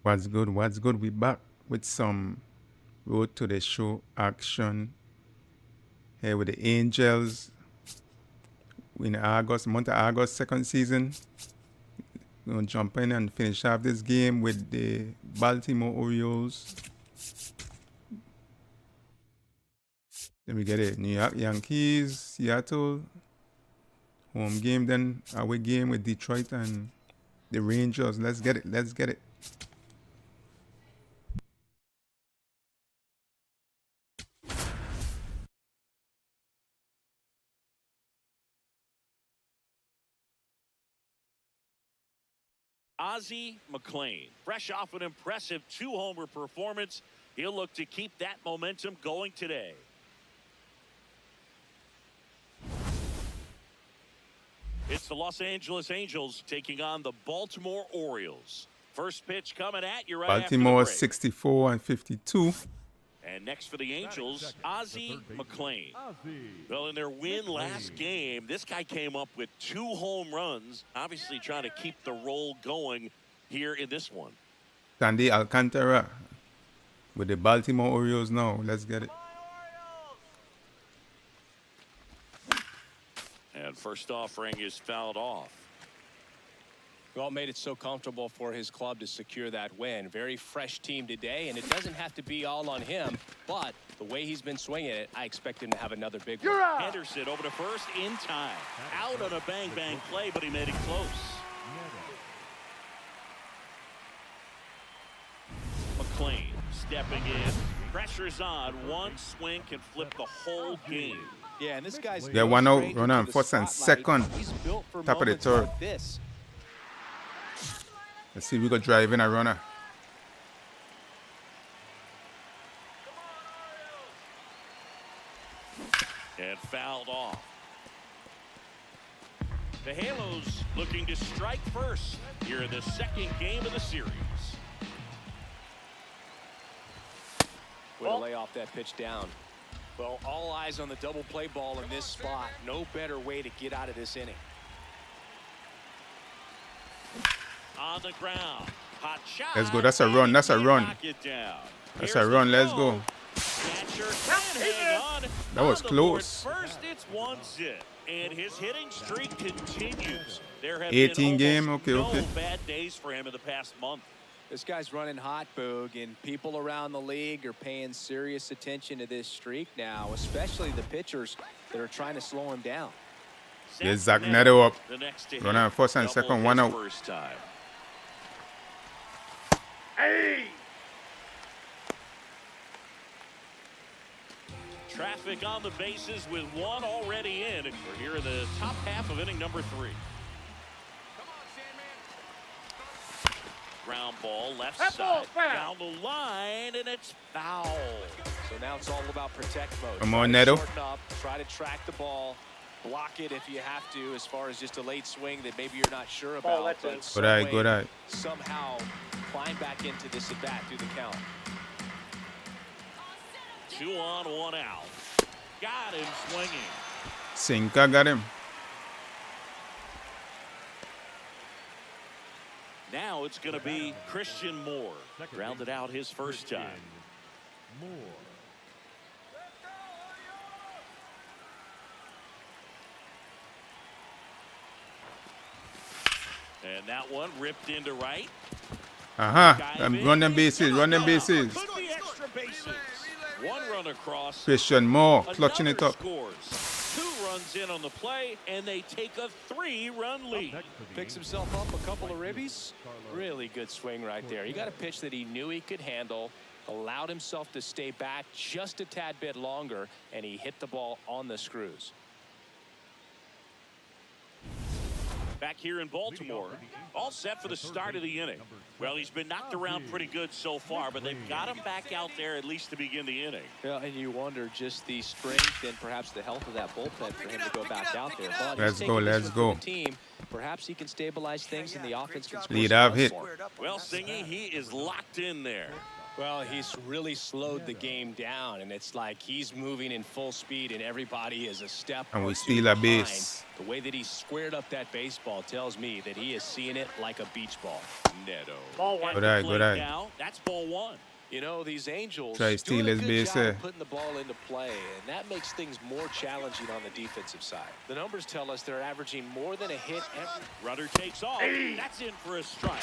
What's good? What's good? We back with some road to the show action here with the Angels in August, month of August, second season. We're gonna jump in and finish off this game with the Baltimore Orioles. Then we get it. New York Yankees, Seattle, home game, then away game with Detroit and the Rangers. Let's get it. Let's get it. Ozzie McLean, fresh off an impressive 2-homer performance, he'll look to keep that momentum going today. It's the Los Angeles Angels taking on the Baltimore Orioles. First pitch coming at you right Baltimore after the break. 64 and 52. And next for the Angels, Ozzie McLean. Well, in their win last game, this guy came up with 2 home runs, obviously trying to keep the roll going here in this one. Sandy Alcantara with the Baltimore Orioles now. Let's get it. And first offering is fouled off. Well, made it so comfortable for his club to secure that win. Very fresh team today, and it doesn't have to be all on him, but the way he's been swinging it, I expect him to have another big one. Henderson over to first in time. Out on a bang-bang play, but he made it close. McLean stepping in. Pressure's on. One swing can flip the whole game. Yeah, and this guy's Get one out, run on first and second. He's built for Top of the third. like this. Let's see if we could drive in a runner. And fouled off. The Halos looking to strike first here in the second game of the series. Way to lay off that pitch down. Well, all eyes on the double play ball in this spot. No better way to get out of this inning. On the ground. Hot shot. Let's go. That's a run. That's a run. That's a run. Let's go. That was close. First, it's 1-0, and his hitting streak continues. There have 18 been game. almost Okay. no bad days for him in the past month. This guy's running hot, Boog, and people around the league are paying serious attention to this streak now, especially the pitchers that are trying to slow him down. Get Zach Neto up. The next to Run him, on first and doubled second, his one out. First time. Traffic on the bases with one already in. We're here in the top half of inning number 3. Ground ball left side down the line, and it's foul. So now it's all about protect mode. Come on, Neto. Shorten up, try to track the ball, block it if you have to, as far as just a late swing that maybe you're not sure about. But Good eye, good eye. Somehow climb back into this at bat through the count. 2 on, 1 out. Got him swinging. Sinka got him. Now it's going to be Christian Moore. Grounded out his first time. And that one ripped into right. Run them bases. Run them bases. Could be extra bases. 1 run across. Christian Moore clutching it Another up. Scores. 2 runs in on the play, and they take a 3-run lead. Picks himself up a couple of ribbies. Really good swing right there. He got a pitch that he knew he could handle, allowed himself to stay back just a tad bit longer, and he hit the ball on the screws. Back here in Baltimore, all set for the start of the inning. Well, he's been knocked around pretty good so far, but they've got him back out there at least to begin the inning. Yeah, and you wonder just the strength and perhaps the health of that bullpen for him to go back out there. But Let's go, let's go. Team, perhaps he can stabilize things and the offense can score Lead some off runs hit. for him. Well, Singy, he is locked in there. Well, he's really slowed the game down, and it's like he's moving in full speed, and everybody is a step And or we two steal a behind. base. The way that he squared up that baseball tells me that he is seeing it like a beach ball. Neto. Ball one. At Good the eye, plate good eye. now. That's ball one. You know, these Angels Try to steal doing a his good base job there. of putting the ball into play, and that makes things more challenging on the defensive side. The numbers tell us they're averaging more than a hit every. Runner takes off. That's in for a strike.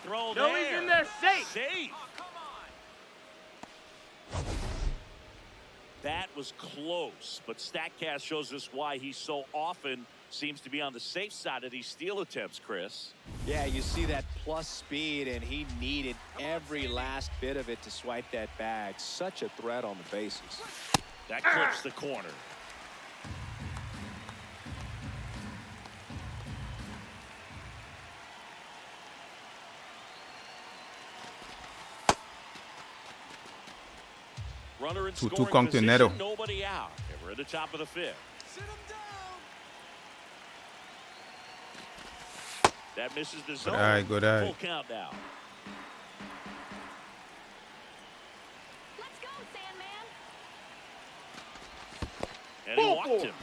Throw No, there. he's in there safe. Safe. That was close, but StatCast shows us why he so often seems to be on the safe side of these steal attempts, Chris. Yeah, you see that plus speed, and he needed every last bit of it to swipe that bag. Such a threat on the bases. That clips the corner. Runner in Two scoring count to position, Neto. nobody out. And we're at the top of the fifth. That misses the zone. eye, good eye. Full count now. Let's go, Sandman. And he walked him.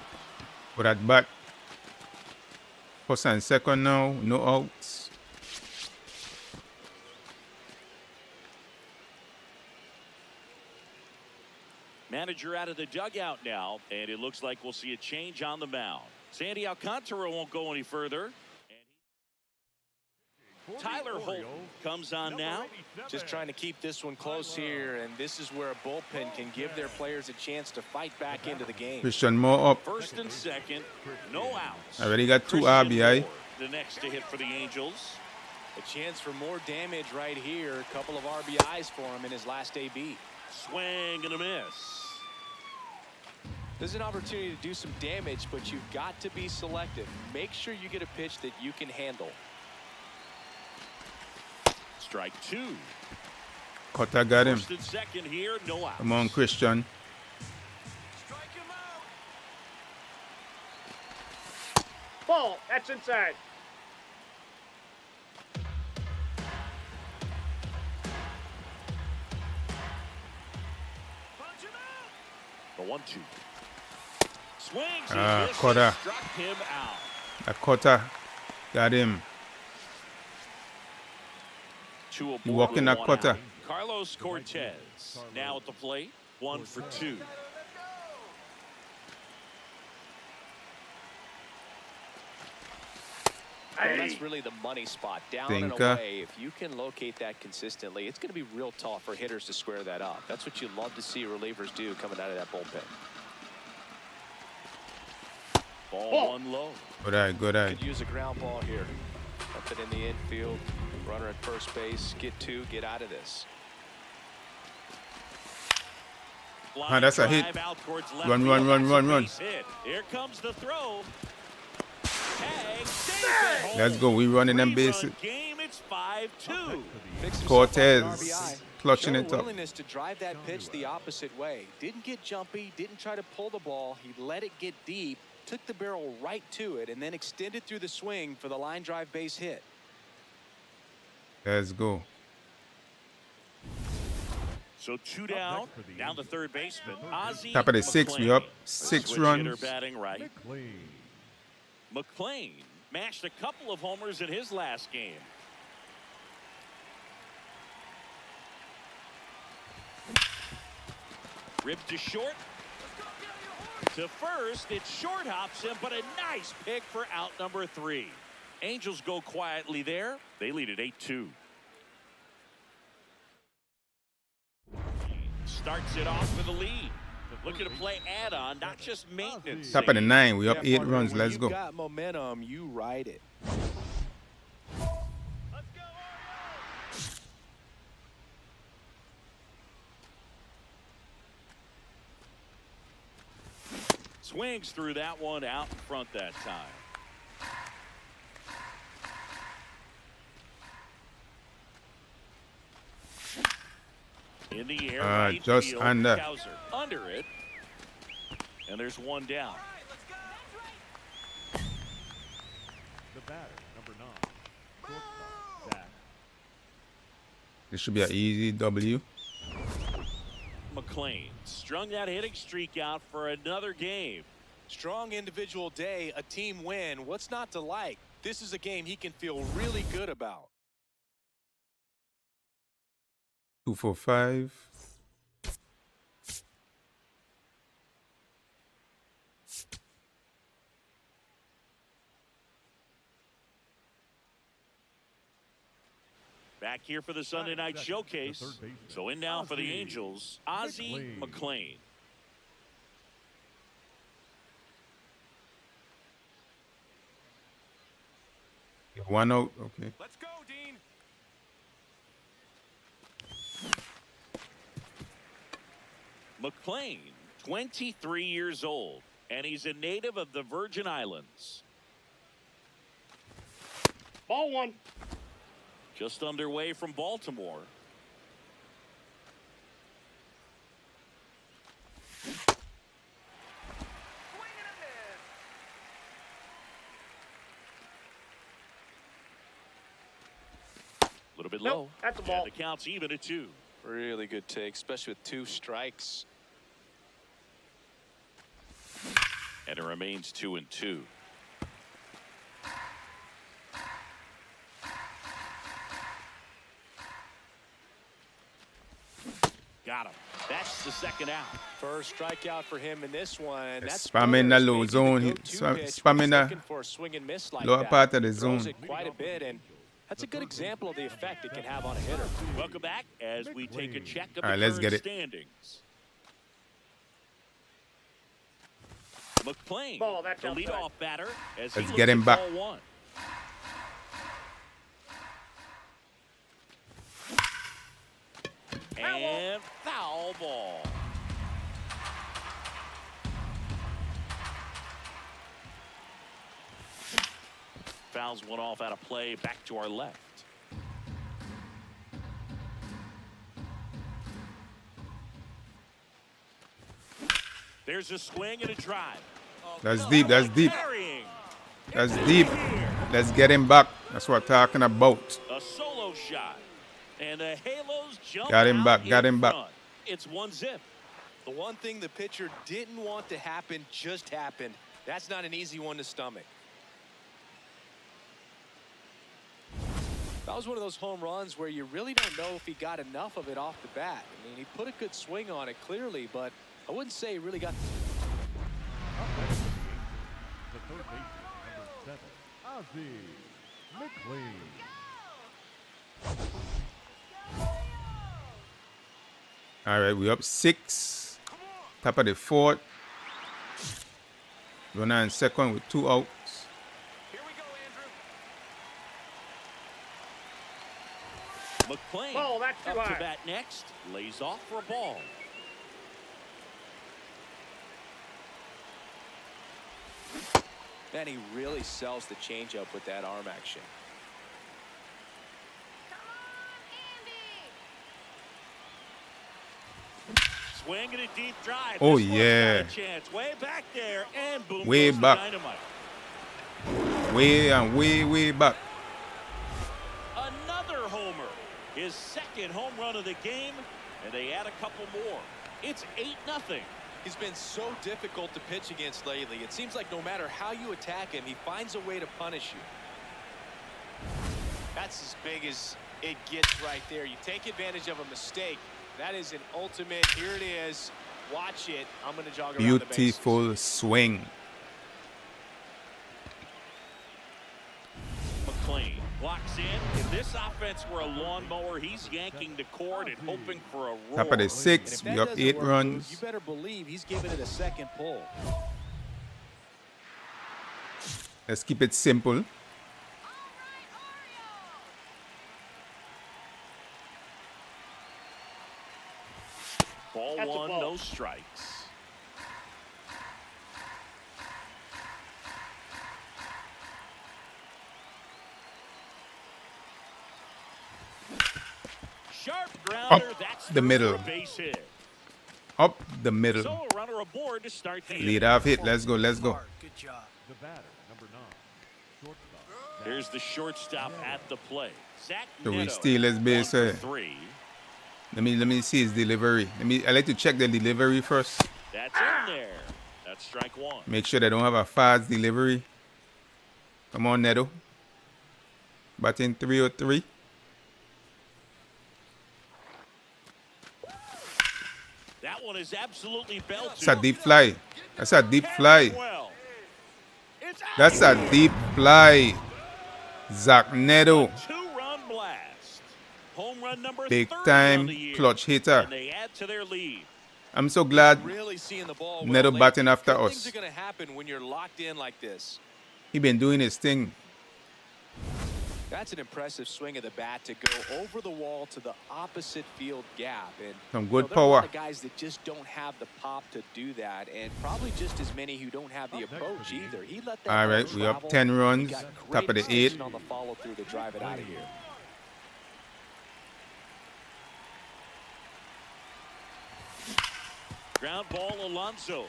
Put that back. First and second now. No outs. Manager out of the dugout now, and it looks like we'll see a change on the mound. Sandy Alcantara won't go any further. Tyler Holt comes on now. Just trying to keep this one close here, and this is where a bullpen can give their players a chance to fight back into the game. Christian Moore up. First and second, no outs. Already got 2 Christian RBI. Moore, the next to hit for the Angels. A chance for more damage right here. A couple of RBIs for him in his last AB. Swing and a miss. There's an opportunity to do some damage, but you've got to be selective. Make sure you get a pitch that you can handle. Strike two. Cutter got him. First and second here, no outs. Come on, Christian. Ball. That's inside. The 1-2. Swings. He Ah, misses, Cutter. struck him out. A cutter. Got him. Two You walk in aboard, that one cutter. out. Carlos Cortez now at the plate. 1 for 2. Well, that's really the money spot. Down and Thinker. away. If you can locate that consistently, it's going to be real tough for hitters to square that up. That's what you love to see relievers do coming out of that bullpen. Ball one low. Good eye, good eye. Could use a ground ball here. Up it in the infield. Runner at first base. Get 2. Get out of this. Ah, that's a hit. Drive out towards left Run, field. run, run, That's a run, run. base hit. Here comes the throw. Tag, save it home. Let's go. We running them Three-run bases. game. It's 5-2. Picks himself Cortez up an RBI. clutching Showed it up. willingness to drive that pitch the opposite way. Didn't get jumpy. Didn't try to pull the ball. He let it get deep. Took the barrel right to it and then extended through the swing for the line drive base hit. Let's go. So 2 down. Down to third baseman. Ozzie Top of the 6th. We up McLean. 6 Switch hitter runs. batting right. McLean mashed a couple of homers in his last game. Ripped to short. To first, it short hops him, but a nice pick for out number 3. Angels go quietly there. They lead at 8-2. Starts it off with a lead. Looking to play add-on, not just maintenance. Top of the 9. We up 8 partner, runs. when Let's you've go. got momentum, you ride it. Swings through that one out in front that time. In the air, right just field, under. Cowser under it. And there's one down. The batter, number 9, shortstop, Zach. This should be an easy W. McLean strung that hitting streak out for another game. Strong individual day, a team win. What's not to like? This is a game he can feel really good about. 2 for 5. Back here for the Sunday night showcase. So in now for the Angels, Ozzie McLean. One out. Okay. Let's go, Dean. McLean, 23 years old, and he's a native of the Virgin Islands. Ball one. Just underway from Baltimore. A little bit Nope, low. that's a ball. And the count's even at 2. Really good take, especially with 2 strikes. And it remains 2-2. Got him. That's the second out. First strikeout for him in this one. That's Spamming the low maybe zone. go-to pitch when he's Spamming looking the for a swing and miss like lower that. part of the Throws zone. it quite a bit, and that's a good example of the effect it can have on a hitter. Welcome back as we take a check of All right, the let's current get it. standings. McLean, Ball, that's the outside. leadoff batter, as Let's he get looks him at back. ball 1. And foul ball. Fouls one off out of play, back to our left. There's a swing and a drive. That's deep. That's deep. Carrying. That's deep. Let's get him back. That's what I'm talking about. A solo shot. And the Halos jump Got him out back, got in him back. front. It's 1-zip. The one thing the pitcher didn't want to happen just happened. That's not an easy one to stomach. That was one of those home runs where you really don't know if he got enough of it off the bat. I mean, he put a good swing on it clearly, but I wouldn't say he really got. The third baseman, number 7, Ozzie McLean. All right, we up 6. Top of the 4th. Runner in second with 2 outs. Here we go, Andrew. McLean Ball, that's too up high. to bat next. Lays off for a ball. Man, he really sells the changeup with that arm action. Swing and a deep drive. Oh, This one's yeah. got a chance. Way back there, and boom Way goes the back. dynamite. Way back. Another homer. His second home run of the game, and they add a couple more. It's 8-0. He's been so difficult to pitch against lately. It seems like no matter how you attack him, he finds a way to punish you. That's as big as it gets right there. You take advantage of a mistake. That is an ultimate. Here it is. Watch it. I'm going to jog around the bases. Beautiful swing. McLean blocks in. If this offense were a lawnmower, he's yanking the cord and hoping for a roar. Top of the And 6th. if We that up doesn't 8 work, runs. you better believe he's giving it a second pull. Let's keep it simple. Ball That's a one, ball. no strikes. Sharp grounder. That's the through middle. for a base hit. Up the middle. So a runner aboard to start the Lead off hit. Let's go. Let's go. The batter, number 9, shortstop, Here's the shortstop at the plate. Zach So we Neto, steal his base. 1 for 3. Let me see his delivery. I like to check the delivery first. That's in there. That's strike 1. Make sure they don't have a fast delivery. Come on, Neto. Batting 303. That one is absolutely belted. That's a deep fly. That's a deep fly. Well, it's out. That's a deep fly. Zach Neto. 2-run blast. Home run number Big 30 time on the year. clutch hitter. And they add to their lead. I'm so glad Really seeing the ball Neto well batting late. after Good us. Things are going to happen when you're locked in like this. he been doing his thing. That's an impressive swing of the bat to go over the wall to the opposite field gap. And Some good there are a lot power. of guys that just don't have the pop to do that, and probably just as many who don't have the approach either. He let that All ball right, we up travel. 10 He runs. got Top of great the 8. extension on the follow through to drive it out of here. Ground ball, Alonso.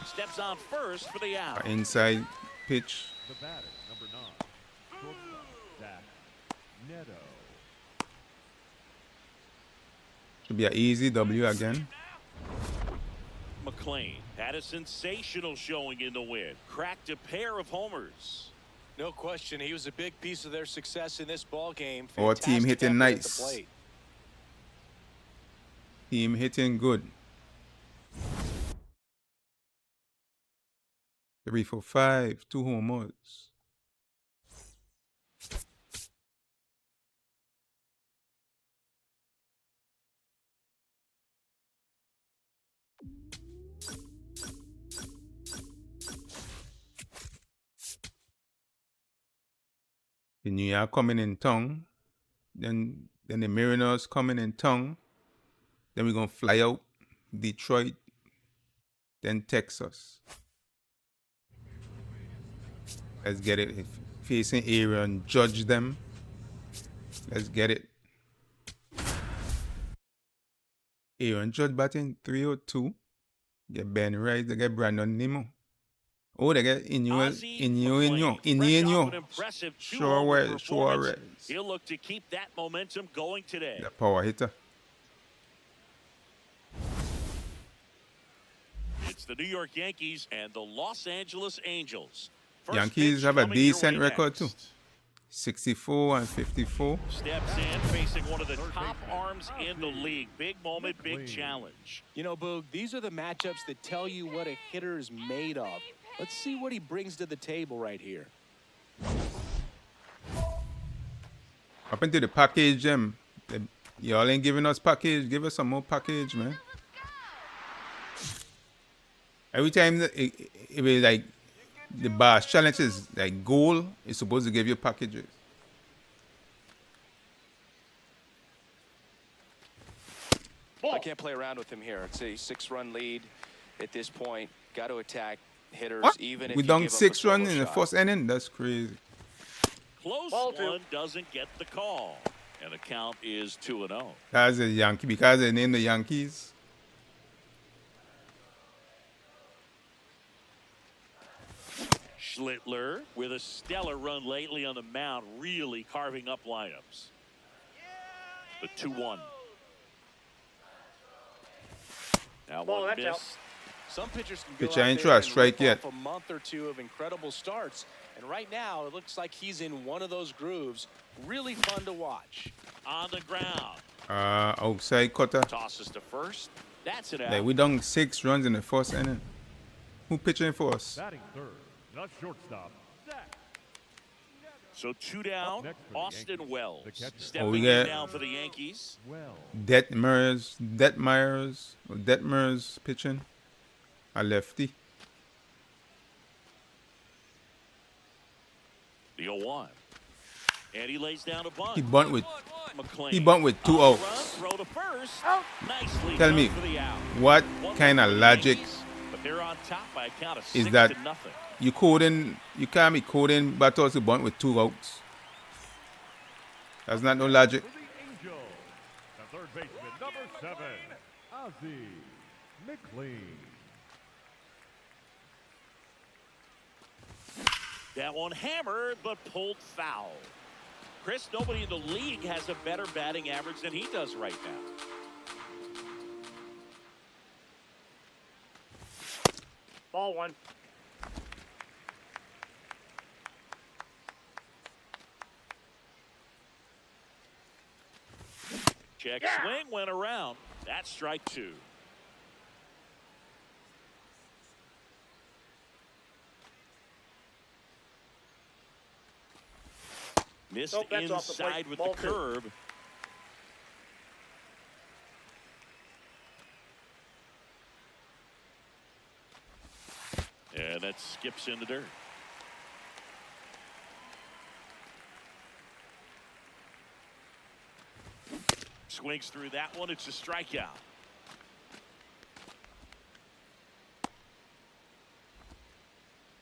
Steps on first for the out. Inside pitch. The batter, number 9, shortstop, Zach Neto. Should be an easy W again. McLean had a sensational showing in the win. Cracked a pair of homers. No question, he was a big piece of their success in this ball game. Our team Fantastic hitting effort at the nice. plate. Team hitting good. 3 for 5, 2 homers. The New York coming in town. Then the Mariners coming in town. Then we're gonna fly out Detroit. Then Texas. Let's get it. Facing Aaron, judge them. Let's get it. Aaron Judge batting 302. Get Ben Rice, they get Brandon Nimmo. Oh, they get Ozzie McLean, fresh off an impressive two-homer performance. He'll look to keep that momentum going today. The power hitter. It's the New York Yankees and the Los Angeles Angels. First Yankees pitch have a coming your decent way record next. too. 64 and 54. Steps in, facing one of the top arms in the league. Big moment, big challenge. You know, Boog, these are the matchups that tell you what a hitter is made of. Let's see what he brings to the table right here. Up into the package, y'all ain't giving us package. Give us some more package, man. Every time it be like the Bass Challenge is like goal, it's supposed to give you packages. I can't play around with him here. It's a 6-run lead at this point. Got to attack hitters, What? even if We you done give up a 6 solo runs in the shot. first inning? That's crazy. Close Ball two. one, doesn't get the call. And the count is 2-0. That's a Yankee because they named the Yankees. Schlittler with a stellar run lately on the mound, really carving up lineups. The 2-1. Now Ball, one that's out. miss. Some pitchers can go Pitcher out ain't there try to and strike rip yet. off a month or two of incredible starts. And right now, it looks like he's in one of those grooves. Really fun to watch. On the ground. Outside cutter. Tosses to first. That's it out. Like we done 6 runs in the first inning. Who pitching for us? Batting third, the shortstop, Zach. So 2 down. Up next for the Austin Yankees, Wells the catcher. stepping we in got- now for the Yankees. Well, Detmers pitching. A lefty. The 0-1. And he lays down a bunt. He bunt with McLean. he bunt with 2 On the outs. run, throw to first. Nicely Tell done me, for the out. what One kind more of for the logic Yankees, but they're on top by a count of is 6 that? to nothing. You can't be coding batters to bunt with 2 outs. That's not no logic. for the Angels, the third baseman, number 7, Ozzie McLean. That one hammered, but pulled foul. Chris, nobody in the league has a better batting average than he does right now. Ball one. Check swing went around. That's strike two. Missed Nope, that's off the plate. inside with Ball the two. curve. And that skips in the dirt. Swings through that one. It's a strikeout.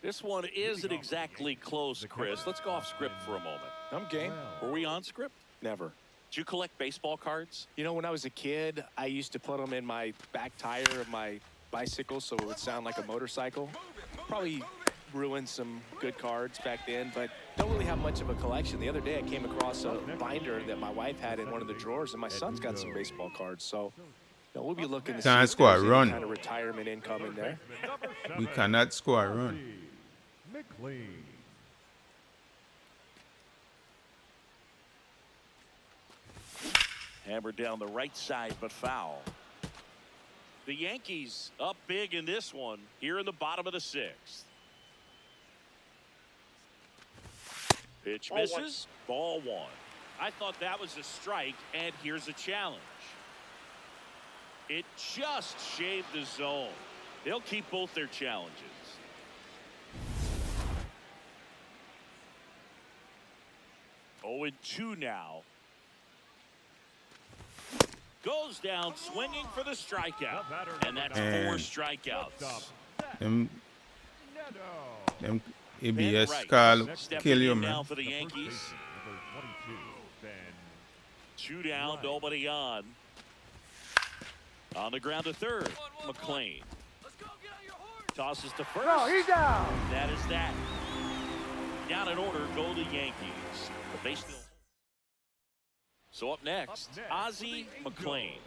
This one isn't exactly close, Chris. Let's go off script for a moment. I'm game. Were we on script? Never. Did you collect baseball cards? You know, when I was a kid, I used to put them in my back tire of my bicycle so it would sound like a motorcycle. Probably ruined some good cards back then, but don't really have much of a collection. The other day I came across a binder that my wife had in one of the drawers, and my son's got some baseball cards. So we'll be looking to see Can't if score a there's any run. kind of retirement income in there. We cannot score a run. McLean. Hammered down the right side, but foul. The Yankees up big in this one here in the bottom of the sixth. Pitch misses. Ball one. I thought that was a strike, and here's a challenge. It just shaved the zone. They'll keep both their challenges. Oh, and 2 now. Goes down swinging for the strikeout. And that's 4 strikeouts. Them ABS Right. call Stepping kill you, in man. now for the Yankees. 2 down, nobody on. On the ground to third, McLean. Tosses to first. No, he's down. That is that. Down in order go the Yankees. But they still. So up next, Ozzie McLean.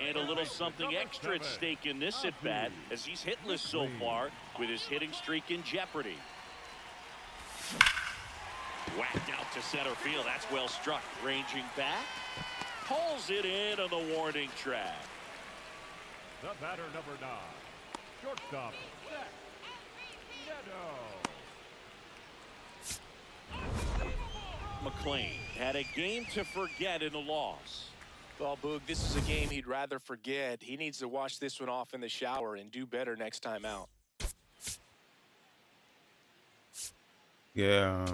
And a little something extra at stake in this at-bat as he's hitless so far with his hitting streak in jeopardy. Whacked out to center field. That's well struck. Ranging back. Pulls it in on the warning track. The batter, number 9, shortstop, Zach Neto. McLean had a game to forget in the loss. Well, Boog, this is a game he'd rather forget. He needs to wash this one off in the shower and do better next time out. Yeah,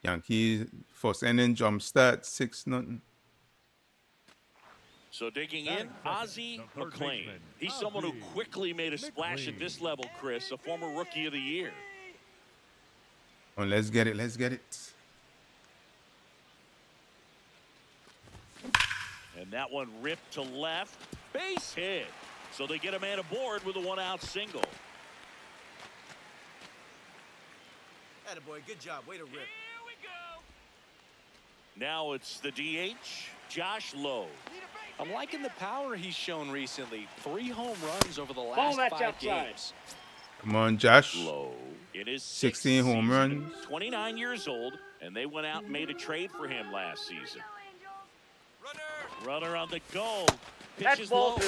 Yankees first inning jump start 6-0. So digging in, Ozzie McLean. He's someone who quickly made a splash at this level, Chris, a former Rookie of the Year. Oh, let's get it. Let's get it. And that one ripped to left. Base hit. So they get a man aboard with a 1-out single. Attaboy, good job. Way to rip. Now it's the DH, Josh Lowe. I'm liking the power he's shown recently. 3 home runs over the last Ball, that's 5 outside. games. Come on, Josh. Lowe in his 16 sixth home season, runs. 29 years old, and they went out and made a trade for him last season. Runner on the go. That's Pitches ball low. 2.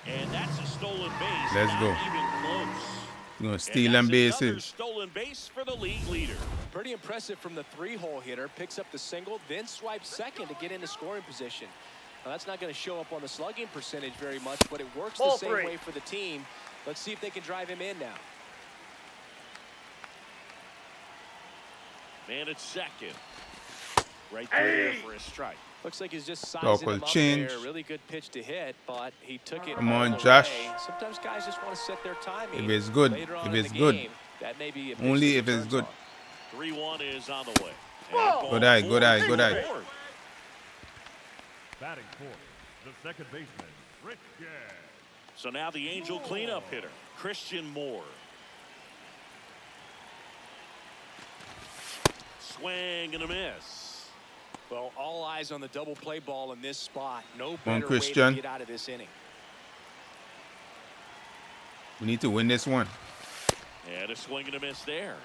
And that's a stolen base. Let's Not go. even close. You know, And steal that's them another bases. stolen base for the league leader. Pretty impressive from the 3-hole hitter. Picks up the single, then swipes second to get into scoring position. Now, that's not going to show up on the slugging percentage very much, but it works the Ball same 3. way for the team. Let's see if they can drive him in now. Man at second. Right there for a strike. Looks like he's just sizing Local him up change. there. Really good pitch to hit, but he took it. Come on, all the Josh. way. Sometimes guys just want to set their timing. If it's good, Later on if in it's the good. game, that may be a pitch Only that if it's turns good. on. 3-1 is on the way. And Ball. ball Good eye, good eye, good eye. forward. Batting fourth, the second baseman, Rich Gad. So now the Angel cleanup hitter, Christian Moore. swing and a miss. Well, all eyes on the double play ball in this spot. No Come on, better way Christian. to get out of this inning. We need to win this one. And a swing and a miss there.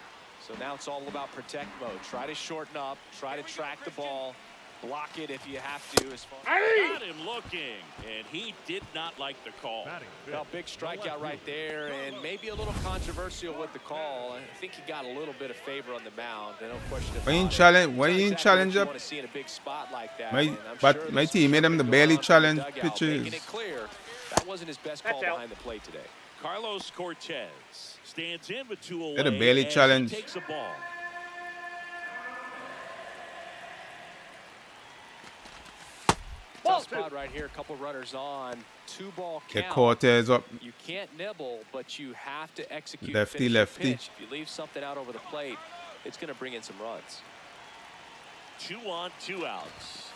So now it's all about protect mode. Try to shorten up, try to track the ball, block it if you have to. As far Got him looking, and he did not like the call. Batting well, fifth, big strikeout right there, and maybe a little controversial with the call. I think he got a little bit of favor on the mound. No question about Why you it. challenge? Why It's not you exactly challenge what you up? want to see in a big spot like that. My- and I'm but sure my this team made him is the going barely on from the challenge dugout, pitches. Making it clear that wasn't his best call That's out. behind the plate today. Carlos Cortez stands in with two away. Let a barely as he challenge. takes a ball. Tough spot right here. A couple runners on. 2-ball Get count. Cortez up. You can't nibble, but you have to execute. Lefty, finish your lefty. pitch. If you leave something out over the plate, it's going to bring in some runs. 2 on, 2 outs.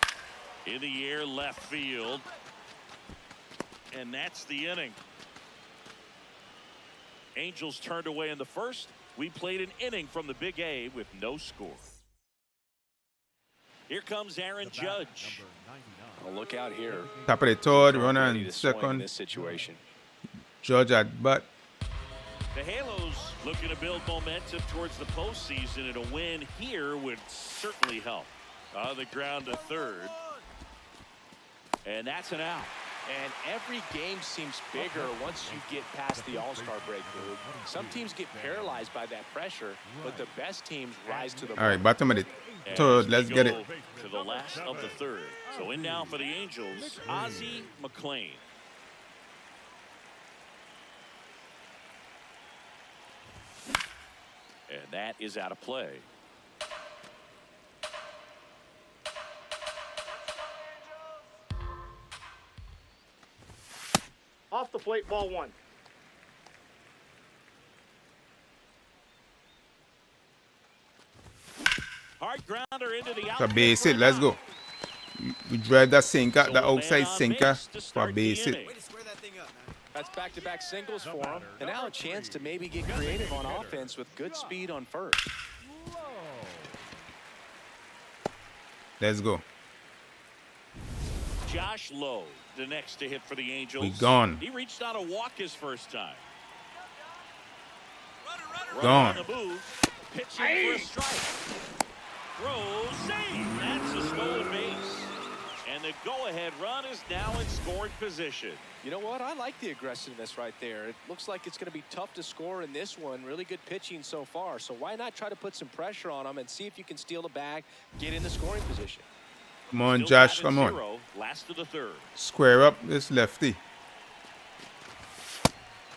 In the air, left field. And that's the inning. Angels turned away in the first. We played an inning from the Big A with no score. Here comes Aaron Judge. Well, look out here. Top of the third, runner Ready in to swing in second. this situation. Judge at bat. The Halos looking to build momentum towards the postseason, and a win here would certainly help. On the ground to third. And that's an out. And every game seems bigger once you get past the All-Star break, Boog. Some teams get paralyzed by that pressure, but the best teams rise to the All right, moment. bottom of the As third. we Let's go get it. to the last of the third. So in now for the Angels, Ozzie McLean. And that is out of play. Off the plate, ball 1. Hard grounder into the So outfield base for it. a Let's knock. go. We drive that sinker, So the a man outside on sinker base to for start the base it. inning. That's back-to-back singles for him. And now a chance to maybe get creative on offense with good speed on first. Let's go. Josh Lowe, the next to hit for the Angels. We gone. He reached out a walk his first time. Runner Gone. on the move. Pitching for a strike. Throw, save. That's a stolen base. And the go-ahead run is now in scoring position. You know what? I like the aggressiveness right there. It looks like it's going to be tough to score in this one. Really good pitching so far. So why not try to put some pressure on them and see if you can steal the bag, get in the scoring position. Come on, Still Josh. batting Come on. 0, last of the third. Square up this lefty.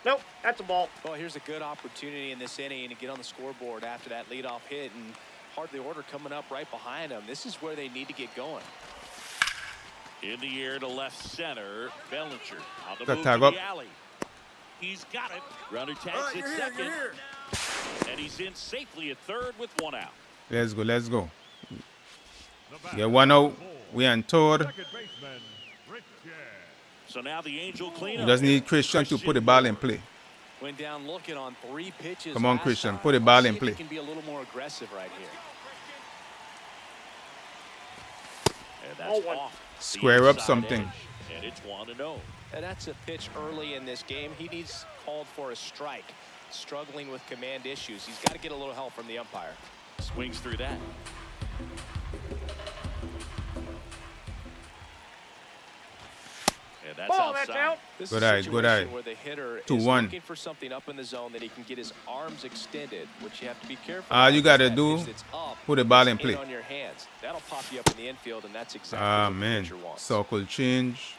Nope, that's a ball. Well, here's a good opportunity in this inning to get on the scoreboard after that leadoff hit, and hardly order coming up right behind them. This is where they need to get going. In the air to left center. Bellinger on the Got move tag to up. the alley. He's got it. Runner tags at second. And he's in safely at third with 1 out. Let's go. Let's go. Get 1 out. We on third. Second baseman, Rich Jazz. So now the Angel We cleanup. just need Christian to put the ball in play. Went down looking on 3 pitches. Come on, last Christian, time. put the ball Let's in see if play. he can be a little more aggressive right here. And that's Ball 1. off the Square up inside something. edge. And it's 1-0. And that's a pitch early in this game. He needs called for a strike. Struggling with command issues. He's got to get a little help from the umpire. Swings through that. And that's Ball, outside. that's out. This Good is a eye, good situation eye. where the hitter 2-1. is looking for something up in the zone that he can get his arms extended, which you have to be careful. All about you because gotta that do, pitch that's up put the ball is in play. on your hands. That'll pop you up in the infield, and that's exactly Ah, what the man. pitcher wants. Circle change.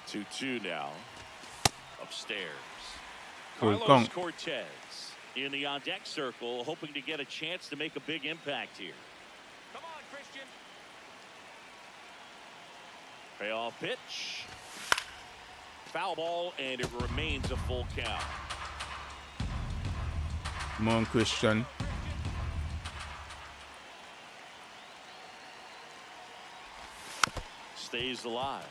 Two now. Upstairs. Full Carlos count. Cortez in the on-deck circle, hoping to get a chance to make a big impact here. Come on, Christian. Payoff pitch. Foul ball, and it remains a full count. Come on, Christian. Stays alive.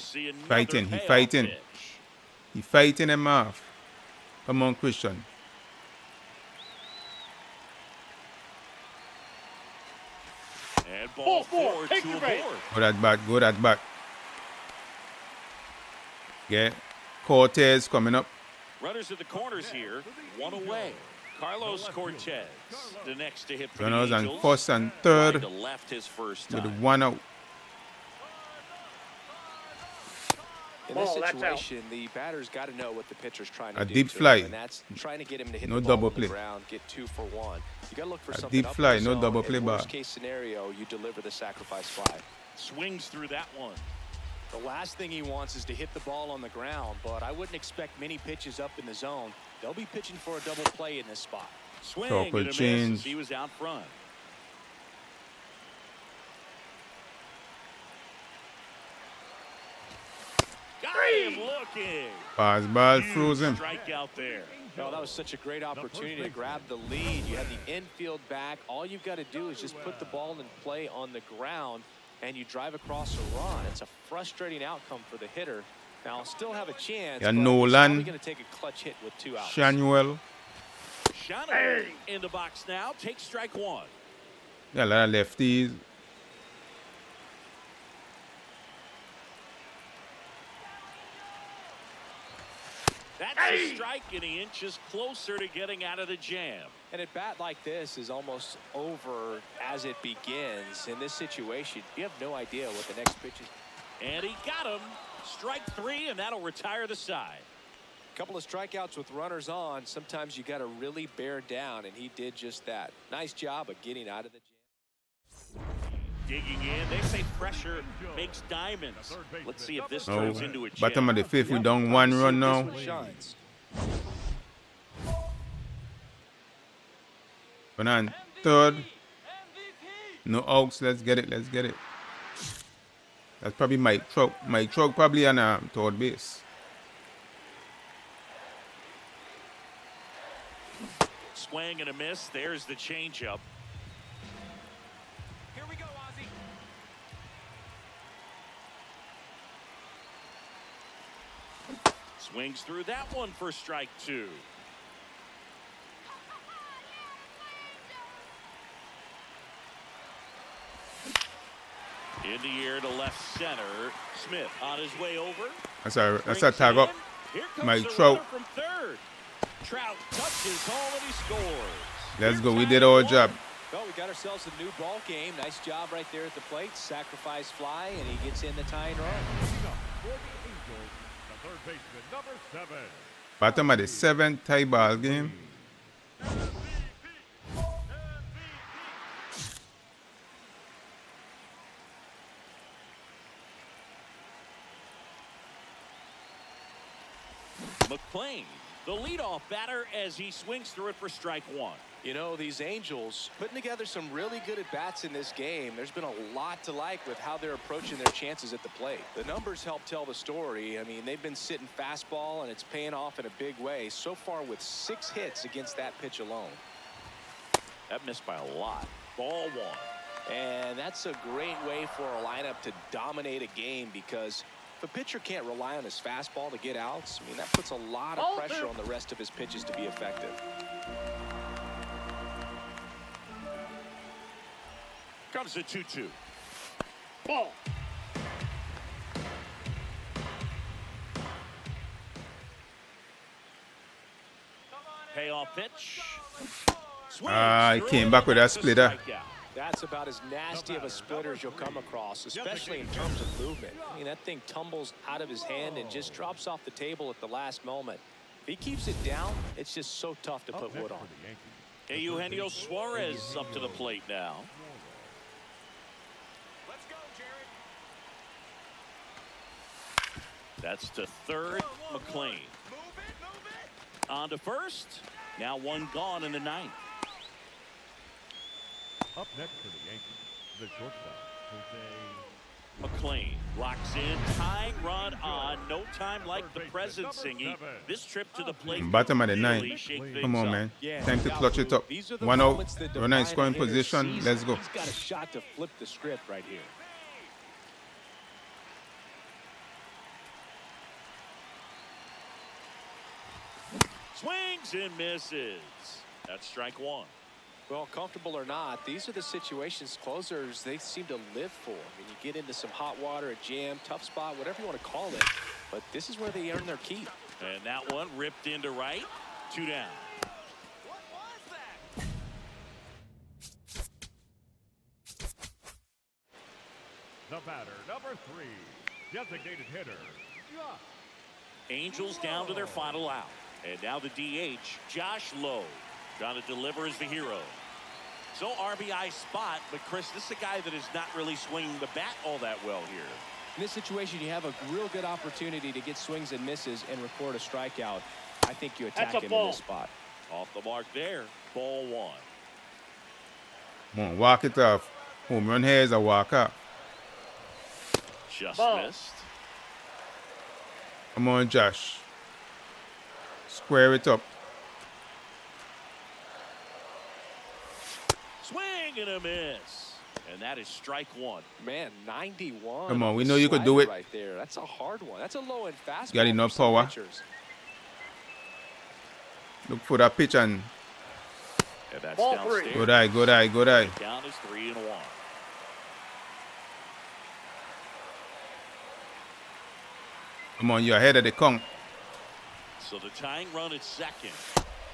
see another Fighting, he payoff fighting. pitch. He fighting him off. Come on, Christian. And ball four Take to the a bait. board. Go that back, go that back. Yeah. Cortez coming up. Runners at the corners here, one away. Carlos Cortez, the next to hit for Runners the on Angels. first and Wide third to left his first with time. 1 out. In this Ball, that's out. situation, the batter's got to know what the pitcher's trying to A do deep to fly. him, and that's trying to get him to hit No the ball double on play. the ground, get 2 for 1. You got to look for A something deep up in fly, the no zone. double play In ball. worst case scenario, you deliver the sacrifice fly. Swings through that one. The last thing he wants is to hit the ball on the ground, but I wouldn't expect many pitches up in the zone. They'll be pitching for a double play in this spot. Swing Chocolate and a miss change. as he was out front. Got him looking. Pass ball, Huge froze him. strikeout there. Oh, that was such a great opportunity to grab the lead. You have the infield back. All you've got to do is just put the ball in play on the ground, and you drive across a run. It's a frustrating outcome for the hitter. Now, still have a chance. Yeah, but he's Nolan. probably going to take a clutch hit with 2 outs. Shanuel. Shanahan in the box now. Takes strike one. Yeah, a lot of lefties. That's a strike, and he inches closer to getting out of the jam. And at bat like this is almost over as it begins. In this situation, you have no idea what the next pitch is. And he got him. Strike 3, and that'll retire the side. Couple of strikeouts with runners on. Sometimes you got to really bear down, and he did just that. Nice job of getting out of the jam. Digging in. They say pressure makes diamonds. Let's see if this Oh, turns into a bottom of jam. the fifth, we down 1 run now. This one shines. But on third. No outs. Let's get it. Let's get it. That's probably Mike Trout. Mike Trout probably on third base. Swing and a miss. There's the changeup. Here we go, Ozzie. Swings through that one for strike 2. In the air to left center. Smith on his way over. That's a Brings tag it up. in. Here comes Mike the Trout. runner from third. Trout touches home and he scores. Let's go. We Here's did our Tyler job. Well, we got ourselves a new ball game. Nice job right there at the plate. Sacrifice fly, and he gets in the tying run. For the Angels, the third baseman, number 7. Bottom of the 7th tie ball game. McLean, the leadoff batter, as he swings through it for strike 1. You know, these Angels putting together some really good at-bats in this game. There's been a lot to like with how they're approaching their chances at the plate. The numbers help tell the story. I mean, they've been sitting fastball, and it's paying off in a big way. So far with 6 hits against that pitch alone. That missed by a lot. Ball 1. And that's a great way for a lineup to dominate a game, because if a pitcher can't rely on his fastball to get outs, I mean, that puts a lot of pressure on the rest of his pitches to be effective. Comes the 2-2. Ball. Payoff pitch. He came back with that splitter. That's about as nasty of a splitter as you'll come across, especially in terms of movement. I mean, that thing tumbles out of his hand and just drops off the table at the last moment. If he keeps it down, it's just so tough to put wood on. Eugenio Suarez up to the plate now. Let's go, Jared. That's to third, McLean. On to first. Now 1 gone in the 9th. Up next for the Yankees, the shortstop, Jose. McLean locks in, tying run on. No time like the present, Singy. This trip to the plate. Bottom of the really 9th. shake Come things on, up. man. Yeah, Time to clutch it up. These are the 1 out. moments that Runner in define scoring a hitter's position. season. Let's go. He's got a shot to flip the script right here. Swings and misses. That's strike one. Well, comfortable or not, these are the situations closers they seem to live for. I mean, you get into some hot water, a jam, tough spot, whatever you want to call it. But this is where they earn their keep. And that one ripped into right. 2 down. The batter, number 3, designated hitter, Josh. Angels down to their final out. And now the DH, Josh Lowe, trying to deliver as the hero. So RBI spot, but Chris, this is a guy that is not really swinging the bat all that well here. In this situation, you have a real good opportunity to get swings and misses and record a strikeout. I think you attack him in this spot. Off the mark there. Ball 1. Come on, walk it off. Home run here is a walk up. Just Ball. missed. Come on, Josh. Square it up. Swing and a miss. And that is strike 1. Man, 91. Come on, we the know you could do slider it. right there. That's a hard one. That's a low-end fastball. Got enough for some power. pitchers. Look for that pitch and And that's Ball downstairs. 3. good eye, good eye, good eye. Count is 3-1. Come on, you're ahead of the count. So the tying run at second.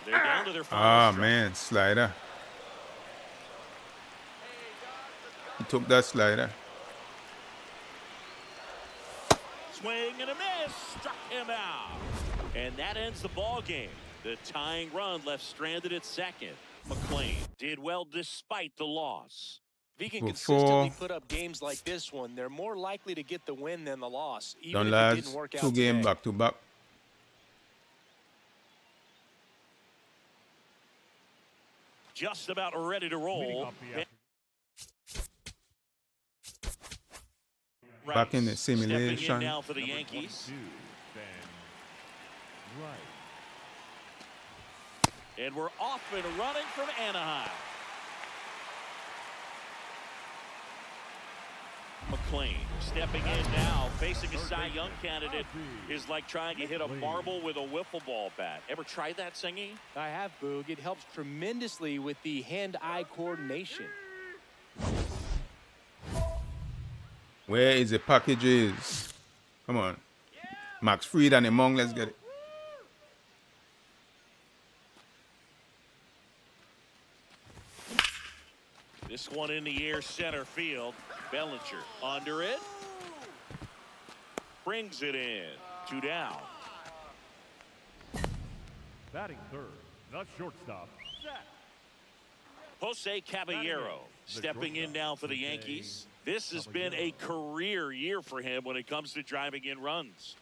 They're down to their final Ah, strike. man, slider. He took that slider. Swing and a miss. Struck him out. And that ends the ball game. The tying run left stranded at second. McLean did well despite the loss. If he can Before- consistently put up games like this one, they're more likely to get the win than the loss, even Done if it lads, didn't work out 2 games today. back to back. Just about ready to Leading roll. off the afternoon. Back in the Rice stepping simulation. in now for the Number Yankees. 22, Ben Wright. And we're off and running from Anaheim. McLean stepping in now, facing a Cy Young candidate is like trying to hit a marble with a wiffle ball bat. Ever tried that, Singy? I have, Boog. It helps tremendously with the hand-eye coordination. Where is the packages? Come on. Max Fried and Among, let's get it. This one in the air, center field. Bellinger under it. Brings it in. 2 down. Batting third, the shortstop, Zach. Jose Caballero stepping in now for the Yankees. This has been a career year for him when it comes to driving in runs.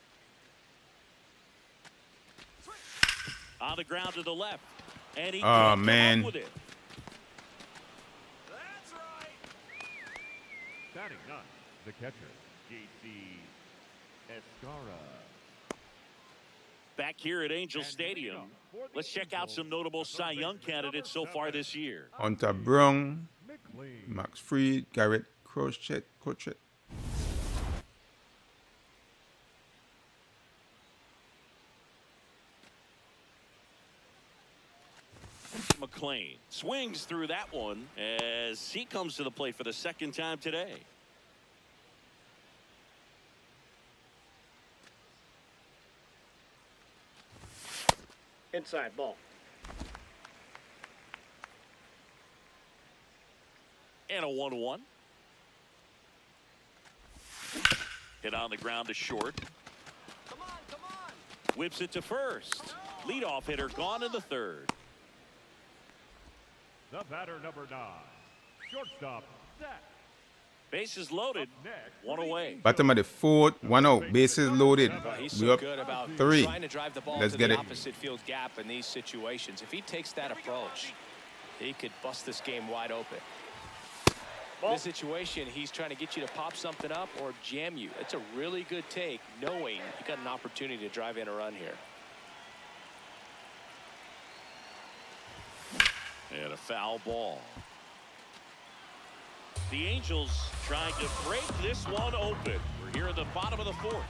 On the ground to the left. And he Oh, can't come man. up with it. Batting ninth, the catcher, J.C. Escara. Back here at Angel Stadium, let's check out some notable Cy Young candidates so far this year. Hunter Brown, McLean. Max Fried, Garrett Crochet. McLean swings through that one as he comes to the plate for the second time today. Inside ball. And a 1-1. Hit on the ground to short. Whips it to first. Leadoff hitter gone in the third. The batter, number 9, shortstop, Zach. Bases loaded. Next, One away. Bottom of the fourth, 1 out, bases loaded. He's We so up good about 3. trying to drive the ball Let's to get the it. opposite field gap in these situations. If he takes that approach, he could bust this game wide open. In this situation, he's trying to get you to pop something up or jam you. It's a really good take, knowing you got an opportunity to drive in a run here. And a foul ball. The Angels trying to break this one open. We're here at the bottom of the fourth.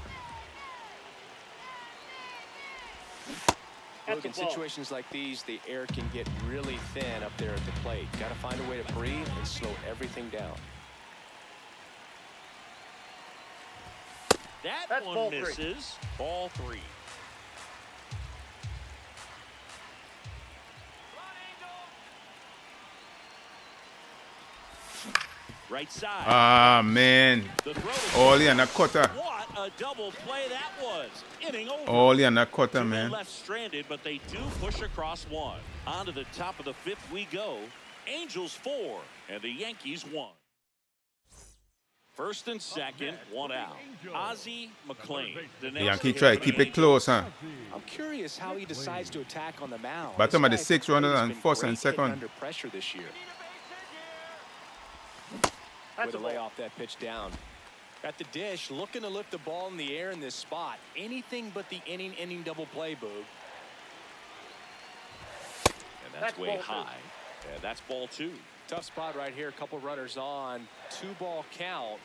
At Look, the in ball. situations like these, the air can get really thin up there at the plate. Got to find a way to breathe and slow everything down. That That's one ball 3. misses. Ball 3. Right side. Ah, man. The throw is All in a cutter. What a double play that was. Inning over. All in a cutter, Two men man. left stranded, but they do push across one. On to the top of the 5th we go. Angels 4 and the Yankees 1. First and second, 1 out. Ozzie McLean. The The next Yankee to try hit to keep for the it close, huh? I'm curious how he decides to attack on the mound. Bottom of the This guy's 6th, runner always on been 1st and great hitting 2nd. under pressure this year. That's Way to a lay ball. off that pitch down. At the dish, looking to lift the ball in the air in this spot. Anything but the inning double play, Boog. And that's way ball 2. high. And that's ball 2. Tough spot right here. A couple runners on. 2-ball count.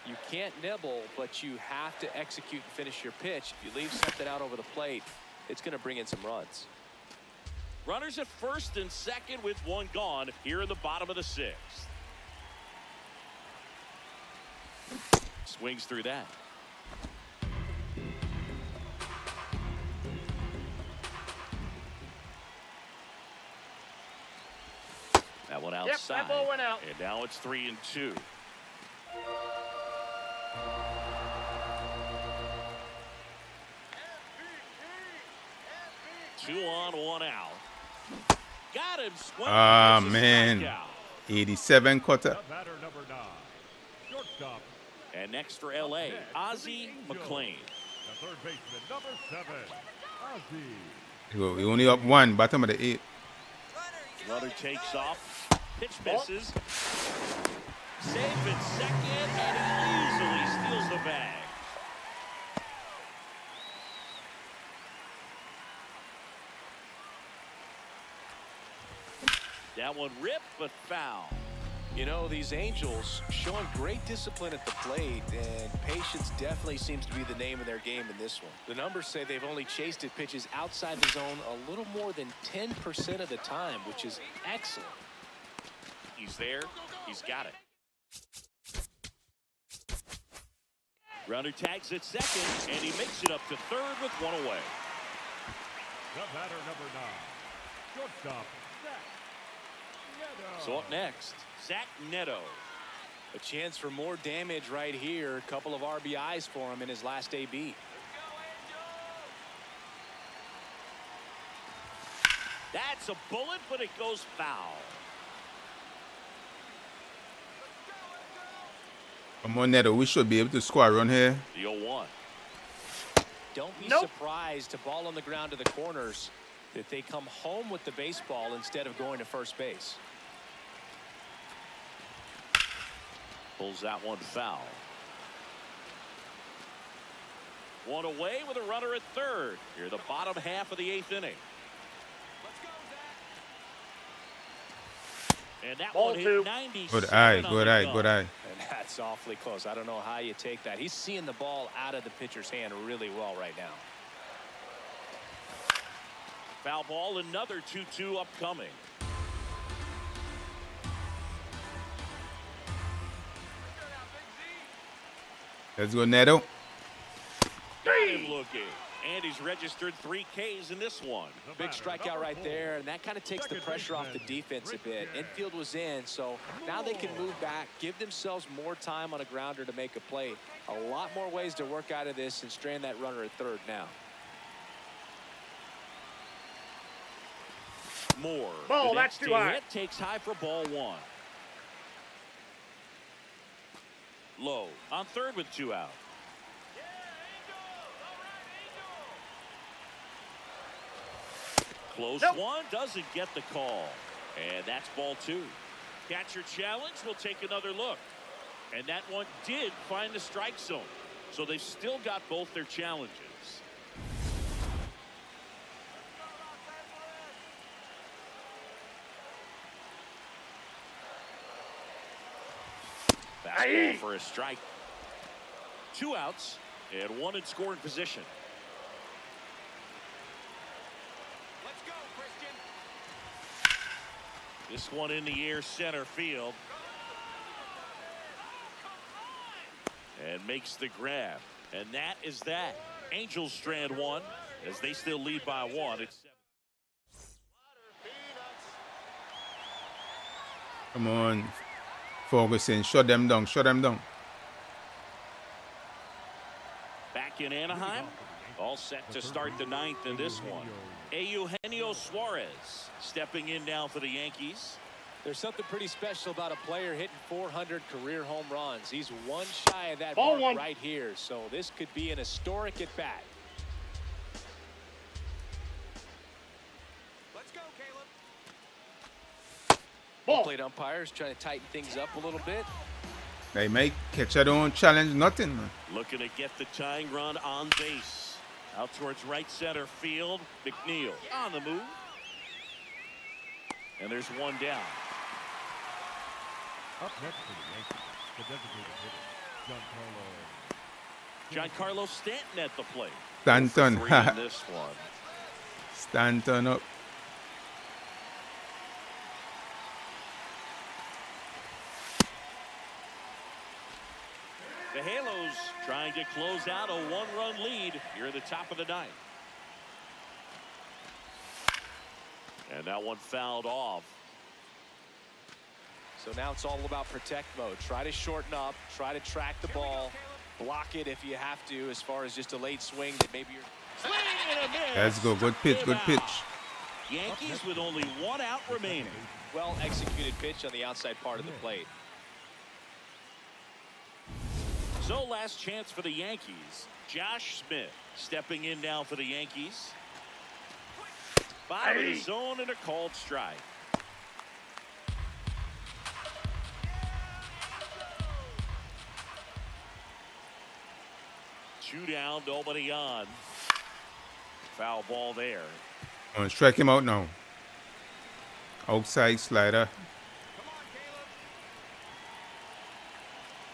You can't nibble, but you have to execute and finish your pitch. If you leave something out over the plate, it's going to bring in some runs. Runners at first and second with 1 gone here in the bottom of the 6th. Swings through that. That one Yep, outside. that ball went out. And now it's 3 and 2. Two on, 1 out. Got him. Swung. Ah, There's a man. strikeout. 87 cutter. The batter, number 9. Shortstop. And next for LA, Ozzie McLean. The third baseman, number 7. Ozzie. We only up 1, bottom of the 8th. Runner takes off. Pitch misses. Safe at second, and he easily steals the bag. That one ripped, but foul. You know, these Angels showing great discipline at the plate, and patience definitely seems to be the name of their game in this one. The numbers say they've only chased at pitches outside the zone a little more than 10% of the time, which is excellent. He's there. He's got it. Runner tags at second, and he makes it up to third with 1 away. The batter, number 9. Shortstop. So up next, Zach Neto. A chance for more damage right here. A couple of RBIs for him in his last AB. That's a bullet, but it goes foul. Come on, Neto. We should be able to score a run here. The 0-1. Don't be Nope. surprised to ball on the ground to the corners that they come home with the baseball instead of going to first base. Pulls that one foul. 1 away with a runner at third. Here the bottom half of the 8th inning. And that Ball one hit 2. 97 Good eye, on good the eye, gun. good eye. And that's awfully close. I don't know how you take that. He's seeing the ball out of the pitcher's hand really well right now. Foul ball, another 2-2 upcoming. Let's go, Neto. Got him looking. And he's registered 3 Ks in this one. Big strikeout right there, and that kind of takes the pressure off the defense a bit. Infield was in, so now they can move back, give themselves more time on a grounder to make a play. A lot more ways to work out of this and strand that runner at third now. Moore. Ball, the that's next too high. hit takes high for ball 1. Low on third with 2 out. Close Nope. one, doesn't get the call. And that's ball 2. Catcher challenge, will take another look. And that one did find the strike zone. So they've still got both their challenges. Fastball Aye. for a strike. 2 outs and 1 in scoring position. This one in the air center field. And makes the grab. And that is that. Angels strand one as they still lead by 1. It's 7. Come on, Ferguson, shut them down, shut them down. Back in Anaheim, all set to start the 9th in this one. Eugenio Suarez stepping in now for the Yankees. There's something pretty special about a player hitting 400 career home runs. He's one shy of that Ball mark one. right here, so this could be an historic at bat. Let's go, Caleb. Ball. Plate umpires trying to tighten things up a little bit. They make catcher don't challenge nothing, man. Looking to get the tying run on base. Out towards right center field. McNeil on the move. And there's one down. Up next for the Yankees, the designated hitter, Giancarlo Stanton at the plate. Stanton, 0 for 3 in this one. Stanton up. The Halos trying to close out a 1-run lead here at the top of the 9th. And that one fouled off. So now it's all about protect mode. Try to shorten up, try to track the ball, block it if you have to, as far as just a late swing that maybe you're. Swing and a miss. Let's go, good pitch, good pitch. Yankees with only 1 out remaining. Well executed pitch on the outside part of the plate. So last chance for the Yankees. Josh Smith stepping in now for the Yankees. Bottom of the zone and a called strike. Two down, nobody on. Foul ball there. On, strike him out now. Outside slider.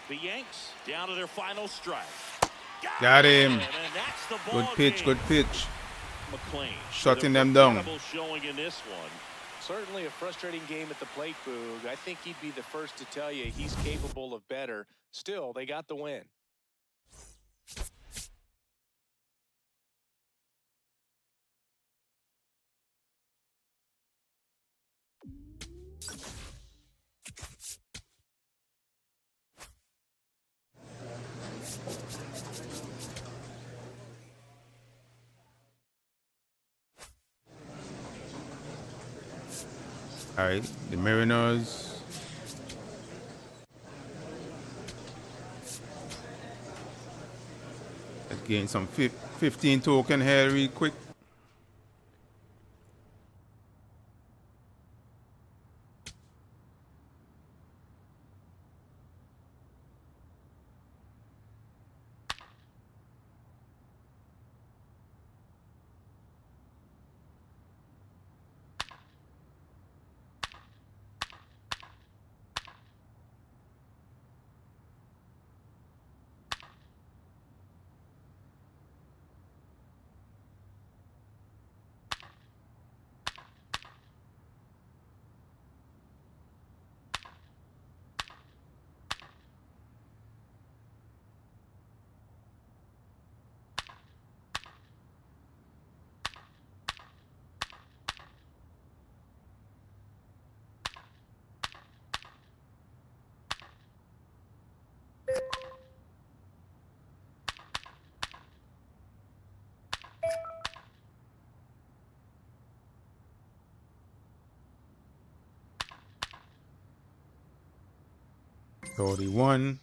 The Yanks down to their final strike. Got him. And that's the ball Good pitch, game. good pitch. McLean Shutting with a them down. incredible showing in this one. Certainly a frustrating game at the plate, Boog. I think he'd be the first to tell you he's capable of better. Still, they got the win. All right, the Mariners. Let's gain some 15 token here real quick. $31.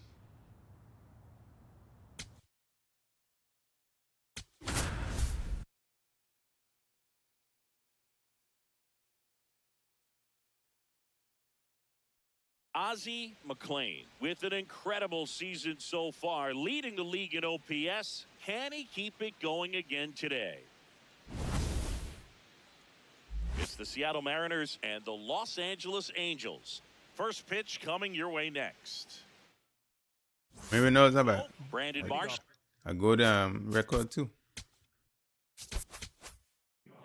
Ozzie McLean with an incredible season so far, leading the league in OPS. Can he keep it going again today? It's the Seattle Mariners and the Los Angeles Angels. First pitch coming your way next. Mariners have a Brandon Marsh good record too.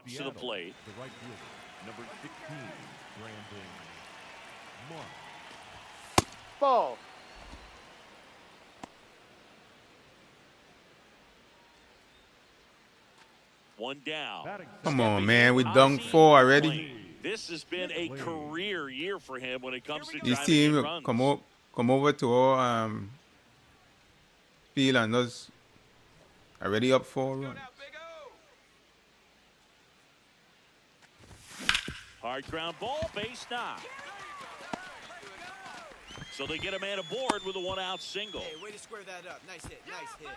to the plate. the right fielder, number 16, Brandon Ball. One down. Come on, man. We dunked 4 already. This has been a career year for him when it comes to This trying to team get runs. come over to our field and us already up 4 runs. Hard ground ball, base knock. So they get a man aboard with a 1-out single. Hey, way to square that up. Nice hit, nice hit.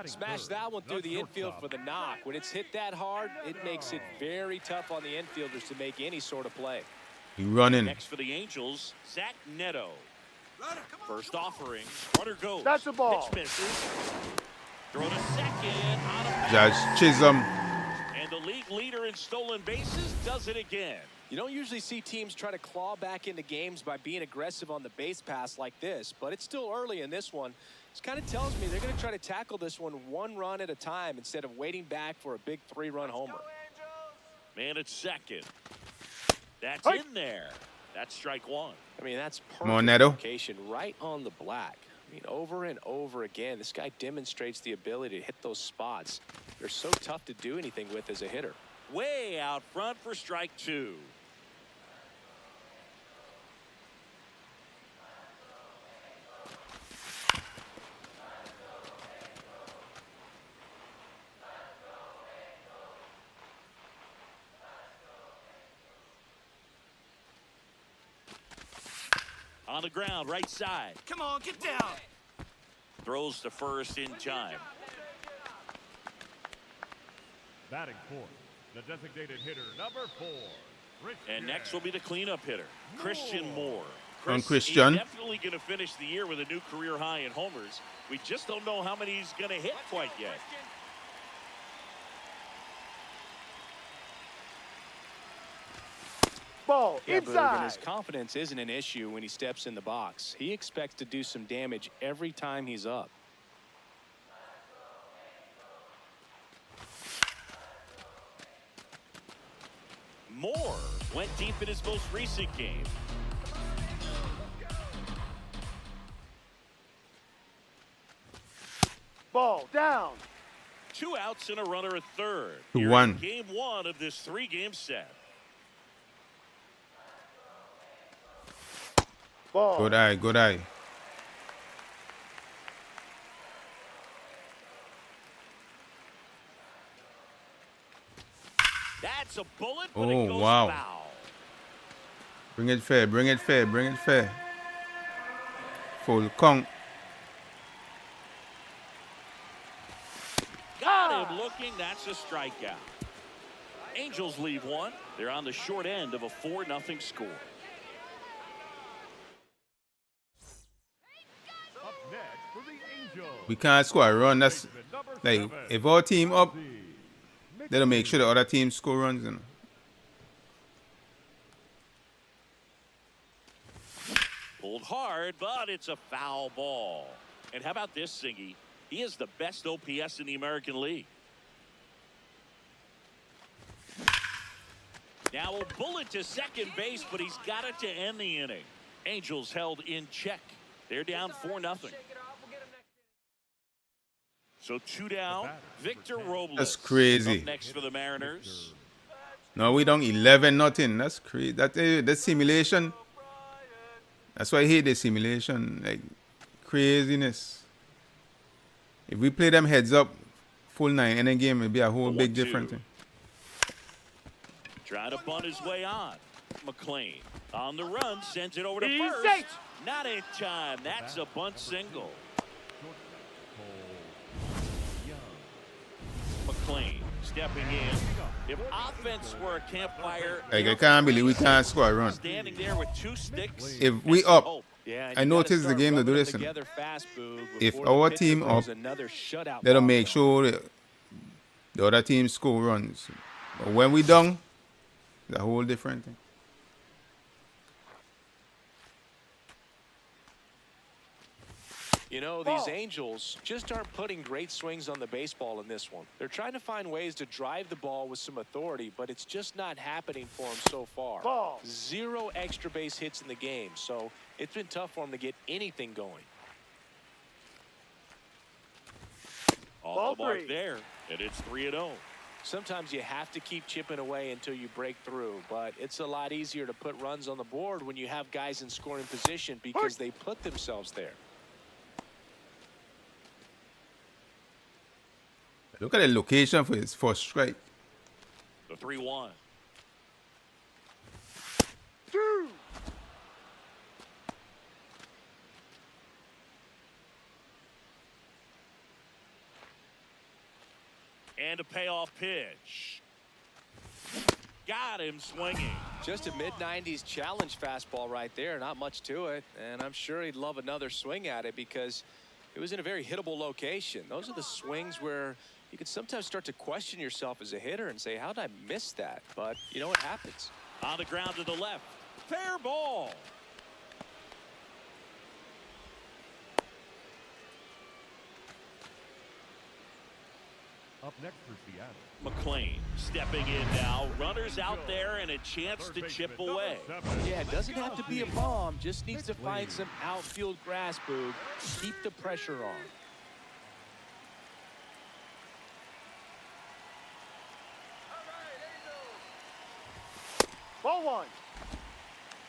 Smash that one through the infield for the knock. When it's hit that hard, it makes it very tough on the infielders to make any sort of play. He running. Next for the Angels, Zach Neto. First offering, runner goes. That's a ball. Pitch misses. Throw to second. Out of Judge Chisholm. And the league leader in stolen bases does it again. You don't usually see teams try to claw back into games by being aggressive on the base pass like this, but it's still early in this one. This kind of tells me they're going to try to tackle this one run at a time instead of waiting back for a big 3-run homer. Man at second. That's in there. That's strike 1. I mean, that's Come on, perfect Neto. location right on the black. I mean, over and over again, this guy demonstrates the ability to hit those spots. They're so tough to do anything with as a hitter. Way out front for strike 2. On the ground, right side. Come on, get down. Throws to first in time. Batting fourth, the designated hitter, number 4. And next will be the cleanup hitter, Christian Moore. On Christian. He's definitely going to finish the year with a new career high in homers. We just don't know how many he's going to hit quite yet. Ball. Yeah, Boog, and Inside. his confidence isn't an issue when he steps in the box. He expects to do some damage every time he's up. Moore went deep in his most recent game. Ball. Down. 2 outs and a runner at third. 2-1. Game 1 of this 3-game set. Ball. Good eye, good eye. That's a bullet, but Oh, it goes wow. foul. Bring it fair, bring it fair, bring it fair. Full count. Got him looking. That's a strikeout. Angels leave 1. They're on the short end of a 4-0 score. Up next for the Angels. We can't score a run. That's Number like 7, if our team up, Ozzie they'll make sure the other team score runs. You know. Pulled hard, but it's a foul ball. And how about this, Singy? He is the best OPS in the American League. Now a bullet to second base, but he's got it to end the inning. Angels held in check. They're down 4-0. So 2 down. Victor Robles. That's crazy. Up next for the Mariners. No, we don't 11-0. That's crazy. That simulation. That's why I hate the simulation. Like craziness. If we play them heads up, full 9 in a game, it'd be a whole big 1-2. different thing. Trying to bunt his way on. McLean on the run, sends it over to He's first. safe. Not in time. That's a bunt single. McLean stepping in. If offense were a campfire, Like I can't believe we can't score a run. standing there with 2 sticks. If we and some up, hope. Yeah, I noticed the game to do this. Together fast, Boog, If before the our pitcher team throws up, another shutout That'll ball. make sure the other team score runs. But when we down, it's a whole different thing. You know, these Angels just aren't putting great swings on the baseball in this one. They're trying to find ways to drive the ball with some authority, but it's just not happening for them so far. Ball. 0 extra base hits in the game, so it's been tough for them to get anything going. Off the mark there, and it's 3-0. Sometimes you have to keep chipping away until you break through, but it's a lot easier to put runs on the board when you have guys in scoring position because they put themselves there. Look at the location for his first strike. The 3-1. 2. And a payoff pitch. Got him swinging. Just a mid-90s challenge fastball right there. Not much to it, and I'm sure he'd love another swing at it because it was in a very hittable location. Those are the swings where you can sometimes start to question yourself as a hitter and say, how did I miss that? But you know what happens. On the ground to the left. Fair ball. Up next for Seattle. McLean stepping in now. Runners out there and a chance to chip away. Yeah, it doesn't have to be a bomb. Just needs to find some outfield grass, Boog. Keep the pressure on. Ball 1.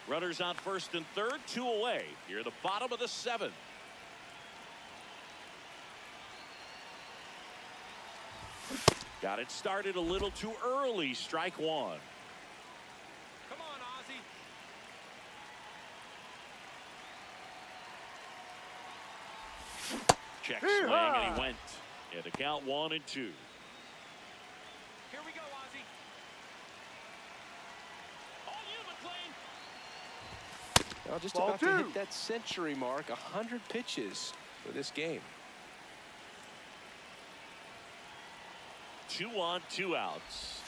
Runners on first and third, 2 away. Here the bottom of the 7th. Got it started a little too early. Strike 1. Come on, Ozzie. Check swing and he went. Yeah, the count 1 and 2. Here we go, Ozzie. On you, McLean. Well, just Ball about to 2. hit that century mark. 100 pitches for this game. 2 on, 2 outs.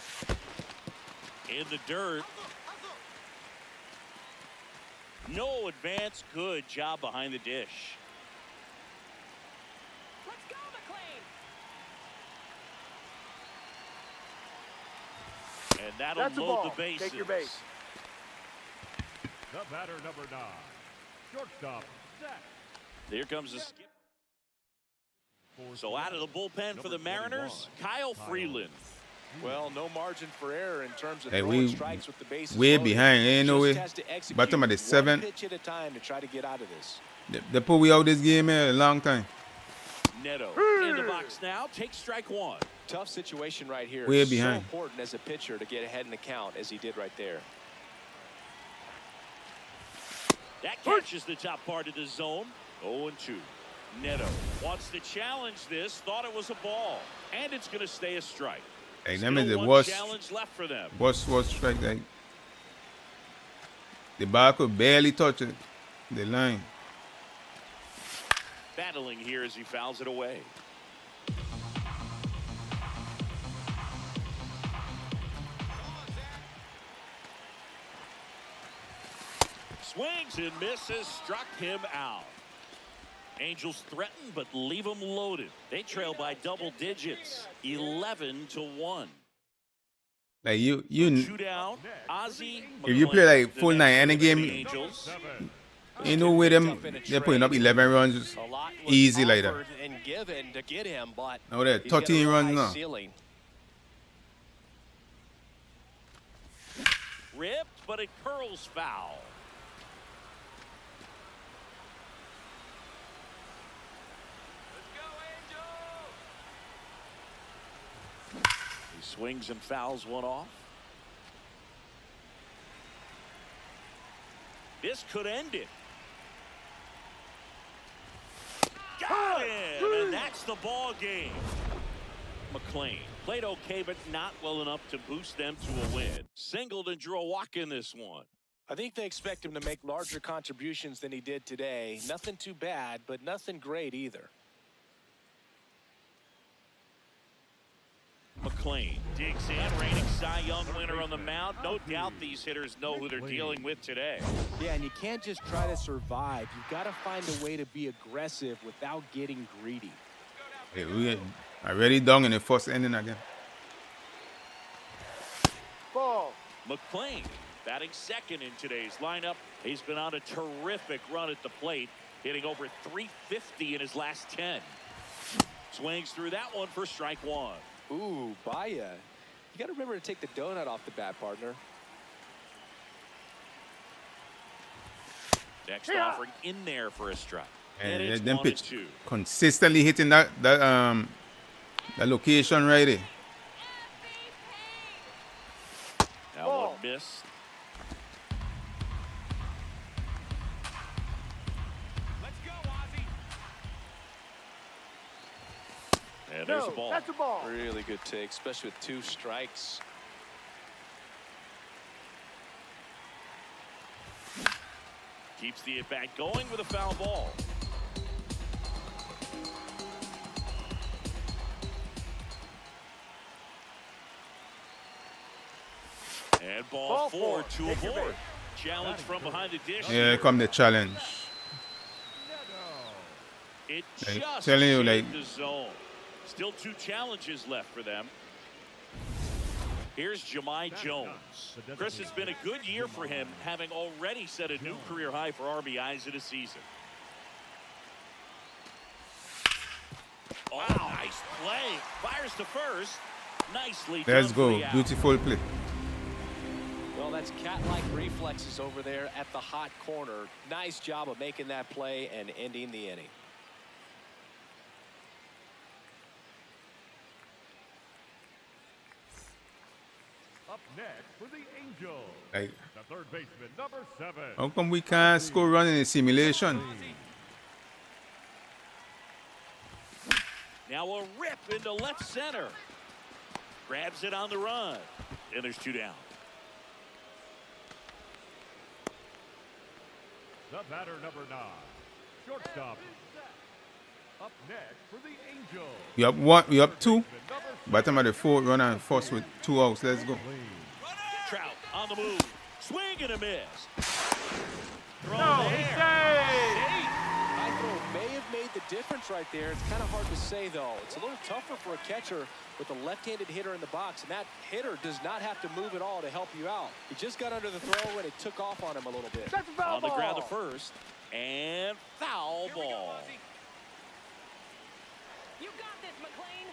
In the dirt. No advance. Good job behind the dish. Let's go, McLean. And that'll That's a load ball. the bases. Take your base. The batter, number 9. Shortstop, Zach. Here comes the skip. So out of the bullpen for the Mariners, Kyle Freeland. Well, no margin for error in terms of Hey, throwing we strikes with the bases way loaded. behind. Ain't no way. Just has to execute Bottom of the 7th. one pitch at a time to try to get out of this. They put we out this game here a long time. Neto in the box now. Takes strike 1. Tough situation right here. Way So behind. important as a pitcher to get ahead in the count as he did right there. That catches the top part of the zone. 0-2. Neto wants to challenge this. Thought it was a ball. And it's going to stay a strike. Hey, that Still means it one was challenge left for them. strike. Like the ball could barely touch it. The line. Battling here as he fouls it away. Swings and misses. Struck him out. Angels threaten but leave them loaded. They trail by double digits, 11-1. Like you Two down. Ozzie if you play McLean, like full the night next any for the game, Angels. you know with them they're putting up 11 runs A lot was easy like that. offered and given to get him, but Now they're he's got a 13 real runs high now. ceiling. Ripped, but it curls foul. He swings and fouls one off. This could end it. Got him, and that's the ball game. McLean played okay, but not well enough to boost them to a win. Singled and drew a walk in this one. I think they expect him to make larger contributions than he did today. Nothing too bad, but nothing great either. McLean digs in, reigning Cy Young winner on the mound. No doubt these hitters know who they're dealing with today. Yeah, and you can't just try to survive. You've got to find a way to be aggressive without getting greedy. Hey, we already down in the first inning again. Ball. McLean batting second in today's lineup. He's been on a terrific run at the plate, hitting over 350 in his last 10. Swings through that one for strike one. Ooh, Baya. You got to remember to take the donut off the bat, partner. Next offering in there for a strike. And it's them 1-2. pitch consistently hitting that location right there. Now one miss. Let's go, Ozzie. And there's the ball. That's a ball. Really good take, especially with 2 strikes. Keeps the at-bat going with a foul ball. And ball 4 to avoid. Challenge from behind the dish. Here come the challenge. It Like, just telling you, like- shaved the zone. Still 2 challenges left for them. Here's Jemai Jones. Chris, has been a good year for him, having already set a new career high for RBIs in a season. Oh, nice play. Fires to first. Nicely done. Let's for go. the out. Beautiful play. Well, that's cat-like reflexes over there at the hot corner. Nice job of making that play and ending the inning. Up next for the Angels, Like, the third baseman, number 7. how come we can't score run in the simulation? Now a rip into left center. Grabs it on the run. And there's 2 down. The batter, number 9, shortstop. Up next for the Angels, We up 1, we up 2. number Bottom of the 4th, run on first with 2 outs. Let's go. Trout on the move. Swing and a miss. Throw No, there. he saved. High throw may have made the difference right there. It's kind of hard to say, though. It's a little tougher for a catcher with a left-handed hitter in the box, and that hitter does not have to move at all to help you out. He just got under the throw, and it took off on him a little bit. That's a foul On the ball. ground to first. And foul ball. You got this, McLean.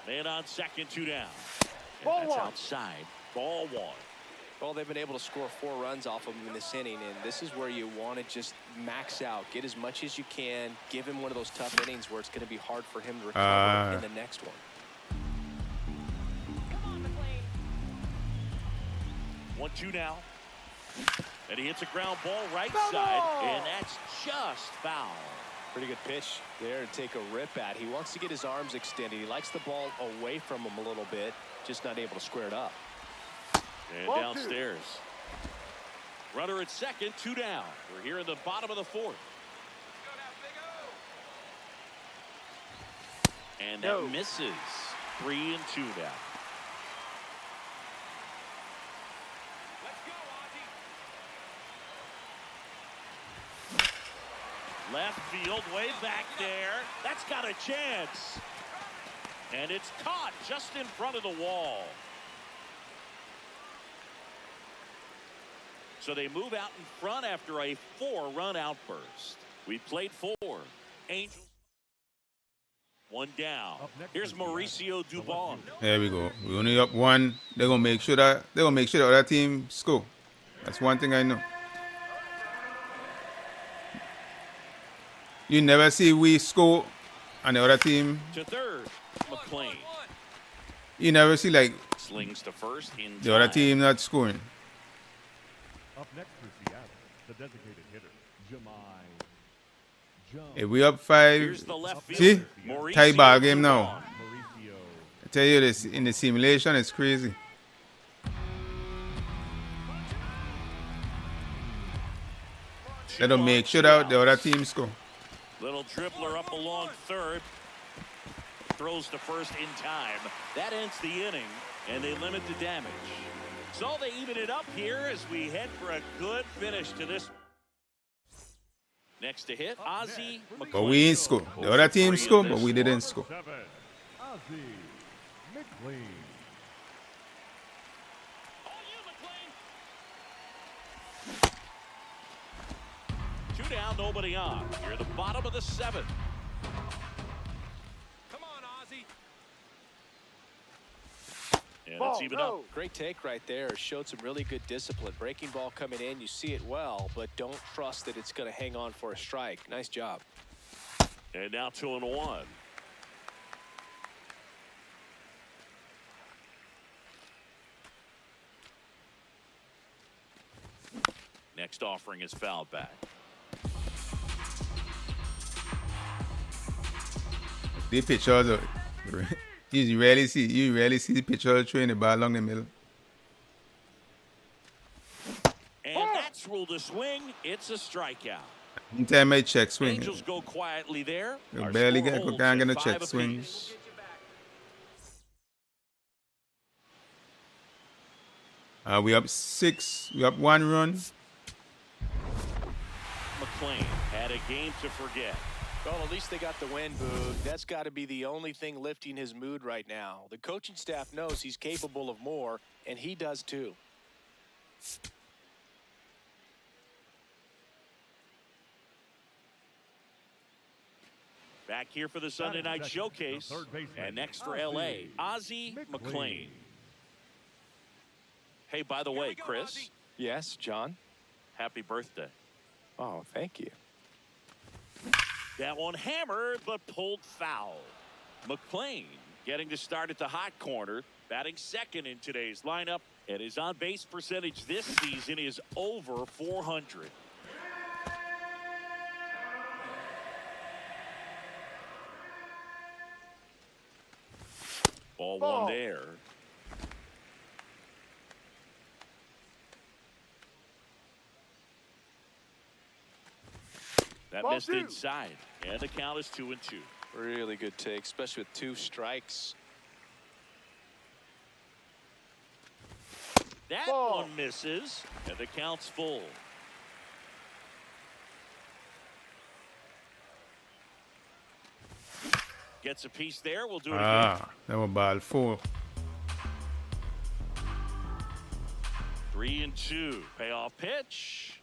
Man on second, 2 down. And Ball that's 1. outside. Ball 1. Well, they've been able to score 4 runs off of him in this inning, and this is where you want to just max out. Get as much as you can. Give him one of those tough innings where it's going to be hard for him to recover in the next one. Come on, McLean. 1-2 now. And he hits a ground ball right Foul side. ball. And that's just foul. Pretty good pitch there to take a rip at. He wants to get his arms extended. He likes the ball away from him a little bit, just not able to square it up. And Ball 2. downstairs. Runner at second, 2 down. We're here in the bottom of the 4th. And that No. misses. 3-2 now. Left field, way back there. That's got a chance. And it's caught just in front of the wall. So they move out in front after a 4-run outburst. We played 4. Angels 1 down. Here's Mauricio Dubon. There we go. We only up 1. They're gonna make sure the other team score. That's one thing I know. You never see we score and the other team. To third, McLean. You never see like Slings to first in the other time. team not scoring. Up next for Seattle, the designated hitter, Jemai Jones. If we up 5, Here's the left see, fielder, Mauricio tie ball game now. Mauricio. I tell you this in the simulation, it's crazy. Let them make sure that the other team score. Little dribbler up along third. Throws to first in time. That ends the inning. and they limit the damage. So they even it up here as we head for a good finish to this. Next to hit, Ozzie McLean. But we ain't score. The other team scored, but we didn't score. 7, Ozzie McLean. Two down, nobody on. You're the bottom of the 7th. Come on, Ozzie. And Ball, it's even no. up. Great take right there. Showed some really good discipline. Breaking ball coming in, you see it well, but don't trust that it's going to hang on for a strike. Nice job. And now 2-1. Next offering is fouled back. The pitchers, you rarely see the pitcher throwing the ball along the middle. And that's ruled a swing. It's a strikeout. Anytime I check swing, Angels go quietly there. you Our barely score get holds can't get at no check 5 swing. apiece. We up 6. We up 1 run. McLean had a game to forget. Well, at least they got the win, Boog. That's got to be the only thing lifting his mood right now. The coaching staff knows he's capable of more, and he does too. Back here for the Sunday night showcase. And next for LA, Ozzie McLean. Hey, by the way, Chris, Yes, John? happy birthday. Oh, thank you. That one hammered, but pulled foul. McLean getting to start at the hot corner, batting second in today's lineup, and his on-base percentage this season is over 400. Ball one there. That Ball missed two. inside, and the count is 2-2. Really good take, especially with 2 strikes. That Ball. one misses, and the count's full. Gets a piece there. We'll do it again. That was ball 4. 3-2. Payoff pitch.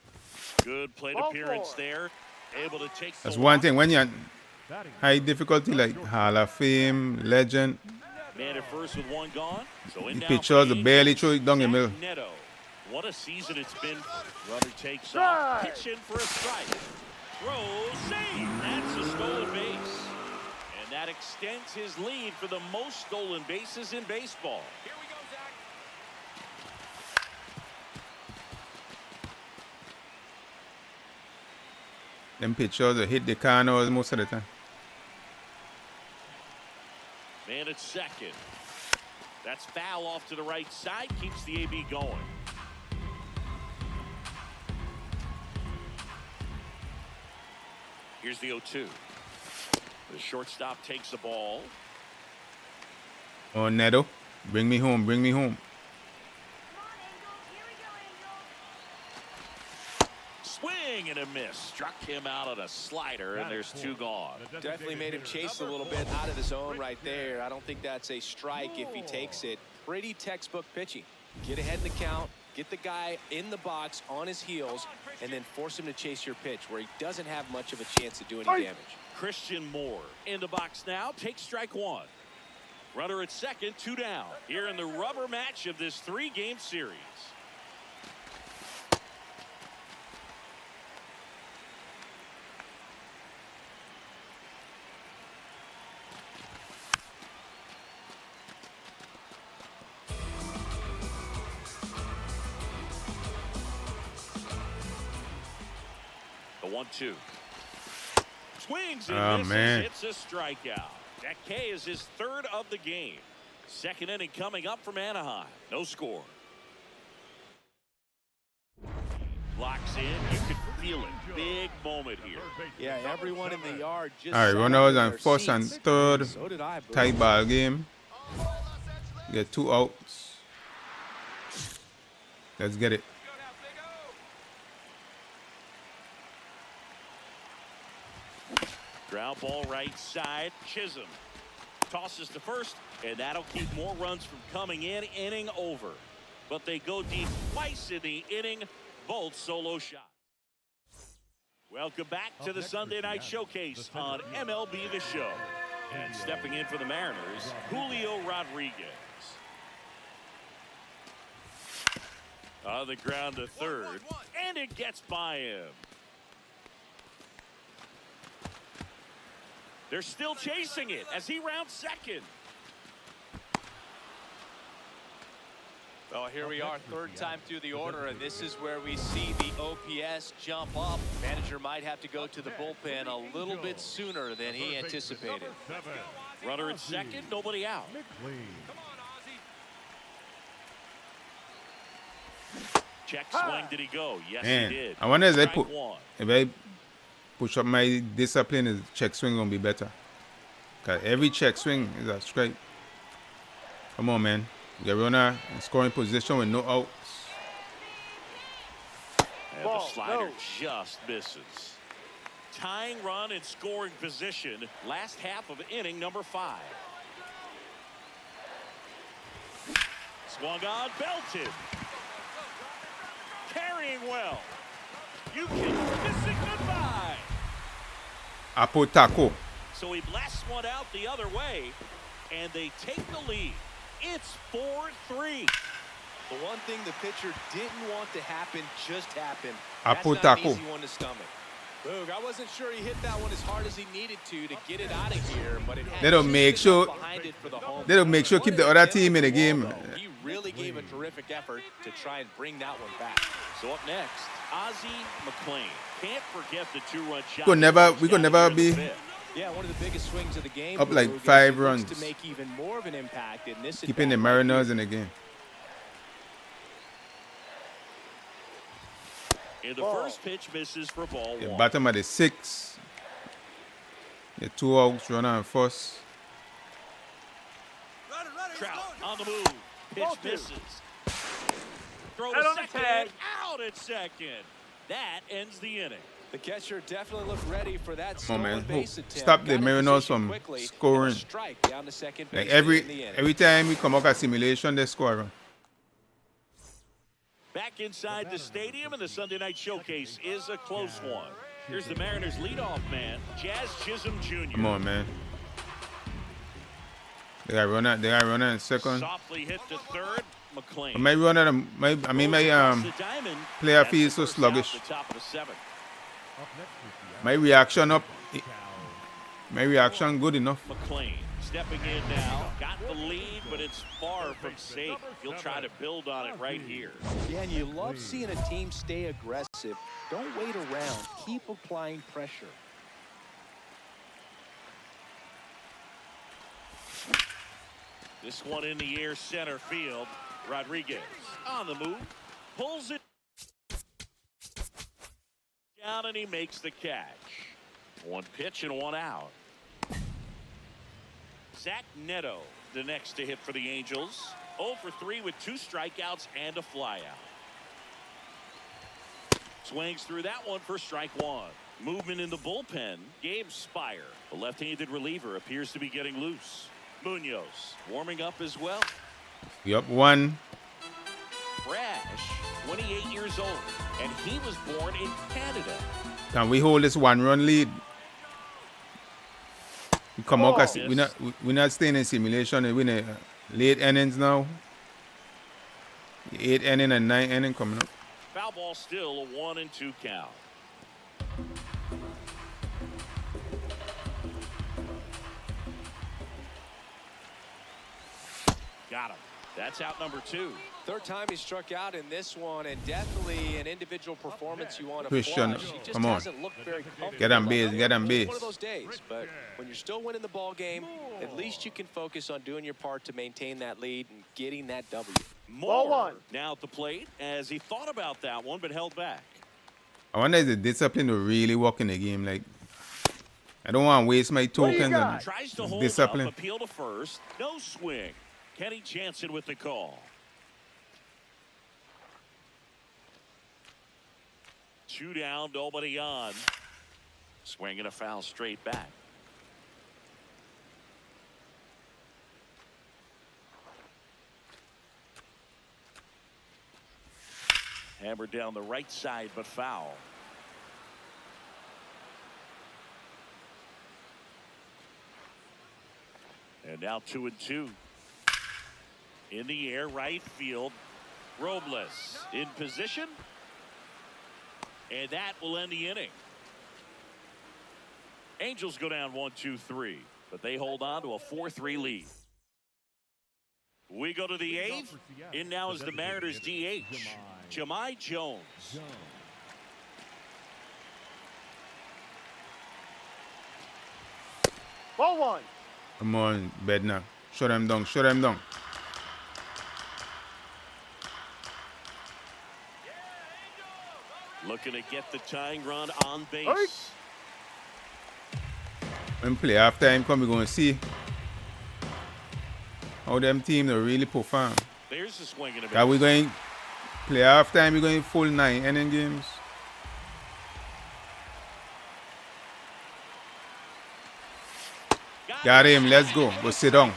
Good plate Ball appearance 4. there. Able to take That's the one walk. thing. When you're high difficulty like Hall of Fame, legend, Man at first with one gone. So in the now pitchers for the barely Angels, throw it down the Zach middle. Neto. What a season it's been. Runner takes off. Strike. Pitching for a strike. Throws. Save. That's a stolen base. And that extends his lead for the most stolen bases in baseball. Here we go, Zach. Them pitchers that hit the corners most of the time. Man at second. That's foul off to the right side. Keeps the AB going. Here's the 0-2. The shortstop takes the ball. Oh, Neto, bring me home, bring me home. Come on, Angels. Here we go, Angels. Swing and a miss. Struck him out on a slider, and there's 2 gone. Definitely made him chase a little bit out of the zone right there. I don't think that's a strike if he takes it. Pretty textbook pitching. Get ahead in the count, get the guy in the box on his heels, and then force him to chase your pitch where he doesn't have much of a chance to do any damage. Christian Moore in the box now. Takes strike 1. Runner at second, 2 down. Here in the rubber match of this 3-game series. The 1-2. Swings and Oh, misses. man. It's a strikeout. That K is his 3rd of the game. Second inning coming up from Anaheim. No score. Locks in. You can feel it. Big moment here. Yeah, everyone in the yard just All right, sat when up I was in on their 1st and seats. 3rd So did I, Boo. tie ball game, Get 2 outs. Let's get it. Ground ball right side. Chisholm tosses to first, and that'll keep more runs from coming in. Inning over. But they go deep twice in the inning. Both solo shots. Welcome back to the Sunday Night Showcase on MLB The Show. And stepping in for the Mariners, Julio Rodriguez. On the ground to third, and it gets by him. They're still chasing it as he rounds second. Well, here we are, third time through the order, and this is where we see the OPS jump up. Manager might have to go to the bullpen a little bit sooner than he anticipated. Runner at second, nobody out. Check swing, did he go? Yes, Man, he did. I wonder if I Strike push up my discipline, is check swing gonna be better. Cause every check swing is a strike. Come on, man. Get runner in scoring position with no outs. And the slider just misses. Tying run in scoring position. Last half of inning number 5. Swung on, belted. Carrying well. You can kiss it goodbye. Apo taco. So he blasts one out the other way, and they take the lead. It's 4-3. The one thing the pitcher didn't want to happen just happened. Apo That's not an taco. easy one to stomach. Boog, I wasn't sure he hit that one as hard as he needed to get it out of here, but it had They don't just make sure. enough behind it for the home They don't run. make sure keep the What other an team in the game. though. He really gave a terrific effort to try and bring that one back. So up next, Ozzie McLean. Can't forget the 2-run shot. We could never be Yeah, one of the biggest swings of the game. up like Boog, 5 and he looks runs. to make even more of an impact in this Keeping the at-bat. Mariners in the game. And the first pitch misses for ball The 1. bottom of the 6. The 2 outs, runner and first. Trout on the move. Pitch misses. Throw to Head on the second. tag. Out at second. That ends the inning. The catcher definitely looked ready for that Come on, stolen man. base attempt. Stop the Got in Mariners position from quickly, and a scoring. strike down to second Like base in the inning. every time we come up at simulation, they score a run. Back inside the stadium, and the Sunday Night Showcase is a close one. Here's the Mariners' leadoff man, Jazz Chisholm Jr. Come on, man. They got runner in second. Softly hit to third. McLean. My runner, my player feels so sluggish. The top of the 7th. My reaction good enough. McLean stepping in now. Got the lead, but it's far from safe. He'll try to build on it right here. Yeah, and you love seeing a team stay aggressive. Don't wait around. Keep applying pressure. This one in the air, center field. Rodriguez on the move. Pulls it down, and he makes the catch. 1 pitch and 1 out. Zach Neto, the next to hit for the Angels. 0 for 3 with 2 strikeouts and a flyout. Swings through that one for strike 1. Movement in the bullpen. Gabe Spire, the left-handed reliever, appears to be getting loose. Munoz warming up as well. Yup, 1. Brash, 28 years old, and he was born in Canada. Can we hold this 1-run lead? We come out, Yes. we're not staying in simulation. We're in the late innings now. 8th inning and 9th inning coming up. Foul ball still, a 1-2 count. Got him. That's out number 2. Third time he struck out in this one, and definitely an individual performance you want to Christian, flush. He just come on. hasn't looked very comfortable. Get on base, get on It's base. one of those days, but when you're still winning the ball game, at least you can focus on doing your part to maintain that lead and getting that W. Moore Ball 1. now at the plate as he thought about that one but held back. I wonder if the discipline will really work in the game. Like, I don't want to waste my tokens got? and Tries to hold discipline. up, appeal to first. No swing. Kenny Jansen with the call. 2 down, nobody on. Swinging a foul straight back. Hammered down the right side, but foul. And now 2-2. In the air, right field. Robles in position. And that will end the inning. Angels go down 1-2-3, but they hold on to a 4-3 lead. We go to the 8th. In now is the Mariners DH, Jahmai Jones. Ball 1. Come on, Bednar. Shut them down. Shut them down. Looking to get the tying run on base. Hurry. When play half time come, we're going to see how them team they really perform. There's the swing and a Are we miss. going play half time? We're going full 9 inning games. Got him. Let's go. Go sit down.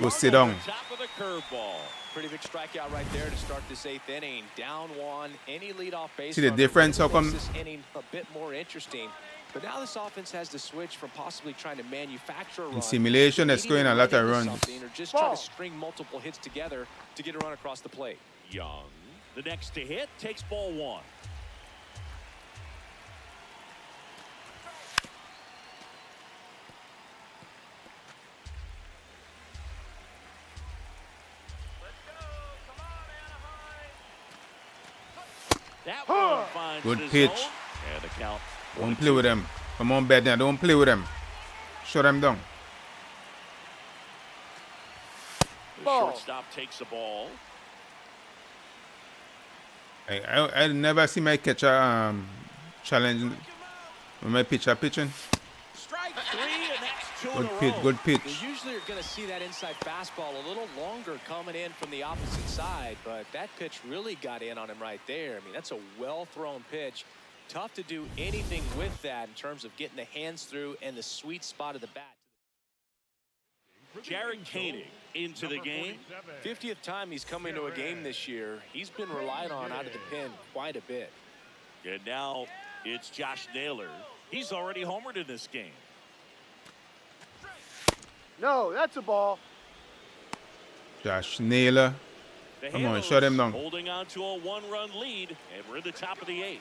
Go sit down. Top of the curveball. Pretty big strikeout right there to start this 8th inning. Down 1. Any leadoff base. See the runner difference? How makes come- this inning a bit more interesting? But now this offense has to switch from possibly trying to manufacture a run. In simulation, they're to scoring a needing lot to of run into runs. something, or just try Ball. to string multiple hits together to get a run across the plate. Young. The next to hit takes ball 1. That one finds Good the pitch. zone, and the count. Don't play with them. Come on, Bednar. Don't play with them. Shut them down. The Ball. shortstop takes the ball. I never see my catcher challenge when my pitcher pitching. Strike 3, and that's 2 in Good a pitch. row. Good You pitch. usually are going to see that inside fastball a little longer coming in from the opposite side, but that pitch really got in on him right there. I mean, that's a well-thrown pitch. Tough to do anything with that in terms of getting the hands through and the sweet spot of the bat. Jared Koenig into the game. 50th time he's come into a game this year. He's been relied on out of the pen quite a bit. And now it's Josh Naylor. He's already homered in this game. No, that's a ball. Josh Naylor. The Come on, Halos shut him down. holding on to a 1-run lead, and we're in the top of the 8th.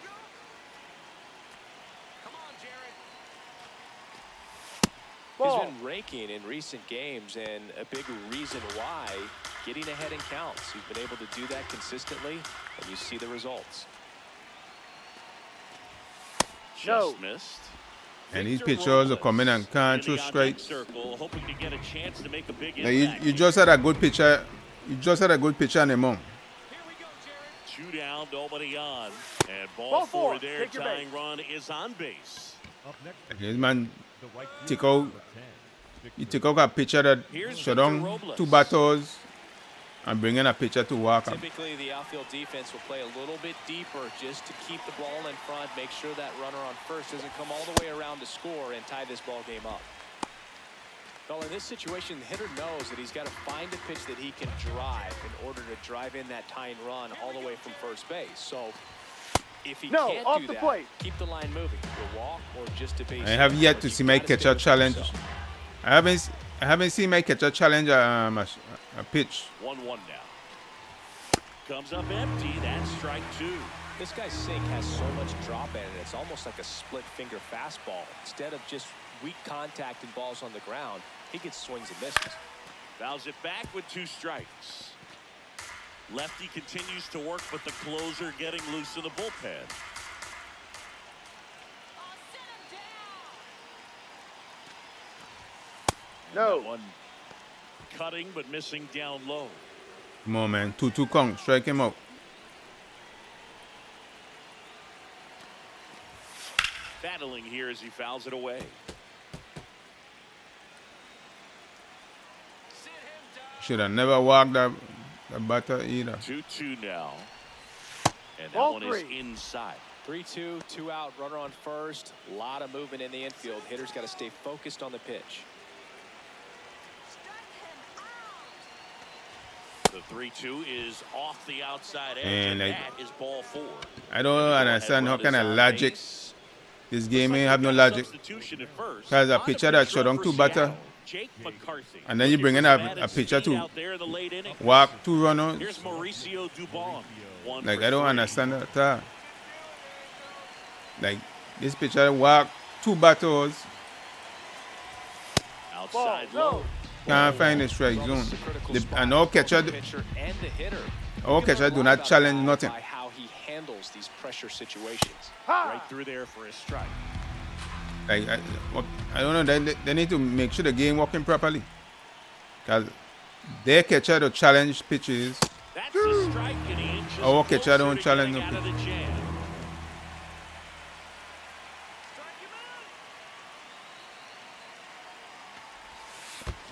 Ball. He's been raking in recent games, and a big reason why, getting ahead in counts. He's been able to do that consistently, and you see the results. Just No. missed. And these Victor pitchers are Robles coming and can't in throw the on-deck strikes. circle, hoping to get a chance to make a big Now, impact. you just had a good pitcher. You just had a good pitcher on the mound. 2 down, nobody on, and ball, Ball 4 4. there. Take your Tying base. run is on base. Up next, This man the right take fielder, out. number 10, You take out a pitcher that Here's shut Victor down Robles. 2 batters and bring in a pitcher to walk him. Typically, the outfield defense will play a little bit deeper just to keep the ball in front, make sure that runner on first doesn't come all the way around to score and tie this ball game up. Well, in this situation, the hitter knows that he's got to find a pitch that he can drive in order to drive in that tying run all the way from first base. So if he No, can't off do the that, plate. keep the line moving. The walk or just a base I have hit, yet but to you see my gotta stay catcher within challenge. yourself. I haven't seen my catcher challenge a pitch. 1-1 now. Comes up empty. That's strike 2. This guy's sink has so much drop in it. It's almost like a split finger fastball. Instead of just weak contact and balls on the ground, he gets swings and misses. Fouls it back with 2 strikes. Lefty continues to work, but the closer getting loose in the bullpen. And No. that one cutting but missing down low. Come on, man. 2-2 count. Strike him out. Battling here as he fouls it away. Should have never walked that batter either. 2-2 now. And that Ball one is three. inside. 3-2, 2 out, runner on first. A lot of movement in the infield. Hitters got to stay focused on the pitch. The 3-2 is off the outside edge, And and like, that is ball 4. I don't understand how kind of logic this game ain't have no logic. Because a pitcher that shut on 2 batter, and then you bring in a pitcher to walk 2 runners. Here's Mauricio Dubon. Like, I don't understand that at all. Like, this pitcher walk 2 batters, Outside Ball, low. can't find the strike zone. And no catcher, And the hitter. all catcher do not challenge nothing. By how he handles these pressure situations. Right through there for a strike. Like, I don't know, they need to make sure the game working properly. Because their catcher to challenge pitches. That's a strike, and he inches Our catcher don't closer to challenge getting out of nothing. the jam.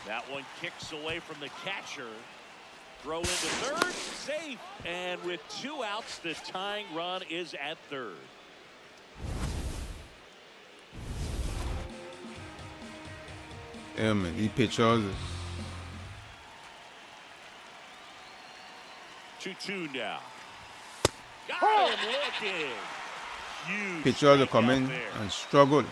That one kicks away from the catcher. Throw into third, safe, and with 2 outs, the tying run is at third. Yeah, man, these pitchers. 2-2 now. Got him looking. Huge Pitchers will strikeout come in there. and struggle.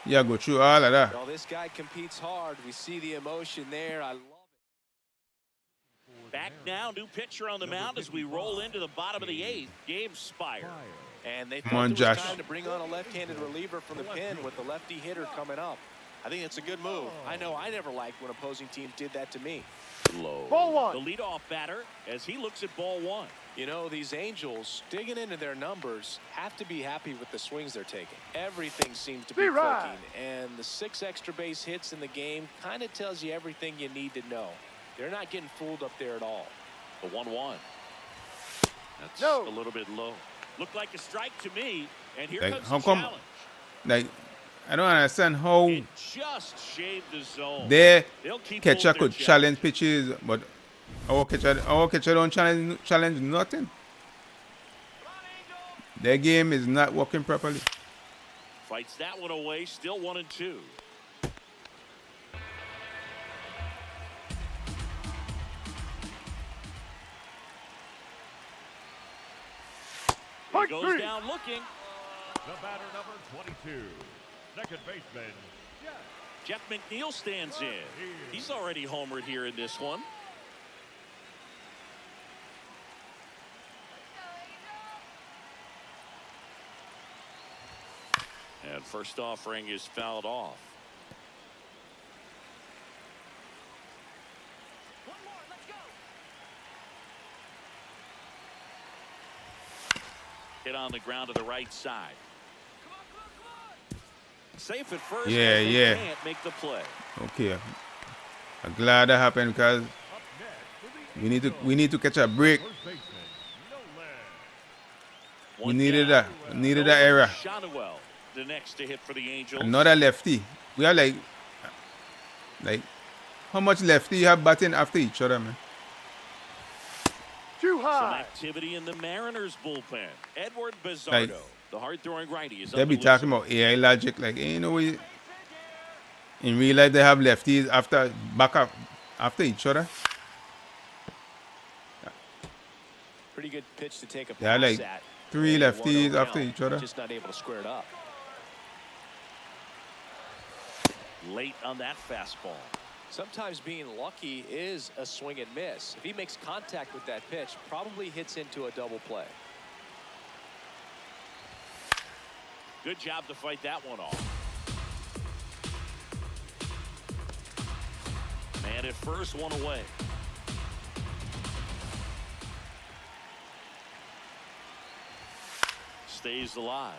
Yeah, go through all of that. Well, this guy competes hard. We see the emotion there. I love it. Back now, new pitcher on the mound as we roll into the bottom of the 8th. Game Spire. And they Come felt on, it was Josh. time to bring on a left-handed reliever from the pen with the lefty hitter coming up. I think it's a good move. I know I never liked when opposing teams did that to me. Low. Ball 1. The leadoff batter as he looks at ball 1. You know, these Angels, digging into their numbers, have to be happy with the swings they're taking. Everything seems to be Be right. clicking, and the 6 extra base hits in the game kind of tells you everything you need to know. They're not getting fooled up there at all. The 1-1. That's No. a little bit low. Looked like a strike to me, and here Like, comes how the come- challenge. Like, I don't understand how It just shaved the zone. their They'll keep catcher holding their could challenge pitches, but our catcher don't challenge nothing. Their game is not working properly. Fights that one away, still 1-2. He Hard goes three. down looking. The batter number 22, second baseman, Jeff McNeil stands in. He's already homered here in this one. And first offering is fouled off. Hit on the ground to the right side. Safe at first. Yeah, as they yeah. Can't make the play. Okay, I'm glad that happened because we need to catch a break. first baseman, Nolan. We needed that. Needed that era. Shotwell, the next to hit for the Angels. Another lefty. We are like how much lefty you have batting after each other, man? Too Some high. activity in the Mariners bullpen. Edward Bizardo, Like, the hard-throwing righty, is They on be the talking whistle. about AI logic, like ain't no way. In real life, they have lefties back up after each other. Pretty good pitch to take a They are pass like at. 3 And lefties 1-0 after count. each other. Just not able to square it up. Late on that fastball. Sometimes being lucky is a swing and miss. If he makes contact with that pitch, probably hits into a double play. Good job to fight that one off. Man at first, one away. Stays alive.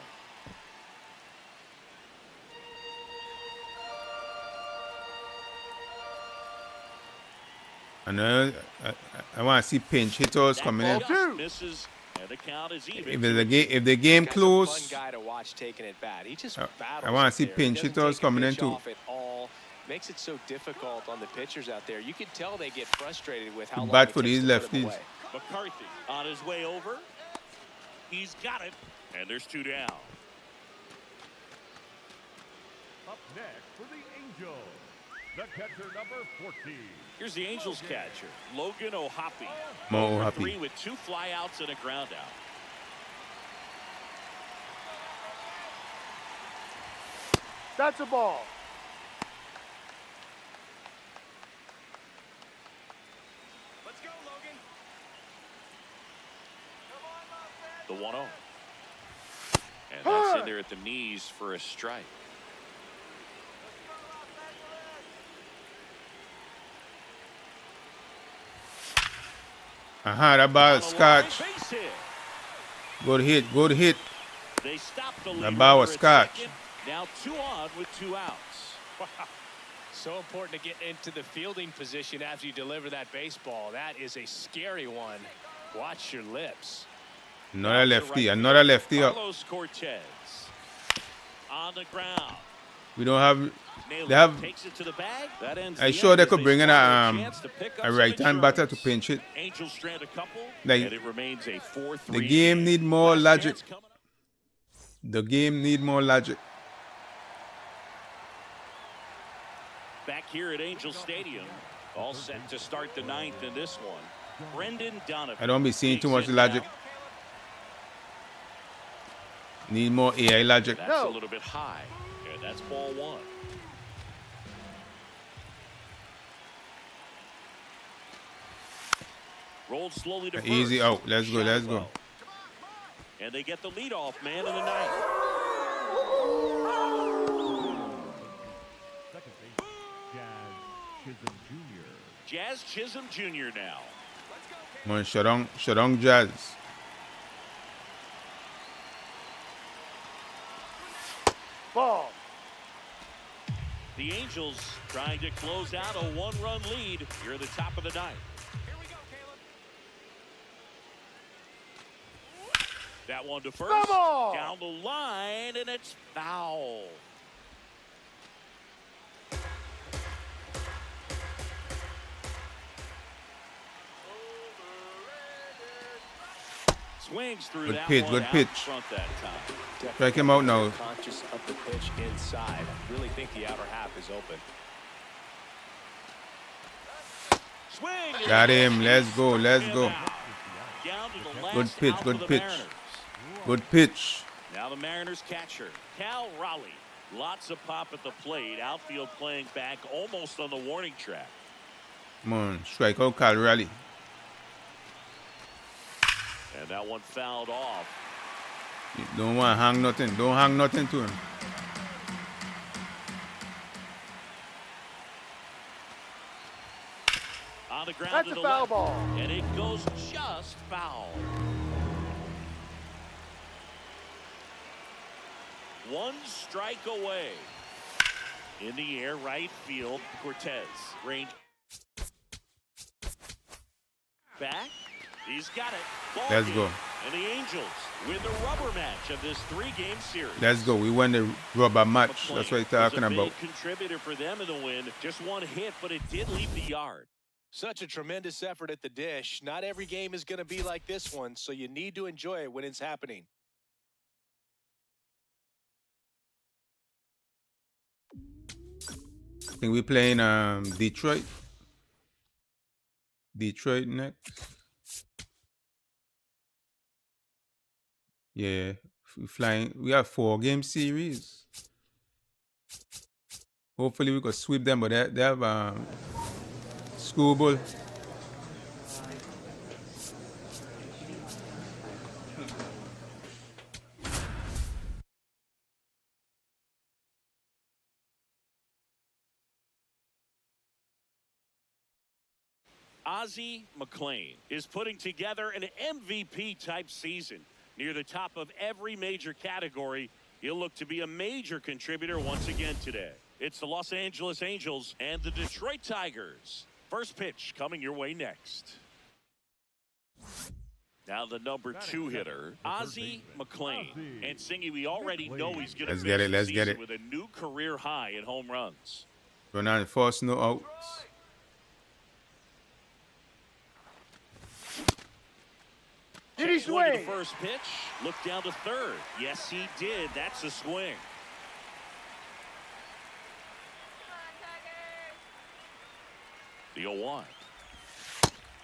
And I want to see pinch hitters That coming in. ball Two. misses, and the count is even. If the game Guy's close, a fun guy to watch taking it bat. He just I battles wanna it see there. pinch He doesn't hitters take a coming in pitch too. off at all. Makes it so difficult on the pitchers out there. You can tell they get frustrated with how long Bad it for takes these to put 'em lefties. away. McCarthy on his way over. He's got it. And there's 2 down. Up next for the Angels, the catcher number 14. Here's the Angels catcher, Logan O'Hoppe. Mo For O'Hoppe. 3 with 2 flyouts and a ground out. That's a ball. Let's go, Logan. The 1-0. And that's in there at the knees for a strike. Aha, that ball On the line, scotch. base hit. Good hit, good hit. They stopped the That lead ball runner was at scotch. second. Now 2 on with 2 outs. So important to get into the fielding position after you deliver that baseball. That is a scary one. Watch your lips. Another lefty, another lefty up. Carlos Cortez on the ground. We don't have. Naylor They have. takes it to the bag. That ends I'm the sure end they as could bring in chance to pick up a some right-hand batter to insurance. pinch it. Angels strand a couple, Like, and it remains a 4-3. The game need more Last logic. chance coming up. The game need more logic. Back here at Angel Stadium, all set to start the 9th in this one. Brendan Donovan. I don't be seeing too much takes it logic. now. Need more AI logic. That's No. a little bit high. And that's ball 1. Rolled slowly to first. Easy out. Let's go, let's go. And they get the leadoff man in the 9th. Second base, Jazz Chisholm Jr. Jazz Chisholm Jr. now. Man, shut down Jazz. Ball. The Angels trying to close out a 1-run lead here at the top of the 9th. That one to first. Come on! Down the line, and it's foul. Swings through Good that pitch, one good out pitch. front that time. Strike him out now. Conscious of the pitch inside. Really think the outer half is open. Swing. Got him. Let's go, let's go. Down to the last Good pitch, out good for the pitch. Mariners. Good pitch. Now the Mariners catcher, Cal Raleigh. Lots of pop at the plate. Outfield playing back almost on the warning track. Come on, strike out Cal Raleigh. And that one fouled off. You don't want to hang nothing. Don't hang nothing to him. On the ground That's to a the foul left. ball. And it goes just foul. One strike away. In the air, right field, Cortez. Range. Back. He's got it. Ball Let's game. go. And the Angels win the rubber match of this 3-game series. Let's go. We won the rubber match. McLean That's what you're was talking a about. big contributor for them in the win. Just one hit, but it did leave the yard. Such a tremendous effort at the dish. Not every game is going to be like this one, so you need to enjoy it when it's happening. I think we're playing Detroit. Detroit next. Yeah, we flying. We have 4-game series. Hopefully we could sweep them, but they have schoolball. Ozzie McLean is putting together an MVP-type season. Near the top of every major category, he'll look to be a major contributor once again today. It's the Los Angeles Angels and the Detroit Tigers. First pitch coming your way next. Now the number 2 hitter, Ozzie McLean. And Singy, we already know he's going to Let's get it, let's get it. with a new career high in home runs. Run on first, no outs. Did he Swing to the swing? first pitch. Look down to third. Yes, he did. That's a swing. The 0-1.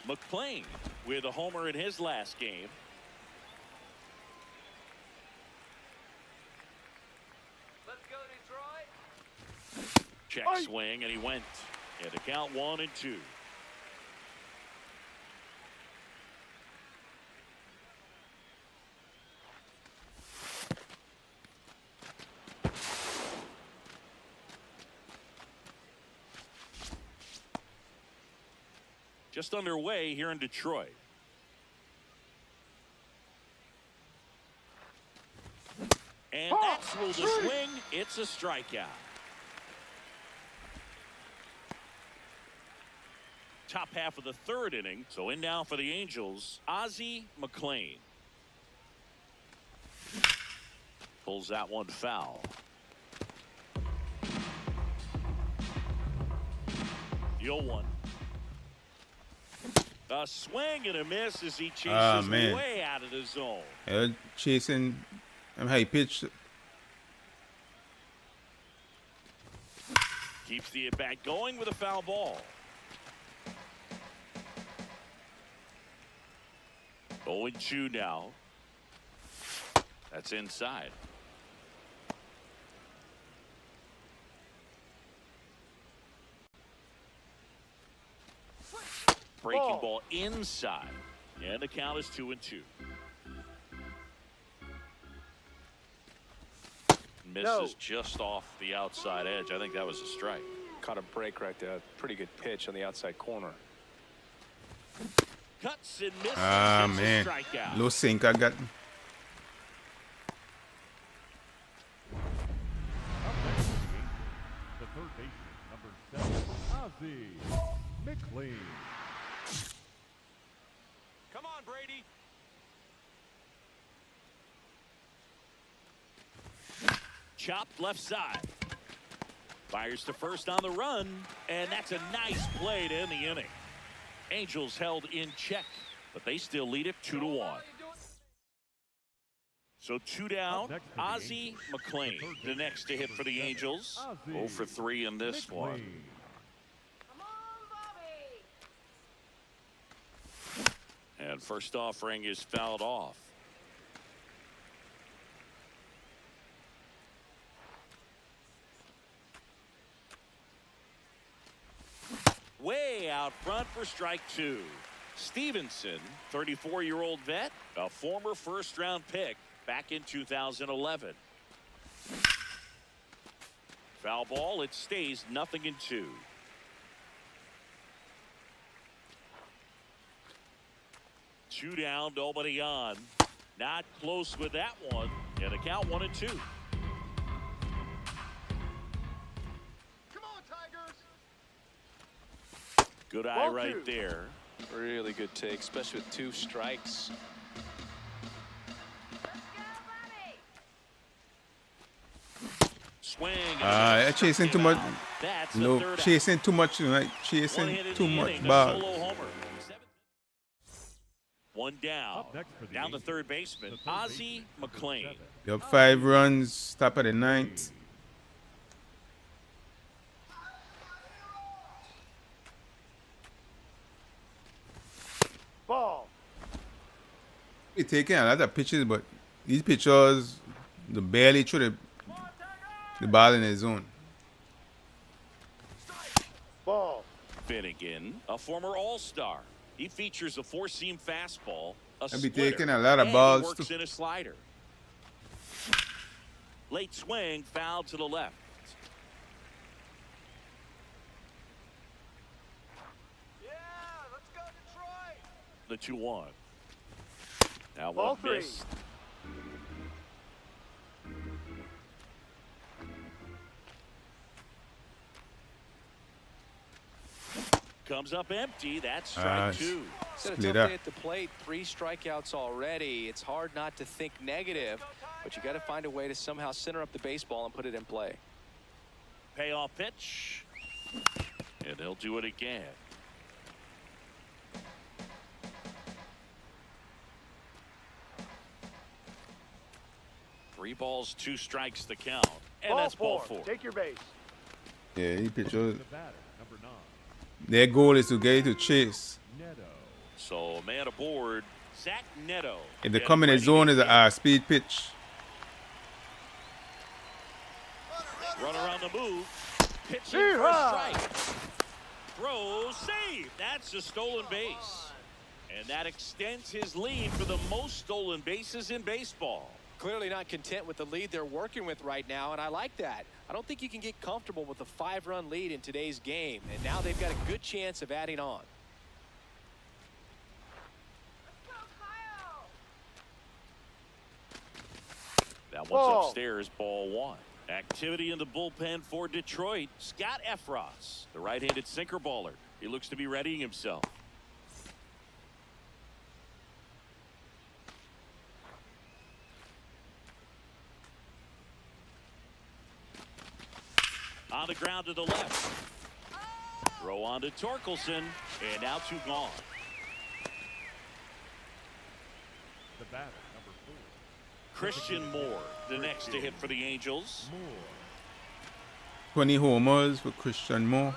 McLean with a homer in his last game. Let's go, Detroit. Check swing, and he went. And the count 1-2. Just underway here in Detroit. And that's ruled a swing. It's a strikeout. Top half of the third inning. So in now for the Angels, Ozzie McLean. Pulls that one foul. The 0-1. A swing and a miss as he chases way out of the zone. Chasing high pitch. Keeps the at-bat going with a foul ball. 0-2 now. That's inside. Breaking ball inside. And the count is 2-2. Misses just off the outside edge. I think that was a strike. Caught a break right there. Pretty good pitch on the outside corner. Cuts and misses. Man. Strikeout. Low sink I got. The third baseman, number 7, Ozzie McLean. Come on, Brady. Chopped left side. Fires to first on the run, and that's a nice play to end the inning. Angels held in check, but they still lead it 2-1. So 2 down. Ozzie McLean, the next to hit for the Angels. 0 for 3 in this one. Come on, Bobby. And first offering is fouled off. Way out front for strike 2. Stevenson, 34-year-old vet, a former first-round pick back in 2011. Foul ball. It stays 0-2. Two down, nobody on. Not close with that one. And the count 1-2. Come on, Tigers. Good eye right there. Really good take, especially with 2 strikes. Let's go, Bobby. Swing. Chasing too much. That's No, the third chasing too much tonight. Chasing One hit in too the much inning, a ball. solo homer. One down. Up next for the Down the Angels, third baseman, the third Ozzie baseman, number McLean. 7. You have 5 runs, top of the 9th. Ball. He's taking a lot of pitches, but these pitchers, they barely threw the ball in the zone. Ball. Finnegan, a former All-Star. He features a 4-seam fastball, a He'll be splitter, taking a lot of and balls, he works too. in a slider. Late swing, foul to the left. Yeah, let's go, Detroit. The 2-1. Now Ball one 3. missed. Comes up empty. That's strike 2. Set a Split tough up. day at the plate. 3 strikeouts already. It's hard not to think negative, but you got to find a way to somehow center up the baseball and put it in play. Payoff pitch. And they'll do it again. Three balls, 2 strikes the count. And that's ball 4. Take your base. Yeah, he pitches. The batter, number 9, Their goal is to get to chase. Neto. So man aboard, Zach Neto. If they come in the zone, is a speed pitch. Run around the move. Pitching for a strike. Throw, save. That's a stolen base. And that extends his lead for the most stolen bases in baseball. Clearly not content with the lead they're working with right now, and I like that. I don't think you can get comfortable with a 5-run lead in today's game, and now they've got a good chance of adding on. That one's upstairs, ball 1. Activity in the bullpen for Detroit. Scott Efros, the right-handed sinker baller. He looks to be readying himself. On the ground to the left. Throw on to Torkelson, and now 2 gone. The batter, number 4, Christian Moore, the next to hit for the Angels. Moore. 20 homers for Christian Moore.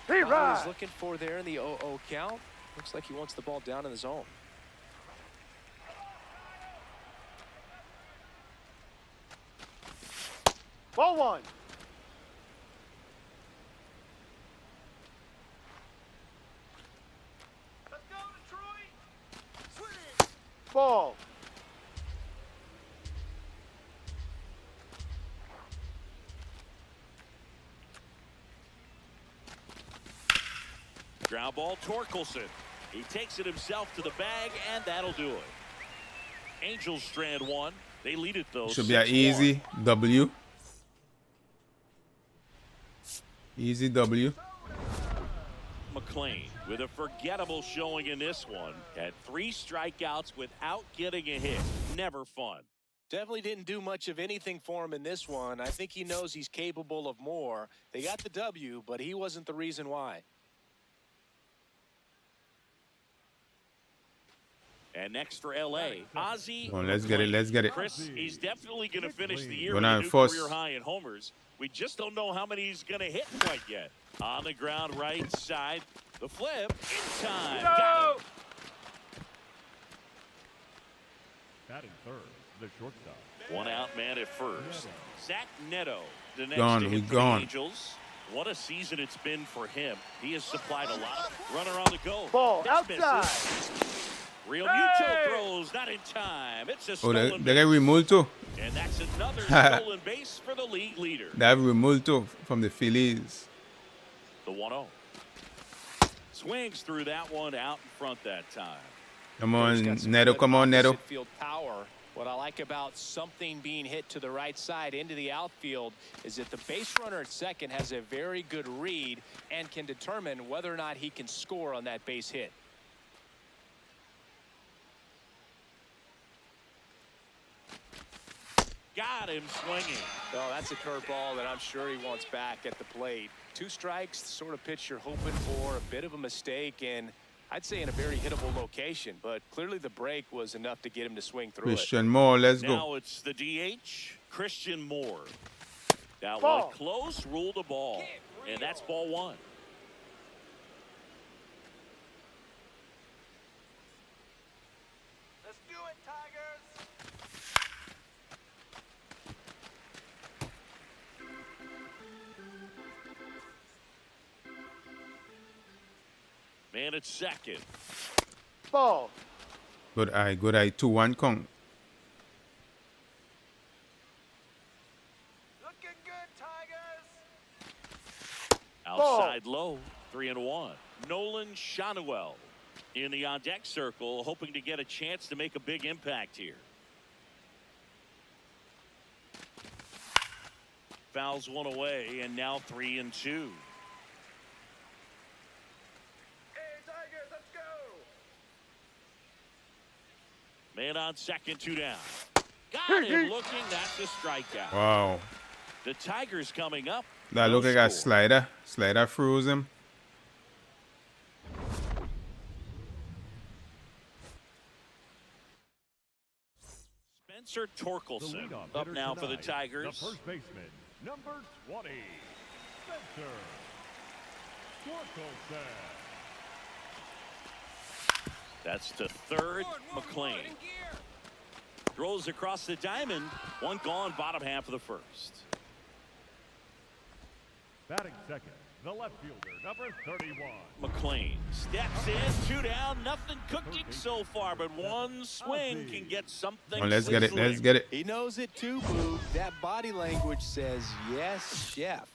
He What right. he's looking for there in the 0-0 count. Looks like he wants the ball down in the zone. Ball 1. Let's go, Detroit. Swing. Ball. Ground ball, Torkelson. He takes it himself to the bag, and that'll do it. Angels strand 1. They lead it, though. Should be an 6-1. easy W. Easy W. McLean with a forgettable showing in this one. Had 3 strikeouts without getting a hit. Never fun. Definitely didn't do much of anything for him in this one. I think he knows he's capable of more. They got the W, but he wasn't the reason why. And next for L.A., Ozzie Come on, let's get it. Let's get it. Chris, he's definitely going to finish the year Going with a on new first. career high in homers. We just don't know how many he's going to hit quite yet. On the ground, right side. The flip in time. Got it. Batting third, the shortstop. 1 out, man at first. Zach Neto, the next Gone, to we hit for gone. the Angels. What a season it's been for him. He has supplied a lot. Runner on the go. Ball This outside. misses. Real Muto throws, not in time. It's a Oh, stolen they got base. Remulto. And that's another stolen base for the league leader. They have Remulto from the Phillies. The 1-0. Swings through that one out in front that time. Come He's on, got some Neto. good Come on, Neto. opposite field power. What I like about something being hit to the right side into the outfield is that the base runner at second has a very good read and can determine whether or not he can score on that base hit. Got him swinging. Oh, that's a curveball that I'm sure he wants back at the plate. 2 strikes, the sort of pitch you're hoping for, a bit of a mistake, and I'd say in a very hittable location, but clearly the break was enough to get him to swing through it. Christian Moore. Let's go. Now it's the DH, Christian Moore. That Ball. one close, ruled a ball. And that's ball 1. Let's do it, Tigers. Man at second. Ball. Good eye. Good eye. 2-1 count. Looking good, Tigers. Outside low, 3-1. Nolan Shanuel in the on-deck circle, hoping to get a chance to make a big impact here. Fouls one away, and now 3-2. Hey, Tigers, let's go. Man on second, 2 down. Got him looking. That's a strikeout. Wow. The Tigers coming up. That No look like a score. slider. Slider froze him. Spencer The Torkelson leadoff up hitter now for the tonight, Tigers. The first baseman, number 20, Spencer Torkelson. That's to third, McLean. Throws across the diamond. One gone, bottom half of the first. Batting second, the left fielder, number 31. McLean steps in, 2 down, nothing cooking so far, but one swing can get something. Oh, let's get it. Let's sizzling. get it. He knows it too, Boog. That body language says, yes, chef.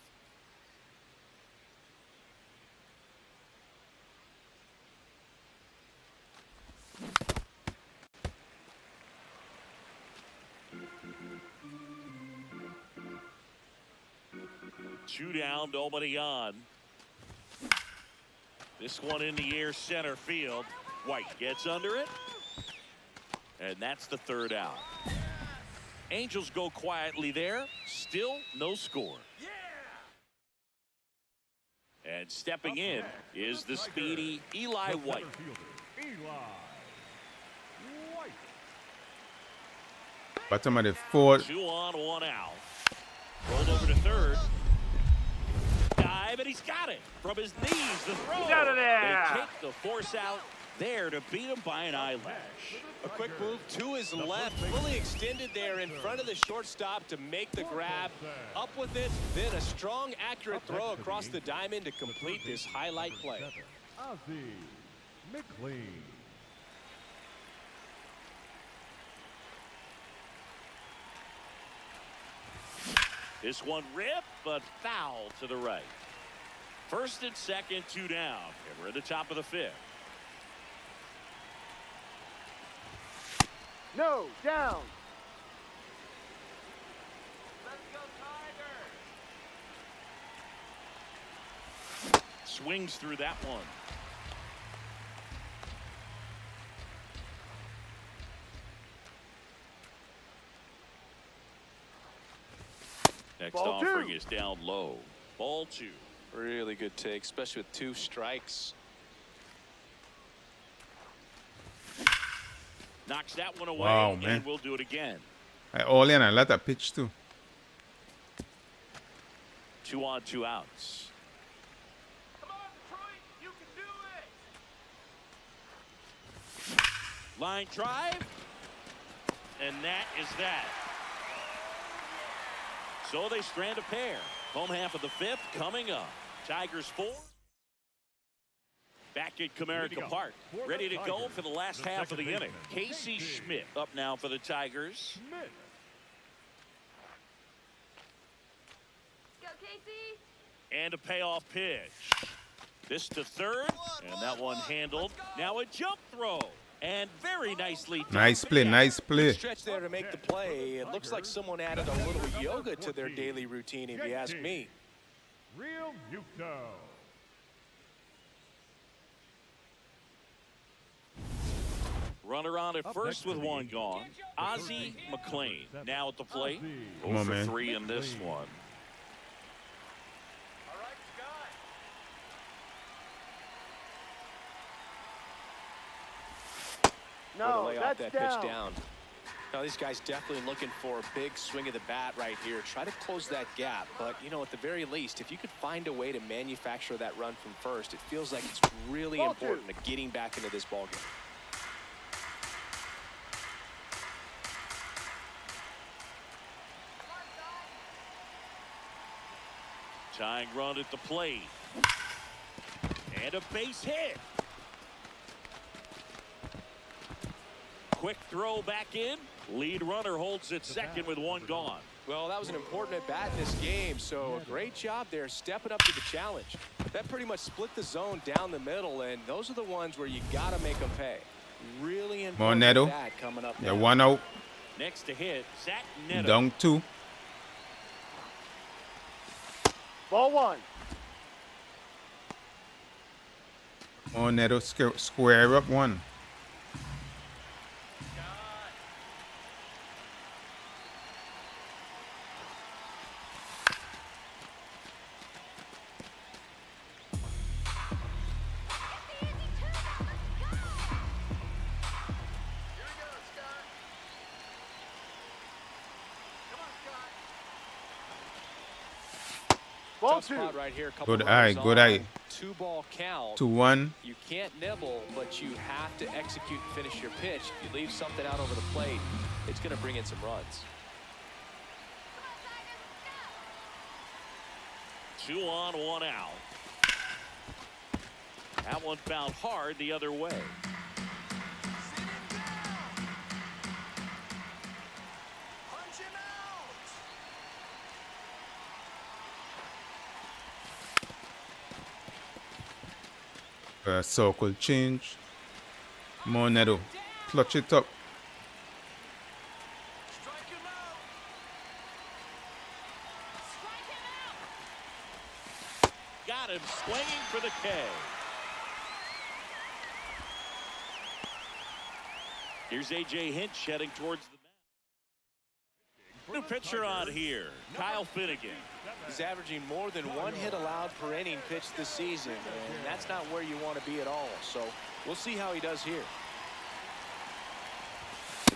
Two down, nobody on. This one in the air, center field. White gets under it. And that's the third out. Angels go quietly there. Still no score. And stepping in is the speedy Eli White. Center fielder, Eli White. Bottom of the fourth. 2 on, 1 out. Rolled over to third. Dive, and he's got it. From his knees, the throw. Get out of there. They take the force out there to beat him by an eyelash. A quick move to his left, fully extended there in front of the shortstop to make the grab. Up with it, then a strong, accurate throw across the diamond to complete this highlight play. Ozzie McLean. This one ripped, but foul to the right. First and second, 2 down. And we're at the top of the 5th. No, down. Let's go, Tigers. Swings through that one. Next Ball offering 2. is down low. Ball 2. Really good take, especially with 2 strikes. Knocks that one away. Wow, man. And we'll do it again. All in a lot of pitch too. 2 on, 2 outs. Come on, Detroit. You can do it. Line drive. And that is that. So they strand a pair. Home half of the 5th coming up. Tigers 4. Back at Comerica Park. Ready to go for the last half of the inning. Casey Schmidt up now for the Tigers. Schmidt. Go, Casey. And a payoff pitch. This to third. And that one handled. Now a jump throw. And very nicely done. Nice play. Nice play. Stretch there to make the play. It looks like someone added a little yoga to their daily routine, if you ask me. Real Muto. Runner on at Up first next with for the 1 Angels. gone. Ozzie McLean now at the plate. Come on, 0 for man. 3 in this one. All right, Scott. Way to No, lay off that's that down. pitch down. Now these guys definitely looking for a big swing of the bat right here. Try to close that gap, but you know, at the very least, if you could find a way to manufacture that run from first, it feels like it's really Ball important 2. to getting back into this ball game. Tying run at the plate. And a base hit. Quick throw back in. Lead runner holds it second with 1 gone. Well, that was an important at bat in this game, so a great job there stepping up to the challenge. That pretty much split the zone down the middle, and those are the ones where you got to make them pay. Really important Neto. at bat coming up Yeah, now. 1 out. Next to hit, Zach Neto. Down 2. Ball 1. Neto square up 1. Ball Tough spot two. right here. Couple Good eye, runners good on. eye. 2-ball count. 2-1. You can't nibble, but you have to execute and finish your pitch. You leave something out over the plate, it's going to bring in some runs. 2 on, 1 out. That one fouled hard the other way. Circle change. More Neto. Clutch it up. Got him swinging for the K. Here's A.J. Hinch heading towards the net. New pitcher on here, Kyle Finnegan. He's averaging more than 1 hit allowed per inning pitched this season, and that's not where you want to be at all. So we'll see how he does here.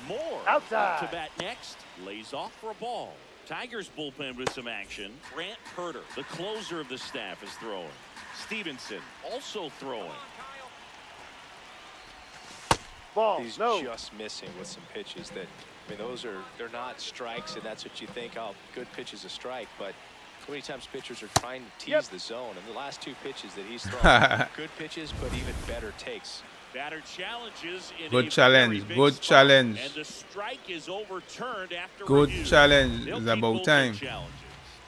Moore Outside. to bat next, lays off for a ball. Tigers bullpen with some action. Grant Herter, the closer of the staff, is throwing. Stevenson also throwing. Ball. He's No. just missing with some pitches that, I mean, they're not strikes, and that's what you think, oh, good pitch is a strike. But so many times pitchers are trying to tease the zone, and the last 2 pitches that he's thrown, good pitches, but even better takes. Batter challenges in Good a challenge, very big good spot, challenge. and the strike is overturned after Good review. challenge. They'll It's keep about both time. their challenges.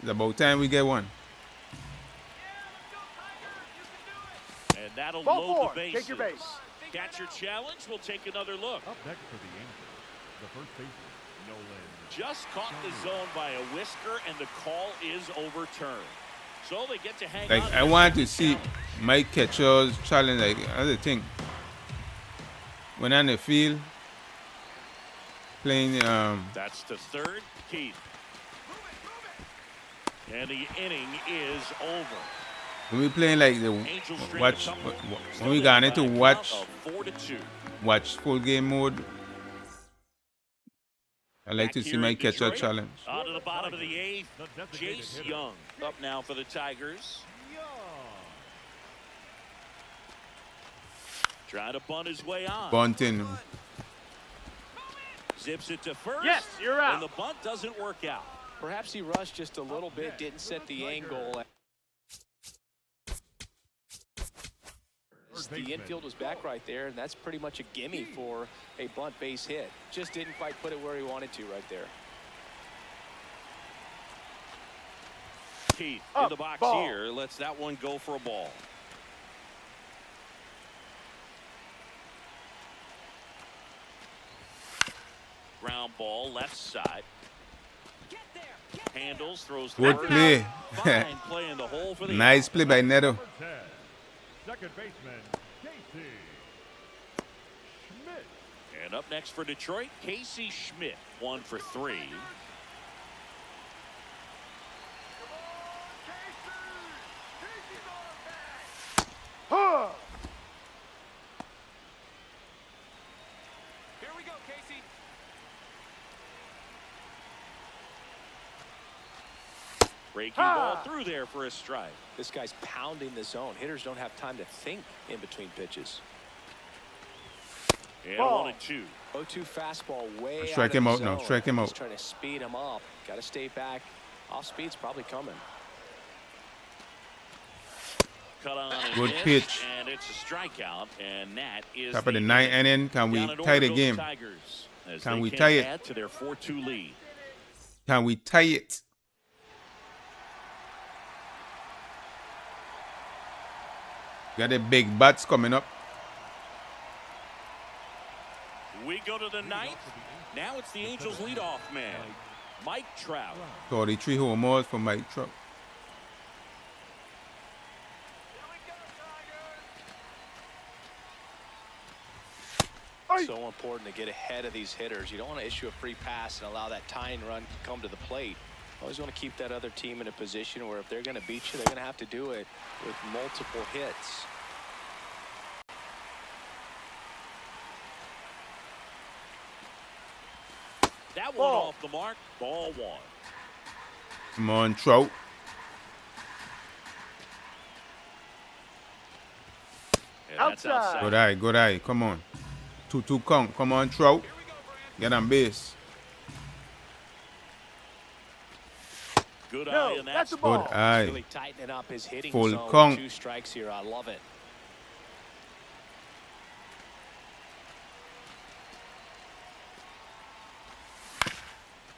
It's about time we get one. And that'll Ball load 4. the bases. Take your base. Catcher challenge. We'll take another look. Up next for the Angels, the first baseman, Nolan. Just caught the zone by a whisker, and the call is overturned. So they get to hang Like on. I want to see Mike Ketchell's challenge. Like another thing. When on the field playing That's to third, Keith. And the inning is over. when we playing like the Angels straight watch to couple. when we got into By a count watch of 4-2. full game mode. I like to Back see here Mike in Ketchell Detroit, challenge. On to the bottom of the 8th. The designated Jace hitter. Young up now for the Tigers. Trying to bunt his way on. Bunting. Zips it to first. Yes, you're out. And the bunt doesn't work out. Perhaps he rushed just a little bit, didn't set the angle. The infield was back right there, and that's pretty much a gimme for a bunt base hit. Just didn't quite put it where he wanted to right there. Keith Up, in the box ball. here. Lets that one go for a ball. Ground ball left side. Handles, throws Good forward. play. Fine play in the hole for the Nice play by Neto. Number 10, second baseman, Casey Schmidt. And up next for Detroit, Casey Schmidt, 1 for 3. Huh. Here we go, Casey. Breaking Ah. ball through there for a strike. This guy's pounding the zone. Hitters don't have time to think in between pitches. And Ball. 1-2. 0-2 fastball way Strike out of him the out now, zone. strike him He's out. trying to speed him up. Got to stay back. Off speed's probably coming. Cut on and Good missed, pitch. and it's a strikeout, and that is Top of the 9th inning. Can we Down and tie order the goes game? Tigers, as Can they we can't tie it? add to their 4-2 lead. Can we tie it? Got the big bats coming up. We go to the 9th. Now it's the Angels leadoff man, Mike Trout. 43 homers for Mike Trout. So important to get ahead of these hitters. You don't want to issue a free pass and allow that tying run to come to the plate. Always want to keep that other team in a position where if they're going to beat you, they're going to have to do it with multiple hits. That one Ball. off the mark. Ball 1. Come on, Trout. that's Outside. outside. Good eye, good eye. Come on. 2-2 count. Come on, Trout. Get on base. Good eye No, in that that's a spot. ball. Good eye. Really tightening up his hitting Full zone. count. 2 strikes here. I love it.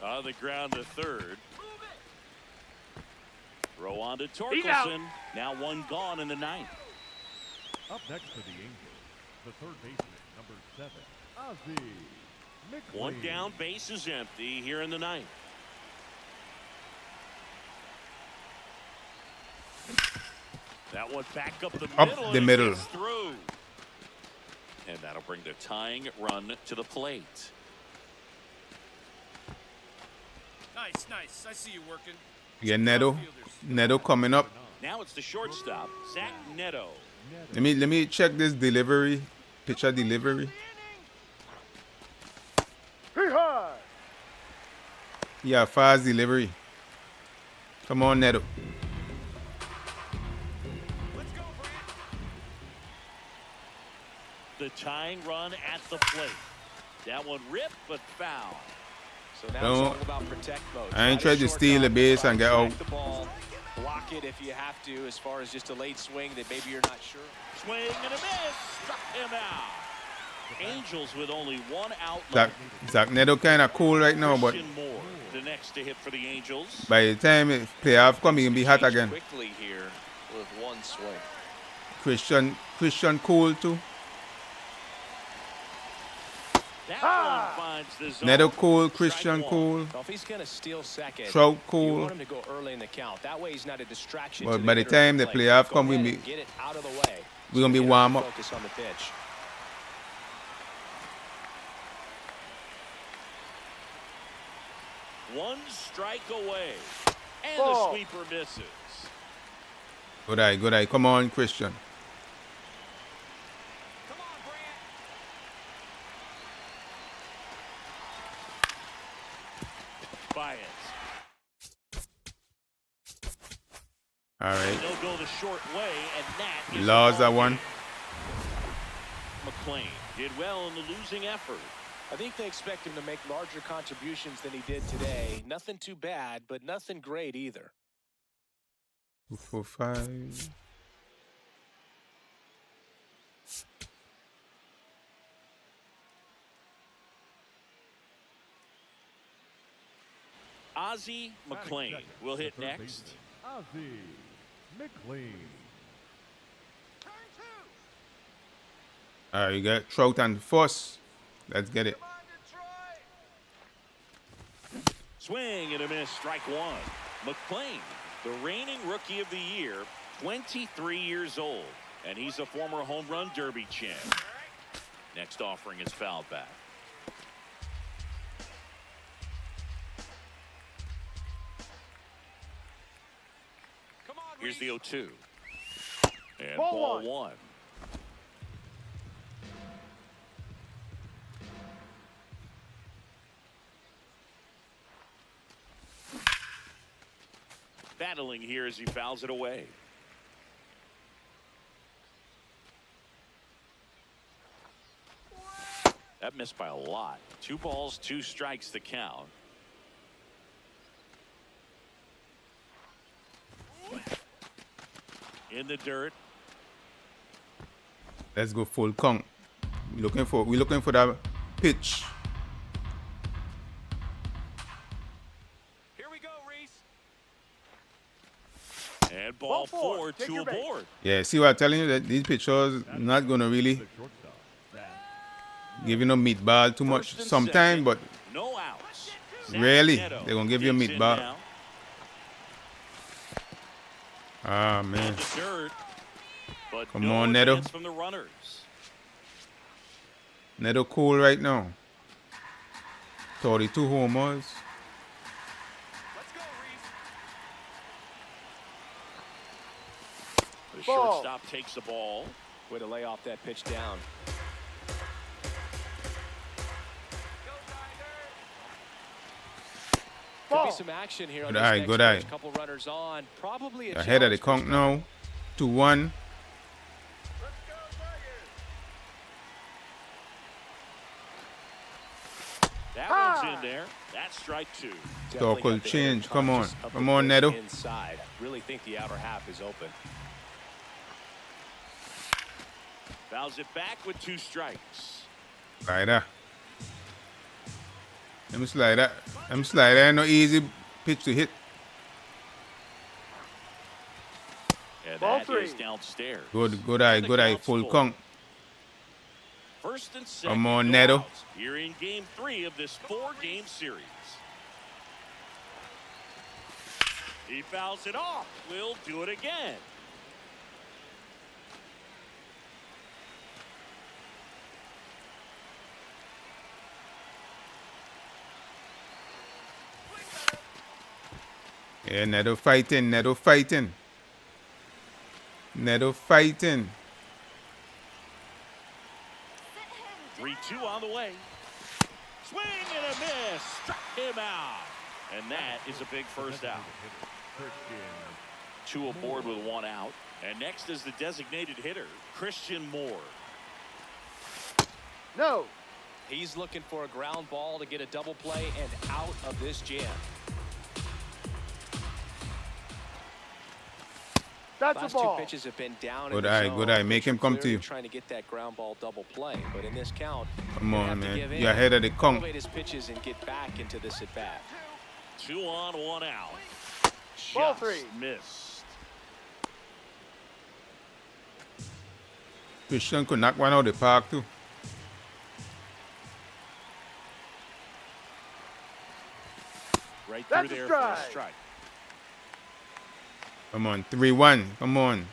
On the ground to third. Throw on to He's out. Torkelson. Now one gone in the ninth. Up next for the Angels, the third baseman, number 7, Ozzie McLean. One down, base is empty here in the ninth. That one back up the Up middle. the and it middle. gets through. And that'll bring the tying run to the plate. Nice, nice. I see you working. Yeah, Neto. Neto coming up. Now it's the shortstop, Zach Neto. Let me check this delivery. Pitcher delivery. Hee haw. Yeah, fast delivery. Come on, Neto. The tying run at the plate. That one ripped, but foul. So now No, it's all about protect mode. I ain't Try tried to steal the short base down, and get track out. the ball, block it if you have to, as far as just a late swing that maybe you're not sure. Swing and a miss. Struck him out. Angels with only one out Zach, left. Zach Neto kind of cool right now, but Christian Moore, the next to hit for the Angels. by the time it playoff come, he can be hot Change again. quickly here with one swing. Christian cool too. That Ah! one finds the zone. Neto cool, Strike Christian one. cool. Well, if he's going to steal second, Trout you cool. want him to go early in the count. That way he's not a distraction. But to by the hitter time at the plate. playoff Go come, ahead we and be- get it out of the way. We're gonna be So the warm hitter up. can Focus on the pitch. One strike away. And Ball. the sweeper misses. Good eye, good eye. Come on, Christian. Baez. All right. They'll go the short way, and that is Laws the that ball one. game. McLean did well in the losing effort. I think they expect him to make larger contributions than he did today. Nothing too bad, but nothing great either. 2, 4, 5. Ozzie McLean will hit The third next. baseman, Ozzie McLean. All right, you got Trout and Foss. Let's get it. Swing and a miss, strike one. McLean, the reigning rookie of the year, 23 years old, and he's a former home run derby champ. Next offering is fouled back. Here's the 0-2. And ball one. Battling here as he fouls it away. That missed by a lot. 2 balls, 2 strikes to count. In the dirt. Let's go full count. We're looking for that pitch. Here we go, Reese. And ball Ball four. 4, Take 2 your base. aboard. Yeah, see what I'm telling you? That these pitchers not gonna really The shortstop, Zach. give you no meat ball too much. First and Sometime, second. but No outs. Zach Really? Neto They're gonna give you a digs meat in ball. now. ah In man. the dirt. But Come no on, Neto. advance from the runners. Neto cool right now. 32 homers. Let's go, Reese. The Ball. shortstop takes the ball. Way to lay off that pitch down. Could Ball. be some action here on Good this eye, next good pitch. eye. Couple runners on. Probably a Ahead of the challenge count for now. 2-1. That one's in there. That's strike two. Definitely Circle got the hitter change. Come on. conscious of the Come on, pitch Neto. inside. Really think the outer half is open. Fouls it back with 2 strikes. Slider. Them slider. Them slider ain't no easy pitch to hit. And Ball that three. is downstairs. Good eye. Full count. First and second. Come on, no Neto. outs. Here in game 3 of this 4-game series. He fouls it off. We'll do it again. Yeah, Neto fighting. 3-2 on the way. Swing and a miss. Struck him out. And that is a big first out. 2 aboard with 1 out. And next is the designated hitter, Christian Moore. No. He's looking for a ground ball to get a double play and out of this jam. That's Last a ball. 2 pitches have been down. Good in the eye, zone. good eye. Make him come to Clearly you. Trying to get that ground ball double play, but in this count, Come you on, have to man. give in, You're ahead of the count. elevate his pitches and get back into this at bat. 2 on, 1 out. Ball Just 3. missed. Christian could knock one out of the park too. Right That's through a there for a strike. strike. Come on, 3-1. Come on.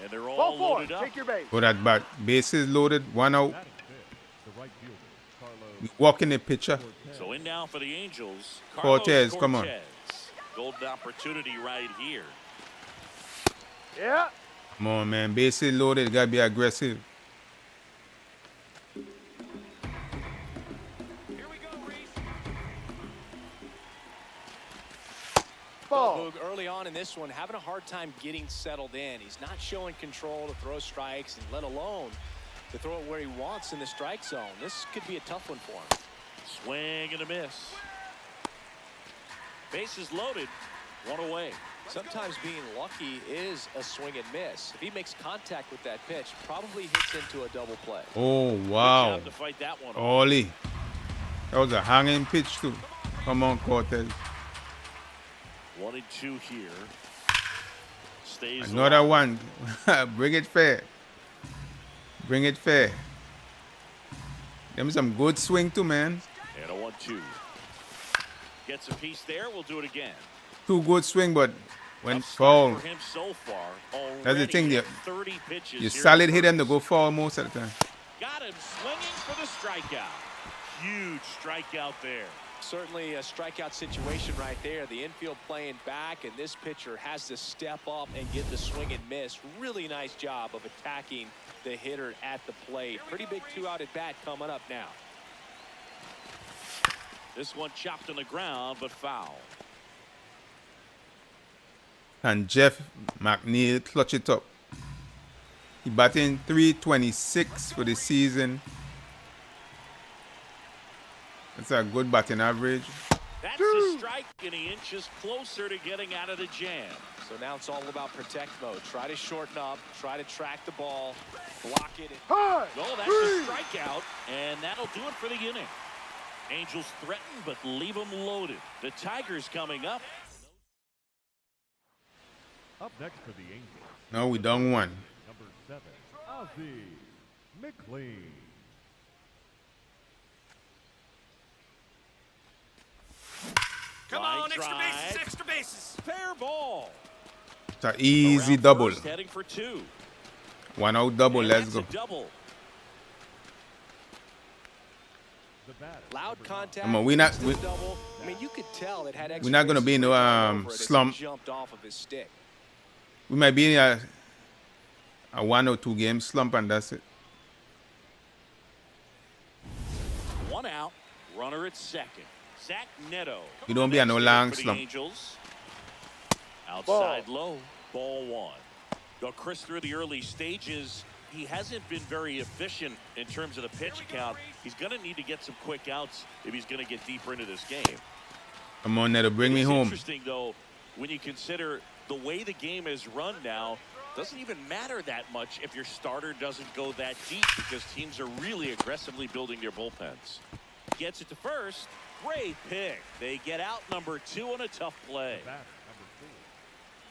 And they're all Ball 4. loaded up. Take your base. Good at bat. Bases loaded. 1 out. Batting fifth, the right fielder, Carlos. Walking the pitcher. So in now for the Angels, Cortez, Carlos come on. Cortez. Golden opportunity right here. Yeah. Come on, man. Bases loaded. Gotta be aggressive. Here we go, Reese. Ball. Boog, early on in this one, having a hard time getting settled in. He's not showing control to throw strikes, and let alone to throw it where he wants in the strike zone. This could be a tough one for him. Swing and a miss. Bases loaded. 1 away. Sometimes being lucky is a swing and miss. If he makes contact with that pitch, probably hits into a double play. Oh, Good wow. job to fight that one off. Ollie. That was a hanging pitch too. Come on, Cortez. 1 and 2 here. Stays Another alive. one. Bring it fair. Bring it fair. Them some good swing too, man. And a 1-2. Gets a piece there. We'll do it again. 2 good swing, but when Tough start foul, for him so far. That's the thing, Already you- at 30 pitches you here solid in hit them to first. go foul most of the time. Got him swinging for the strikeout. Huge strikeout there. Certainly a strikeout situation right there. The infield playing back, and this pitcher has to step up and get the swing and miss. Really nice job of attacking the hitter at the plate. Pretty big 2-out at bat coming up now. This one chopped on the ground, but foul. And Jeff McNeil clutch it up. He batting .326 for the season. That's a good batting average. That's a strike, and he inches closer to getting out of the jam. So now it's all about protect mode. Try to shorten up, try to track the ball, block it. High. No, that's a strikeout, and that'll do it for the inning. Angels threaten, but leave them loaded. The Tigers coming up. Up next for the Angels, Now we done one. number 7, Ozzie McLean. Come Line on, extra bases, drive. extra bases. Fair ball. It's an easy Around double. first, heading for 2. 1 out double. And Let's that's go. a double. The batter, Loud number contact. Come on, we not- instant we- double. I mean, you could tell it had We're not gonna be in no, over it as he slump. Jumped off of his stick. We might be in a 1 or 2 game slump, and that's it. 1 out. Runner at second. Zach Neto. You don't be a no Next long for the slump. Angels. Outside low. Ball 1. Go Chris through the early stages. he hasn't been very efficient in terms of the pitch count. He's going to need to get some quick outs if he's going to get deeper into this game. Come on, Neto, bring me It's home. interesting, though, when you consider the way the game is run now, doesn't even matter that much if your starter doesn't go that deep because teams are really aggressively building their bullpens. Gets it to first. Great pick. They get out number 2 on a tough play.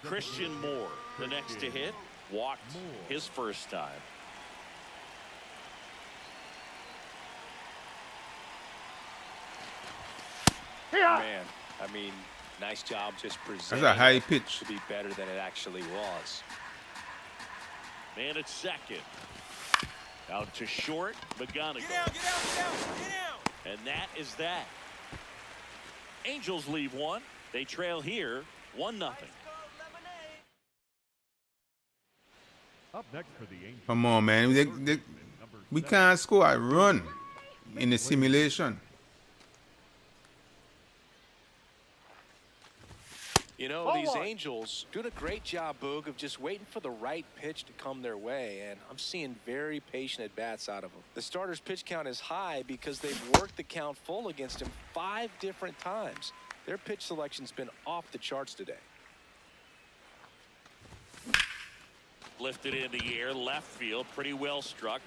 Christian Moore, the next to hit, walked his first time. Man, I mean, nice job just presenting That's a high it pitch. to be better than it actually was. Man at second. Out to short, McGonigal. And that is that. Angels leave one. They trail here 1-0. Up next for the Angels. Come on, man. We can't score a run in the simulation. You know, these Angels doing a great job, Boog, of just waiting for the right pitch to come their way, and I'm seeing very patient at-bats out of them. The starter's pitch count is high because they've worked the count full against him 5 different times. Their pitch selection's been off the charts today. Lifted in the air, left field, pretty well struck.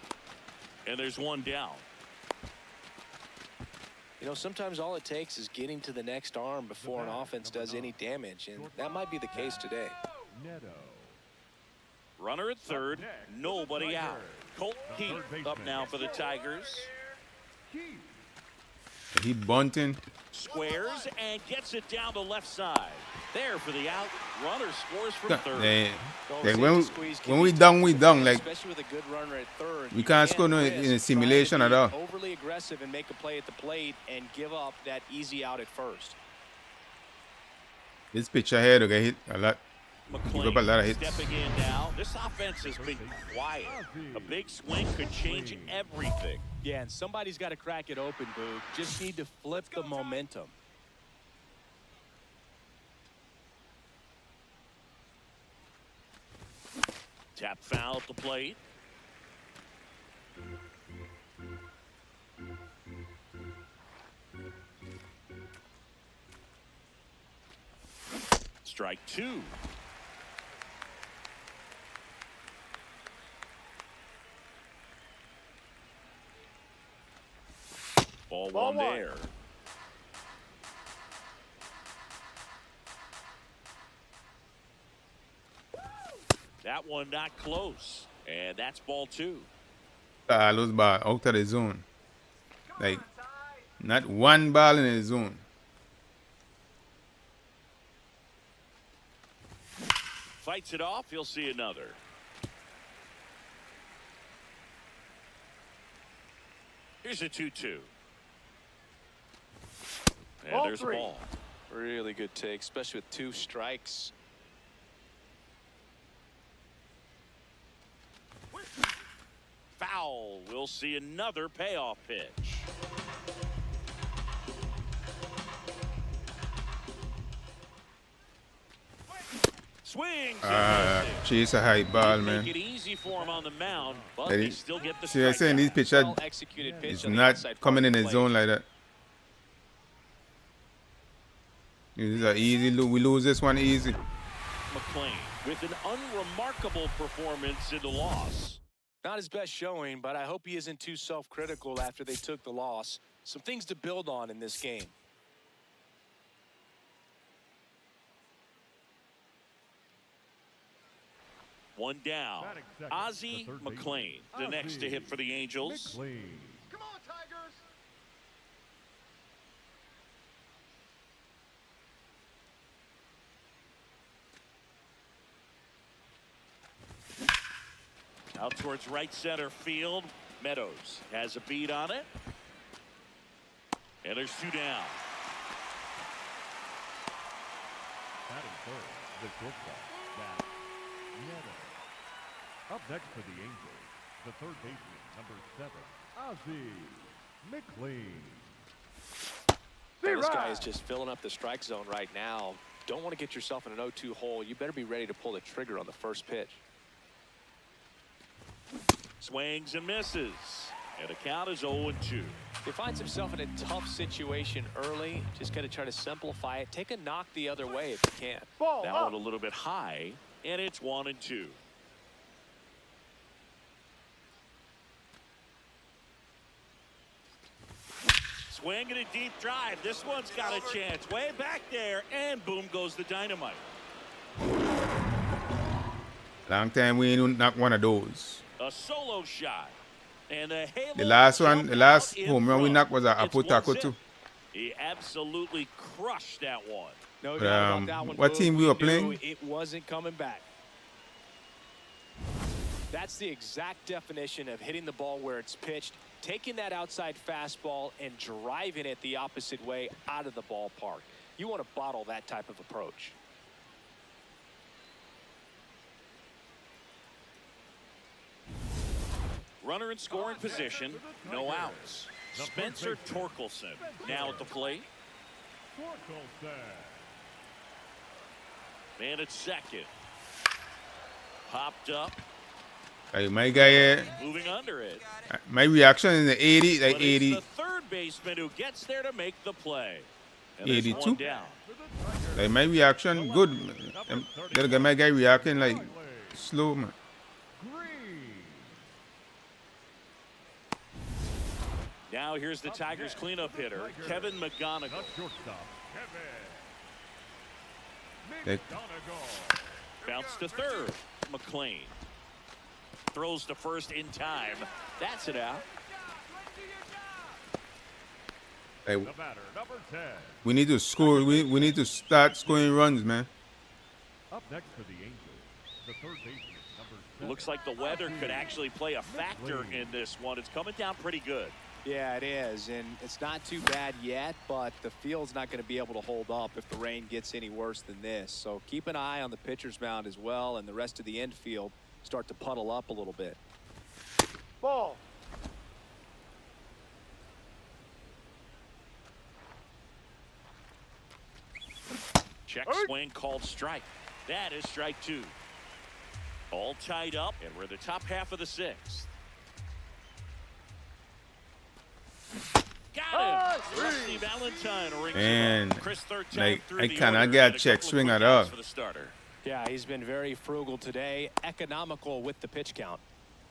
And there's one down. You know, sometimes all it takes is getting to the next arm before an offense does any damage, and that might be the case today. Neto. Runner at third, nobody out. Colt Keith up now for the Tigers. He bunting. Squares and gets it down the left side. There for the out. Runner scores from third. When we down, we down. Like, especially with a good runner at third. we can't score no in a simulation at all. Overly aggressive and make a play at the plate and give up that easy out at first. This pitcher here to get hit a lot. Give up a lot of hits. Stepping in now. This offense has been quiet. A big swing could change everything. Yeah, and somebody's got to crack it open, Boog. Just need to flip the momentum. Tap foul at the plate. Strike 2. Ball one there. That one not close. And that's ball 2. Lose ball out of the zone. Like, not one ball in the zone. Fights it off. You'll see another. Here's a 2-2. And there's a ball. Really good take, especially with 2 strikes. Foul. We'll see another payoff pitch. Swings. She's a high ball, man. Make it easy for him on the mound, but they still get the See, I'm saying these pitchers is not coming in the zone like that. This is an easy lose. We lose this one easy. McLean with an unremarkable performance in the loss. Not his best showing, but I hope he isn't too self-critical after they took the loss. Some things to build on in this game. One down. Ozzie McLean, the next to hit for the Angels. McLean. Come on, Tigers. Out towards right center field. Meadows has a beat on it. And there's 2 down. Batting third, the shortstop, that's Neto. Up next for the Angels, the third baseman, number 7, Ozzie McLean. This guy is just filling up the strike zone right now. Don't want to get yourself in an 0-2 hole. You better be ready to pull the trigger on the first pitch. Swings and misses. And the count is 0-2. He finds himself in a tough situation early. Just got to try to simplify it. Take a knock the other way if you can. Ball That up. one a little bit high, and it's 1-2. Swing and a deep drive. This one's got a chance. Way back there, and boom goes the dynamite. Long time we ain't knock one of those. A solo shot. And the halo The last one, jumped the last out in home run we front. knocked was a It's Apu Taco 1-0. too. He absolutely crushed that one. No But, doubt about that one. what Boog. team we were knew playing? It wasn't coming back. That's the exact definition of hitting the ball where it's pitched, taking that outside fastball and driving it the opposite way out of the ballpark. You want to bottle that type of approach. Runner in scoring position, no outs. Spencer Torkelson now at the plate. Man at second. Popped up, Like my guy, moving under it. my reaction in the 80, like But 80, it's the third baseman who gets there to make the play. And there's 82? one down. like my reaction good. Gotta get my guy reacting like slow, man. Now here's the Tigers cleanup hitter, Kevin McGonigal. Like, Bounce to third. McLean throws to first in time. That's it out. like The batter, number 10. we need to score. We need to start scoring runs, man. Up next for the Angels, the third baseman, number 7. Looks like the weather could actually play a factor in this one. It's coming down pretty good. Yeah, it is, and it's not too bad yet, but the field's not going to be able to hold up if the rain gets any worse than this. So keep an eye on the pitcher's mound as well, and the rest of the infield start to puddle up a little bit. Ball. Check swing called strike. That is strike two. All tied up, and we're the top half of the sixth. Got him. Rusty Valentine rings him Man, up. Chris third time like, through I the cannot order, get a and check couple of swing quick at outs all. for the starter. Yeah, he's been very frugal today, economical with the pitch count.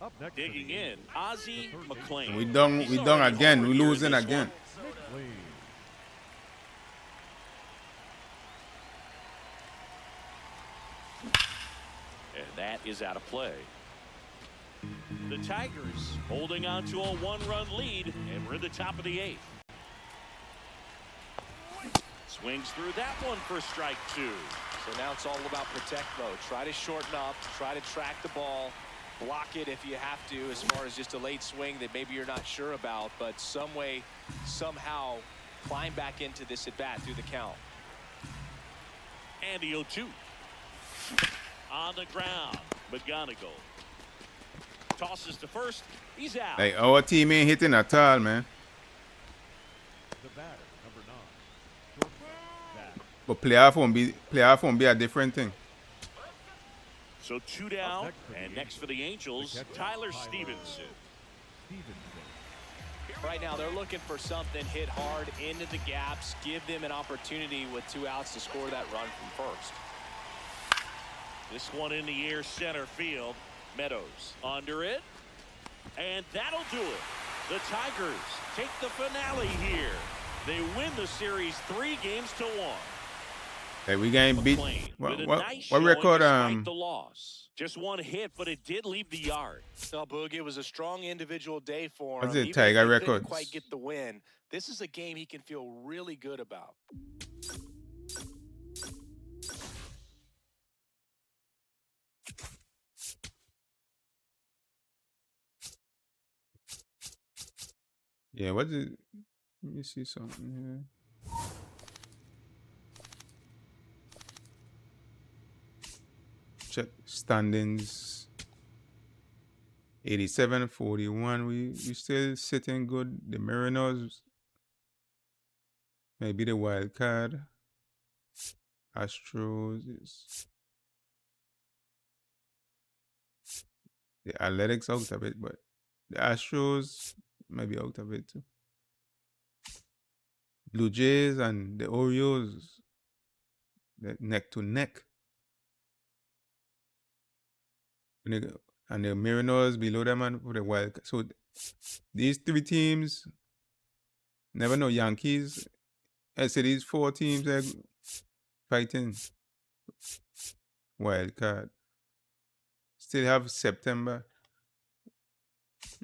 Up next for the Digging in, Angels, Ozzie McLean. We done He's we done already again. home We here in losing this again. one. McLean. And that is out of play. The Tigers holding on to a one-run lead, and we're in the top of the eighth. Swings through that one for strike two. So now it's all about protect mode. Try to shorten up, try to track the ball, block it if you have to, as far as just a late swing that maybe you're not sure about, but some way, somehow climb back into this at bat through the count. And the 0-2. On the ground, McGonigal tosses to first. He's out. Like our team ain't hitting at all, man. The batter, number 9. Shortstop, that. But playoff won't be a different thing. So two down, next for the and next for the Angels, the catcher, Tyler Tyler Stevenson. Stevenson. Right now they're looking for something hit hard into the gaps, give them an opportunity with 2 outs to score that run from first. This one in the air, center field. Meadows under it, and that'll do it. The Tigers take the finale here. They win the series 3-1. Like we getting beat. McLean with a What nice what showing record? despite the loss. Just one hit, but it did leave the yard. No, Boog, it was a strong individual day for What's him. it, Even if Tiger he couldn't records? quite get the win. This is a game he can feel really good about. Yeah, what did? Let me see something here. Check standings. 87-41. We still sitting good. The Mariners maybe the wild card. Astros is The Athletics out of it, but the Astros might be out of it too. Blue Jays and the Orioles, they're neck to neck. And the Mariners below them and for the wild. So these three teams, never know. Yankees, I say these four teams are fighting wild card. Still have September.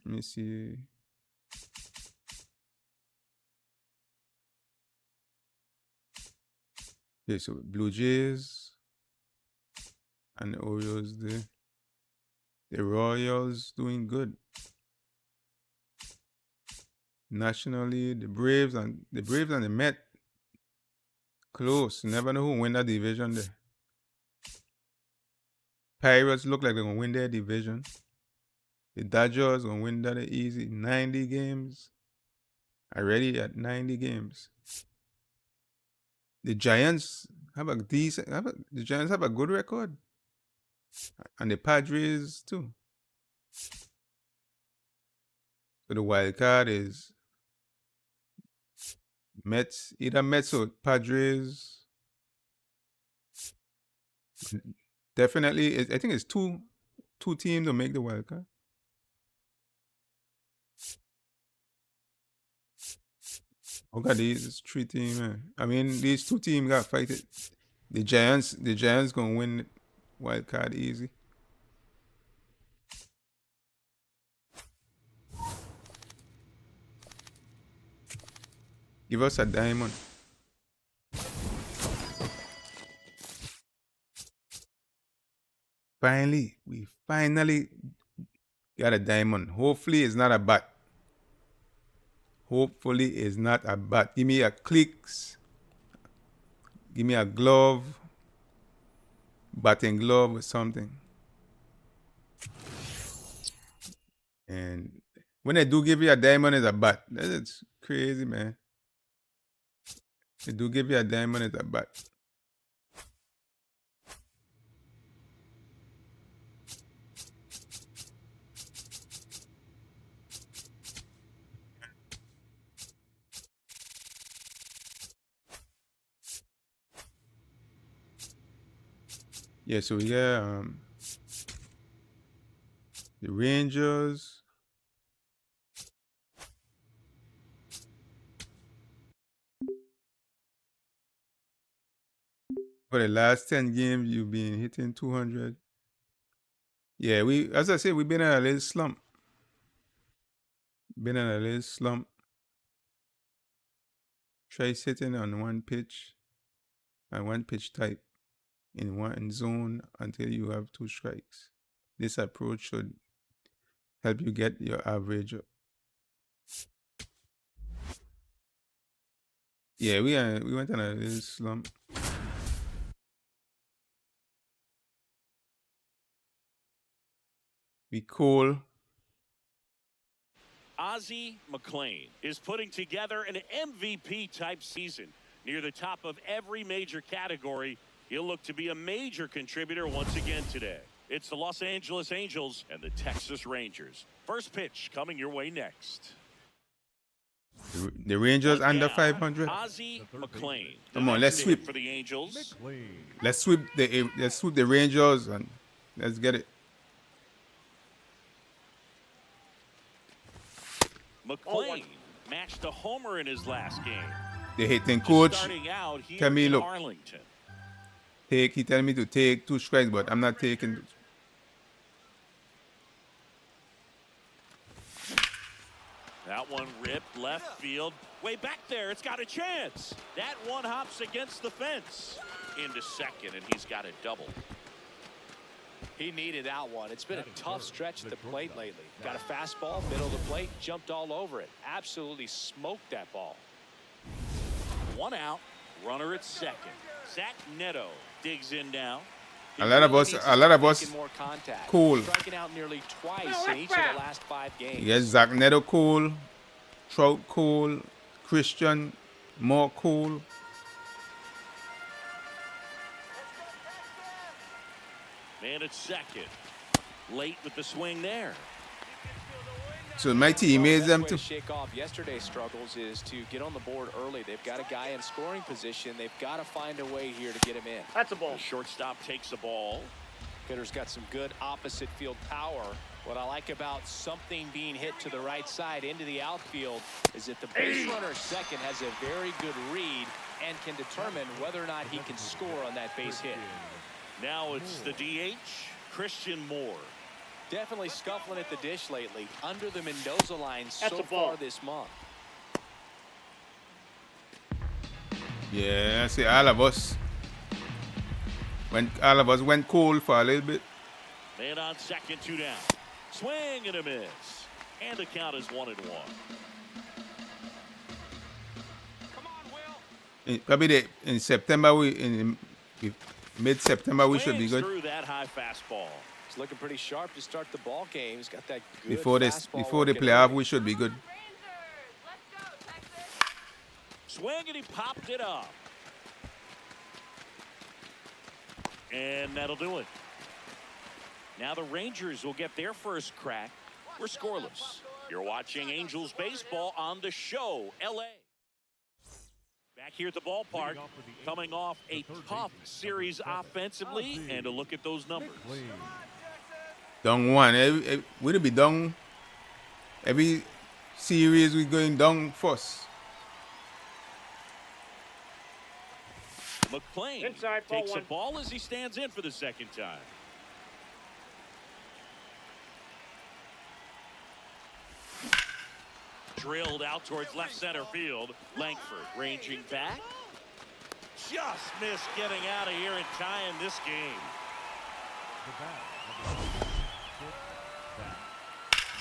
Let me see. Okay, so Blue Jays and the Orioles, the Royals doing good. Nationally, the Braves and the Met close. You never know who win that division there. Pirates look like they're gonna win their division. The Dodgers gonna win that easy. 90 games. Already at 90 games. The Giants have a decent. The Giants have a good record, and the Padres too. So the wild card is Mets, either Mets or Padres. Definitely, I think it's two teams to make the wild card. Okay, these three teams, man. I mean, these two teams got fight it. The Giants gonna win wild card easy. Give us a diamond. We finally got a diamond. Hopefully it's not a bat. Hopefully it's not a bat. Give me a clicks. Give me a glove. Batting glove or something. And when they do give you a diamond, it's a bat. That's crazy, man. They do give you a diamond, it's a bat. Yeah, so we got the Rangers. For the last 10 games, you've been hitting 200. Yeah, as I said, we've been in a little slump. Try sitting on one pitch and one pitch type in one zone until you have 2 strikes. This approach should help you get your average up. Yeah, we went on a little slump. We cool. Ozzie McLean is putting together an MVP type season. Near the top of every major category, he'll look to be a major contributor once again today. It's the Los Angeles Angels and the Texas Rangers. First pitch coming your way next. The Rangers under 500. Ozzie McLean. Come on, let's sweep for the Angels. Let's sweep the Rangers and let's get it. McLean matched a homer in his last game. The hitting coach Starting out here tell me, in look, Arlington. he tell me to take 2 strikes, but I'm not taking. That one ripped left field. Way back there, it's got a chance. That one hops against the fence. Into second, and he's got a double. He needed that one. It's been a tough stretch at the plate lately. Got a fastball, middle of the plate, jumped all over it. Absolutely smoked that ball. 1 out, runner at second. Zach Neto digs in now. A lot of us More contact. cool. Striking out nearly twice in each of the last 5 games. Yes, Zach Neto cool, Trout cool, Christian more cool. Man at second. Late with the swing there. So my teammates them Way to to shake off yesterday's struggles is to get on the board early. They've got a guy in scoring position. They've got to find a way here to get him in. That's a ball. The shortstop takes the ball. Hitter's got some good opposite field power. What I like about something being hit to the right side into the outfield is that the base runner second has a very good read and can determine whether or not he can score on that base hit. Now it's the DH, Christian Moore. Definitely scuffling at the dish lately. Under the Mendoza line That's so a ball. far this month. yeah, see all of us went cold for a little bit. Man on second, 2 down. Swing and a miss. And the count is 1-1. Come on, Will. Probably in September mid-September we should be Swings good. through that high fastball. He's looking pretty sharp to start the ball game. He's got that good Before the fastball working playoff early. we should be good. Rangers, let's go, Texas. Swing and he popped it up. And that'll do it. Now the Rangers will get their first crack. We're scoreless. You're watching Angels baseball on the show, LA. Back here at the ballpark, coming off a tough series offensively, and a look at those numbers. Down one. We'll be down. Every series we going down first. McLean Inside, ball takes the one. ball as he stands in for the second time. Drilled out towards left center field. Langford ranging back. Just missed getting out of here and tying this game.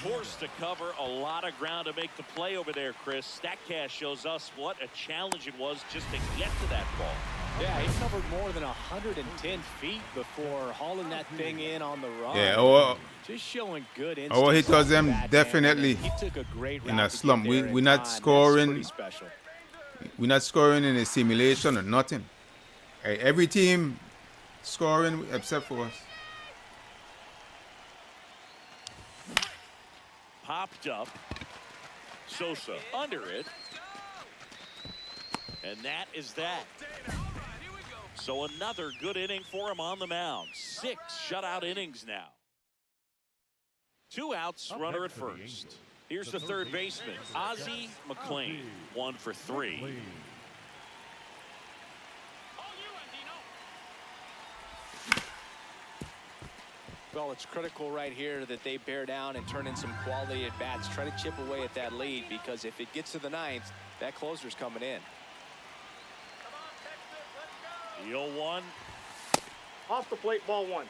Forced to cover a lot of ground to make the play over there, Chris. StatCast shows us what a challenge it was just to get to that ball. Yeah, he covered more than 110 feet before hauling that thing in on the run. Yeah, Just showing good instincts. our hitters them off the bat, definitely man. He took a great in route a to get slump. there We're in not time. That's scoring. pretty special. We're not scoring in a simulation or nothing. Every team scoring except for us. Popped up. Sosa under it. And that is that. So another good inning for him on the mound. 6 shutout innings now. 2 outs, runner at first. Here's the third baseman, Ozzie McLean. 1 for 3. Well, it's critical right here that they bear down and turn in some quality at bats. Try to chip away at that lead, because if it gets to the 9th, that closer's coming in. The 0-1. Off the plate, ball one.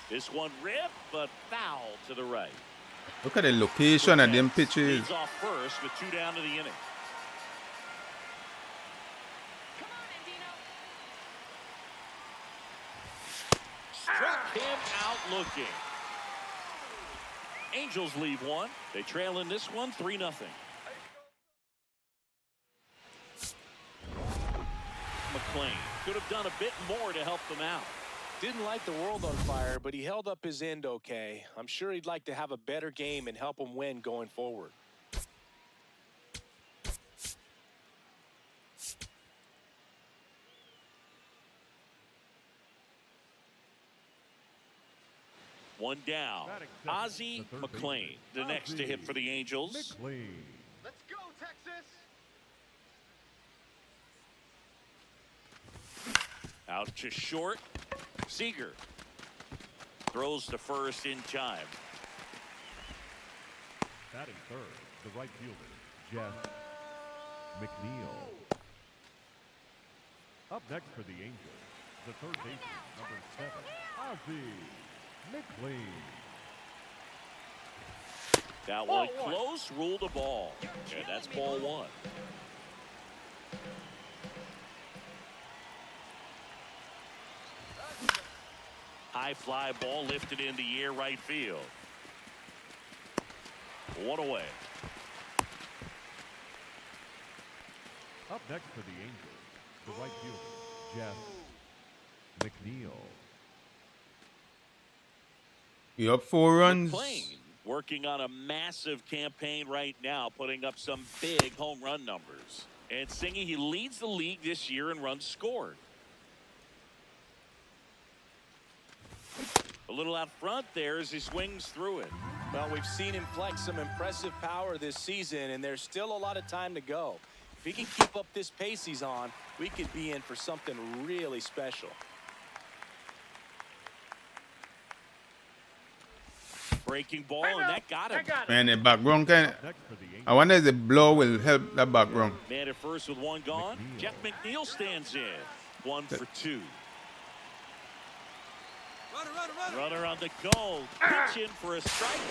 This one ripped, but foul to the right. Look at the location of them pitches. Leads off first with 2 down to the inning. Come on, Andino. Struck him out looking. Angels leave 1. They trail in this one 3-0. McLean could have done a bit more to help them out. Didn't light the world on fire, but he held up his end okay. I'm sure he'd like to have a better game and help him win going forward. One down. Ozzie McLean, the next to hit for the Angels. McLean. Let's go, Texas. Out to short. Seager throws to first in time. Batting third, the right fielder, Jeff McNeil. Up next for the Angels, the third baseman, number 7, Ozzie McLean. That one close, ruled a ball. And that's ball 1. High fly ball lifted in the air right field. 1 away. Up next for the Angels, the right fielder, Jeff McNeil. You up 4 runs? McLean working on a massive campaign right now, putting up some big home run numbers. And Singy, he leads the league this year in runs scored. A little out front there as he swings through it. Well, we've seen him flex some impressive power this season, and there's still a lot of time to go. If he can keep up this pace he's on, we could be in for something really special. Breaking ball, and that got him. Man, the background kind of... Next for the Angels, I wonder if the blow will help that background. Man at first with one gone. Jeff McNeil stands in. 1 for 2. Runner on the go. Pitch in for a strike.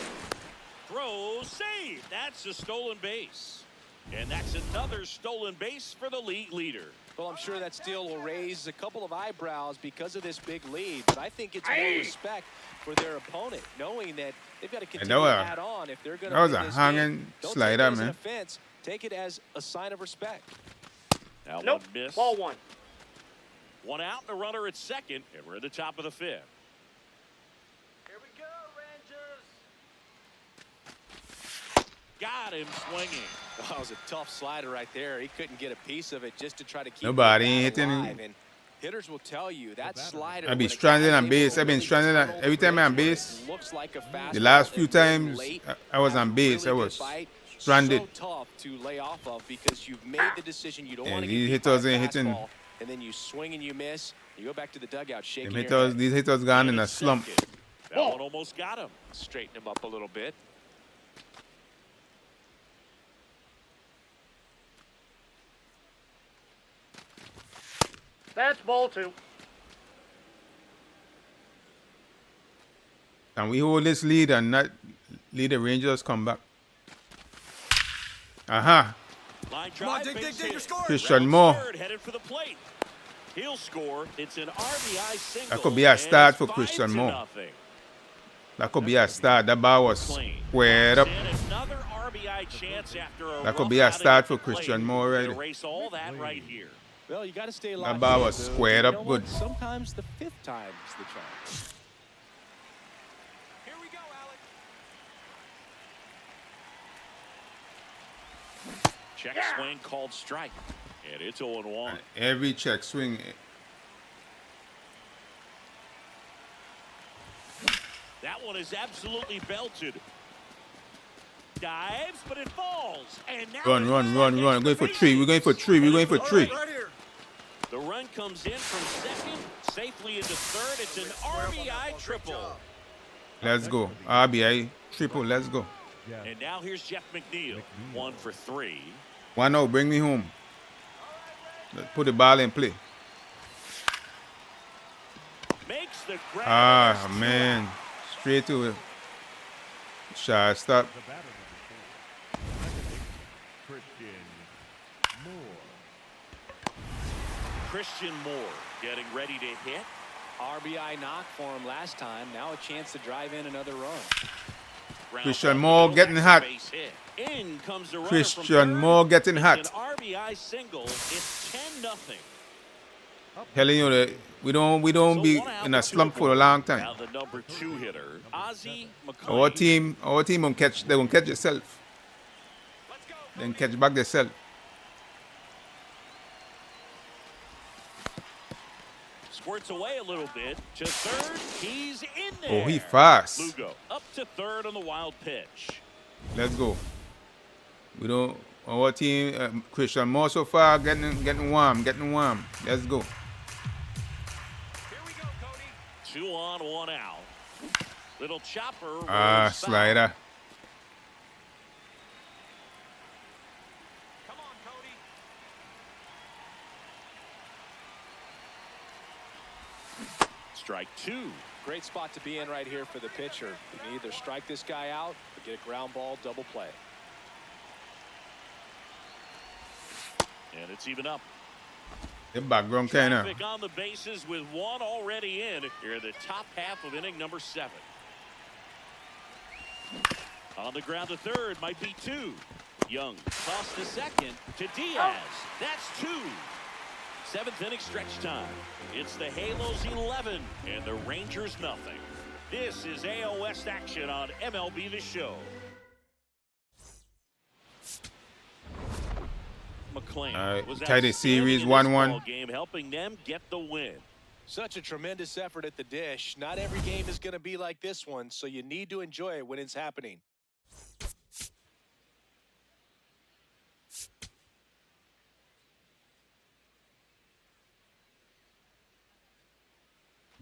Throw, save. That's a stolen base. And that's another stolen base for the league leader. Well, I'm sure that steal will raise a couple of eyebrows because of this big lead, but I think it's more respect for their opponent, knowing that they've got to continue to add on if they're going to That was win a this hanging game. Don't slider, take it as an man. offense. Take it as a sign of respect. Now Nope. one miss. Ball 1. One out and a runner at second, and we're at the top of the 5th. Here we go, Rangers. Got him swinging. That was a tough slider right there. He couldn't get a piece of it just to try to keep Nobody the bat hitting him. alive. And hitters will tell you that slider. I be when a stranded guy's on able base. to I've been really stranded on tunnel every time I'm on through it, base. looks like a The fastball last few and then times late, I was has on a base, I really good was bite. stranded. So tough to lay off of because you've made the decision you don't And want to these get beat by hitters a ain't hitting. fastball, and then you swing and you miss. You go back to the dugout shaking Them your hitters, head. these hitters gone in And a at slump. second. That one almost got him. Straighten him up a little bit. That's ball 2. Can we hold this lead and not lead the Rangers come back? Aha. Line drive, base hit. Christian Round Moore. third, headed for the plate. He'll score. It's an RBI single. That could be a and start it's for Christian 5-0. Moore. That could be a start. That ball was squared up. And another RBI chance after a That could rough be a outing start at for the plate. Christian Moore right there. Erase all that right here. Well, you got to stay locked. ball in, was dude. squared You up know what? good. Sometimes the 5th time's the charm. Here we go, Alex. Check swing called strike. And it's 0-1. Every check swing. That one is absolutely belted. Dives, but it falls. And now Run, it's run, back run, into run. the We're going for 3. We're going for bases. 3. We're going for 3. Right here. The run comes in from second, safely into third. It's an RBI triple. Let's go. RBI triple. Let's go. And now here's Jeff McNeil. 1 for 3. 1-0. Bring me home. Let's put the ball in play. Makes the grab. Ah, man. Straight to it. Shot stop. the batter number 4, second baseman, Christian Moore. Christian Moore getting ready to hit. RBI knock for him last time. Now a chance to drive in another run. Ground Christian ball Moore to getting the hot. base hit. In comes the runner Christian from third. Moore getting It's hot. an RBI single. It's 10-0. Telling you that we don't be in a slump for a long time. Now the number 2 hitter, Ozzie McLean. Our team won't catch. They won't catch itself. Let's go. Then catch back themselves. Squirts away a little bit to third. He's in there. Oh, he fast. Lugo up to third on the wild pitch. Let's go. We don't. Our team, Christian Moore so far getting warm. Let's go. Here we go, Cody. 2 on, 1 out. Little chopper. rolls foul. Slider. Come on, Cody. Strike 2. Great spot to be in right here for the pitcher. You can either strike this guy out or get a ground ball double play. And it's even up. The background kind of. Traffic on the bases with 1 already in. Here in the top half of inning number 7. On the ground to third might be 2. Young toss to second to Diaz. That's 2. 7th inning stretch time. It's the Halos 11 and the Rangers nothing. This is AL West action on MLB The Show. McLean was tied the series outstanding in this 1-1. ball game, helping them get the win. Such a tremendous effort at the dish. Not every game is going to be like this one, so you need to enjoy it when it's happening.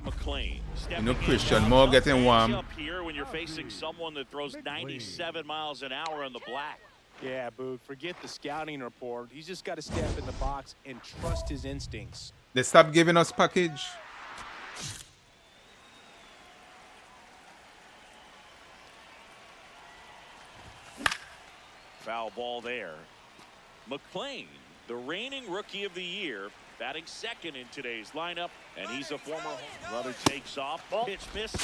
McLean. You know, Christian Moore getting warm. Up here when you're facing someone that throws 97 miles an hour on the black. Yeah, Boog, forget the scouting report. He's just got to step in the box and trust his instincts. They stopped giving us package. Foul ball there. McLean, the reigning rookie of the year, batting second in today's lineup, and he's a former runner. Takes off, pitch misses.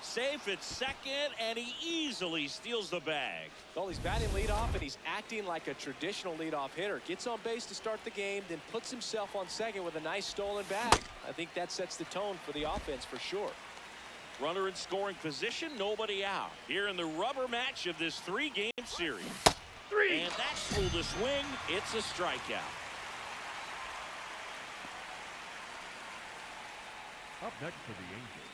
Safe at second, and he easily steals the bag. Well, he's batting leadoff, and he's acting like a traditional leadoff hitter. Gets on base to start the game, then puts himself on second with a nice stolen bag. I think that sets the tone for the offense for sure. Runner in scoring position, nobody out. Here in the rubber match of this 3-game series. And that's ruled a swing. It's a strikeout. Up next for the Angels.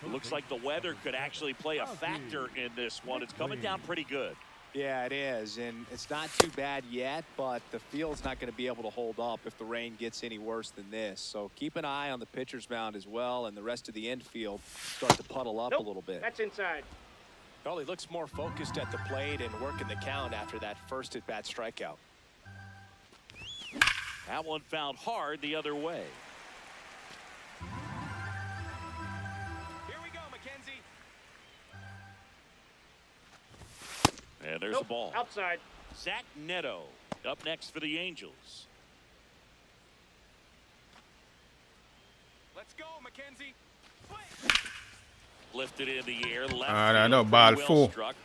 It looks like the weather could actually play a factor in this one. It's coming down pretty good. Yeah, it is, and it's not too bad yet, but the field's not going to be able to hold up if the rain gets any worse than this. So keep an eye on the pitcher's mound as well, and the rest of the infield start to puddle up a little bit. That's inside. Well, he looks more focused at the plate and working the count after that first at-bat strikeout. That one found hard the other way. Here we go, McKenzie. And there's the ball. Outside. Zach Neto up next for the Angels. Let's go, McKenzie. Lifted in the air. Left I know, field, ball well full. struck.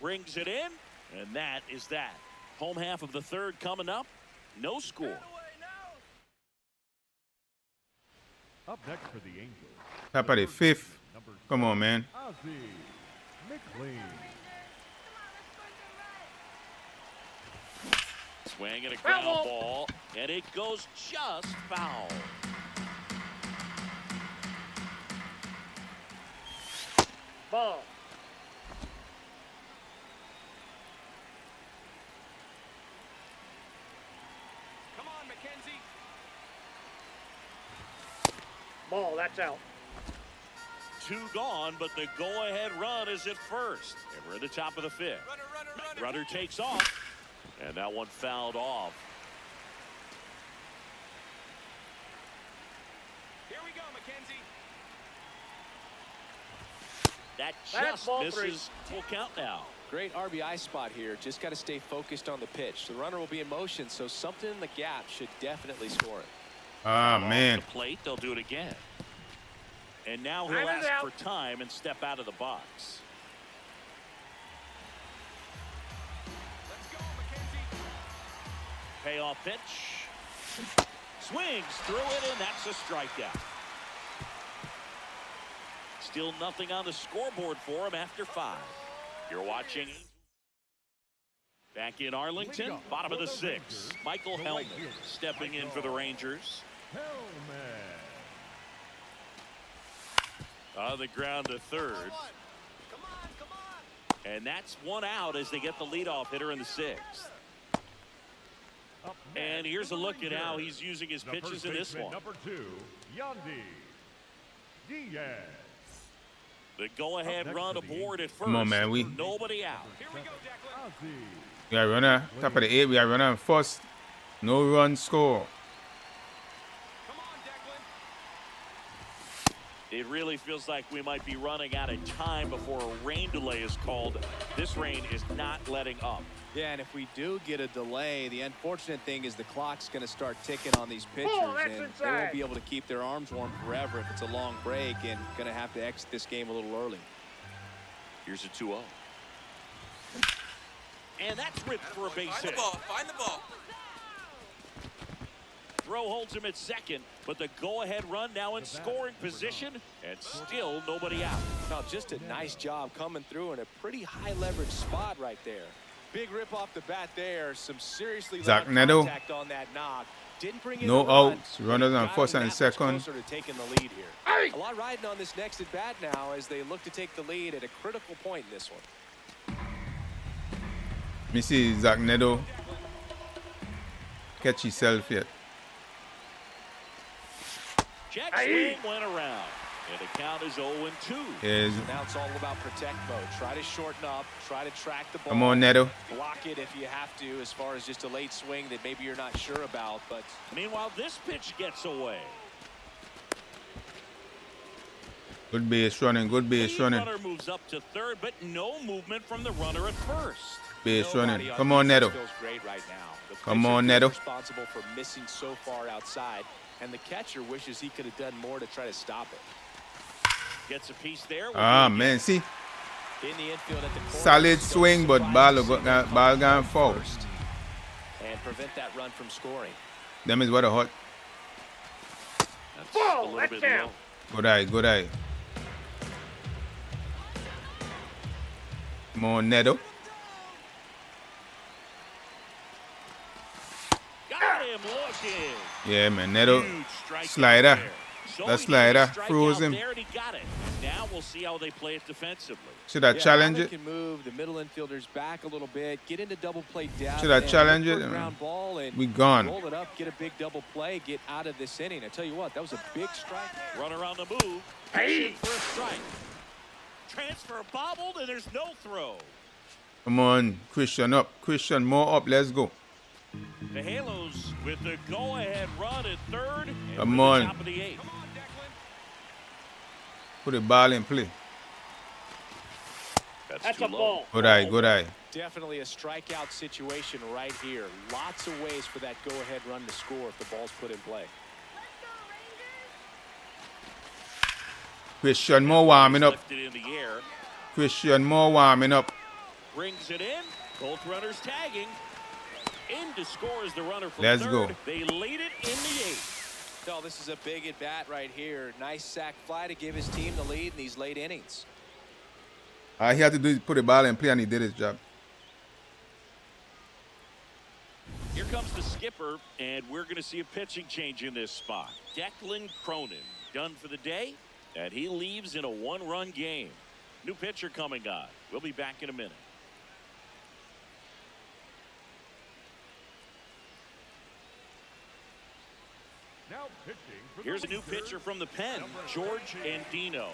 Brings it in, and that is that. Home half of the third coming up. No score. Up next for the Angels. Top of the 5th. Come on, man. Ozzie McLean. Swing and a ground ball, and it goes just foul. Ball. Come on, McKenzie. Ball, that's out. 2 gone, but the go-ahead run is at first. And we're at the top of the 5th. Runner takes off, and that one fouled off. Here we go, McKenzie. That That's just ball misses. Full count now. Great RBI spot here. Just got to stay focused on the pitch. The runner will be in motion, so something in the gap should definitely score it. Ah, man. Off the plate, they'll do it again. And now he'll Time is ask out. for time and step out of the box. Let's go, McKenzie. Payoff pitch. Swings through it, and that's a strikeout. Still nothing on the scoreboard for him after 5. You're watching. Back in Arlington, bottom of the 6th. Michael Hellman stepping in for the Rangers. Hellman. On the ground to third. And that's 1 out as they get the leadoff hitter in the 6th. Up And next here's for a the look at how Rangers. he's using his The pitches first in this baseman, one. Number 2, Yandy Diaz. The go-ahead Up next run for the aboard at first. Come on, man. Nobody out. Here we go, Declan. Ozzie. We got runner. Top of the 8th. We got runner first. No run score. Come on, Declan. It really feels like we might be running out of time before a rain delay is called. This rain is not letting up. Yeah, and if we do get a delay, the unfortunate thing is the clock's going to start ticking on these pitchers, that's and they inside. won't be able to keep their arms warm forever if it's a long break, and going to have to exit this game a little early. Here's a 2-0. And that's ripped for a base Find the hit. ball. Find the ball. Throw holds him at second, but the go-ahead run now in scoring position, and still nobody out. Now, just a nice job coming through in a pretty high leverage spot right there. Big rip off the bat there. Some seriously Zach loud Neto. contact on that knock. Didn't bring in No the run, outs. but Runners he on got first him and that much second. closer to taking the lead here. A lot riding on this next at bat now as they look to take the lead at a critical point in this one. Me see Zach Neto catch himself yet. Jet swing went around, and the count is 0-2. Is Now it's all about protect mode. Try to shorten up. Try to track the ball. come on, Neto. Block it if you have to, as far as just a late swing that maybe you're not sure about. But Meanwhile, this pitch gets away. Good base running. Good base The running. runner moves up to third, but no movement from the runner at first. Base nobody running. on Come on, defense Neto. feels great right now. The Come pitcher on, feels Neto. responsible for missing so far outside, and the catcher wishes he could have done more to try to stop it. Gets a piece there. Ah, man. See, In the infield at the corner, solid still swing, but surprised ball gone foul. first, and prevent that run from scoring. Them is what a hot. That's Ball, a little that's bit down. low. Good eye. Good eye. Come on, Neto. Got him looking. Yeah, man. Neto. Huge strike Slider. there. So That he slider did a strikeout froze him. there, and he got it. Now we'll see how they play it defensively. Should I challenge now it? they can move the middle infielders back a little bit, get into double play down. Should I and challenge look it? for a ground ball and We gone. roll it up, get a big double play, get out of this inning. I tell you what, that was a big strike. Runner on the move. Pitching for a strike. Transfer bobbled, and there's no throw. Come on, Christian up. Christian, more up. Let's go. The Halos with the go-ahead run at third. And Come we're at on. the top of the eighth. Put the ball in play. That's too a low. ball. Good eye. Good eye. Definitely a strikeout situation right here. Lots of ways for that go-ahead run to score if the ball's put in play. Christian, more warming up. Lifted in the air. Christian, more warming up. Brings it in. Both runners tagging. In to score is the runner from Let's third. go. They lead it in the eighth. No, this is a big at bat right here. Nice sac fly to give his team the lead in these late innings. All he had to do is put the ball in play, and he did his job. Here comes the skipper, and we're going to see a pitching change in this spot. Declan Cronin done for the day, and he leaves in a one-run game. New pitcher coming on. We'll be back in a minute. Now pitching for the Here's a new Rangers, pitcher from the pen, George Andino.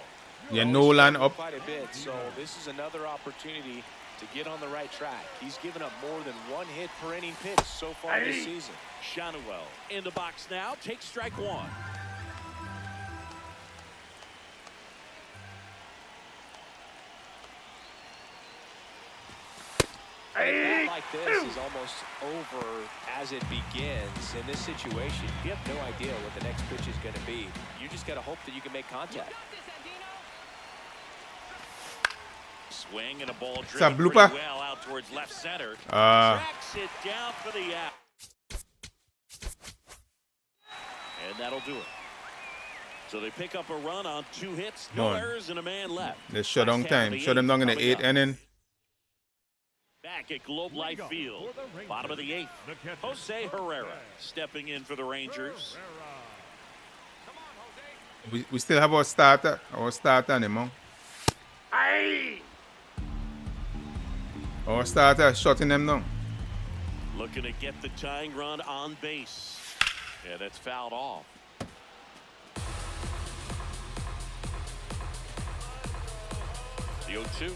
Yeah, Nolan up. Quite a bit, so this is another opportunity to get on the right track. He's given up more than one hit per inning pitch so far this season. Shanuel in the box now. Takes strike one. A bat like this is almost over as it begins. In this situation, you have no idea what the next pitch is going to be. You just got to hope that you can make contact. Swing and a ball a driven pretty blooper. well out towards left center. Ah. Tracks it down for the out. And that'll do it. So they pick up a run on 2 hits, no Come on. errors, and a man left. Let's shut down Last half of time. the Shut them down in the coming 8th up. inning. Back at Globe Life Field, for the Rangers, bottom of the 8th. the catcher, Jose Herrera Jose stepping in for the Rangers. Herrera. We still have our starter on him, man. Aye. Our starter shutting them down. Looking to get the tying run on base. Yeah, that's fouled off. The 0-2.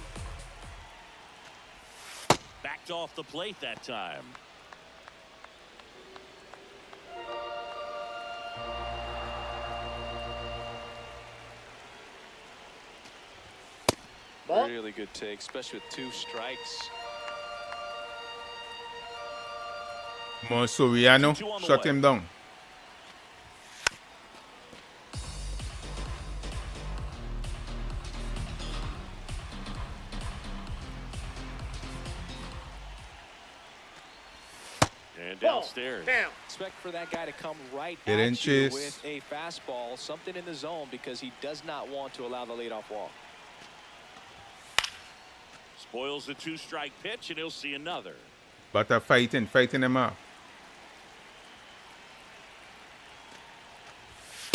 Backed off the plate that time. Ball. Really good take, especially with 2 strikes. Come on, Soriano. 2-2 on the Shut way. him down. And downstairs. Down. Expect for that guy to come right Get in, at you Chase. with a fastball, something in the zone, because he does not want to allow the leadoff walk. Spoils the 2-strike pitch, and he'll see another. But fighting them off.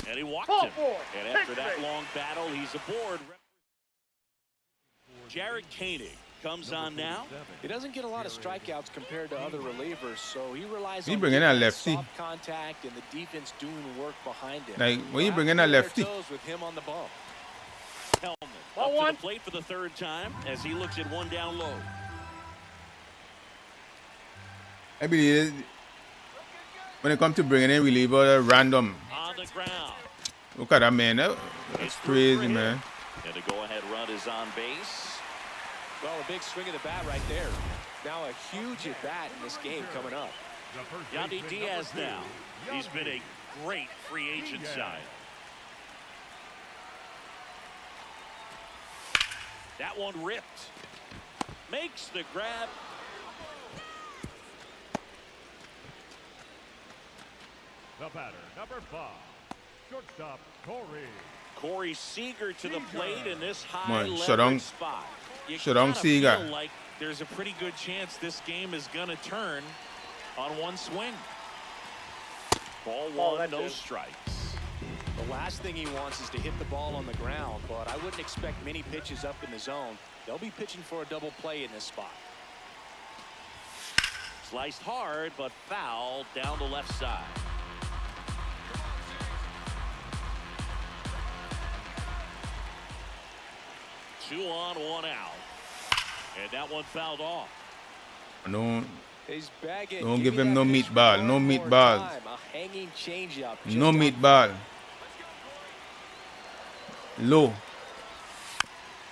And he walked Ball him. four. And after Take that three. long battle, he's aboard. Jared Koenig comes on now. He doesn't get a lot of strikeouts compared to other relievers, so he relies He on bringing a keeping lefty. soft contact and the defense doing work behind him. Like, when you Not bringing a on their lefty? toes with him on the bump. Hellman Ball up to one. the plate for the 3rd time as he looks at one down low. I believe when it comes to bringing in reliever, random. On the ground. Look at that, man. That's It's crazy, through for man. him. And the go-ahead run is on base. Well, a big swing of the bat right there. Now a huge at bat in this game coming up. The first Yandy baseman, Diaz number now. 2, He's been a Yandy great free agent Diaz. sign. That one ripped. Makes the grab. The batter, number 5, shortstop Corey Seager to the plate in this high Come on, leverage shut on. spot. You Shut on, kinda Seager. feel like there's a pretty good chance this game is going to turn on one swing. Ball Ball, one, that's no it. strikes. The last thing he wants is to hit the ball on the ground, but I wouldn't expect many pitches up in the zone. They'll be pitching for a double play in this spot. Sliced hard, but foul down the left side. Two on, one out. And that one fouled off. Don't He's bagging. Don't give me him that no pitch meatball, one no more meatballs. time. A hanging changeup. no just meatball. Low.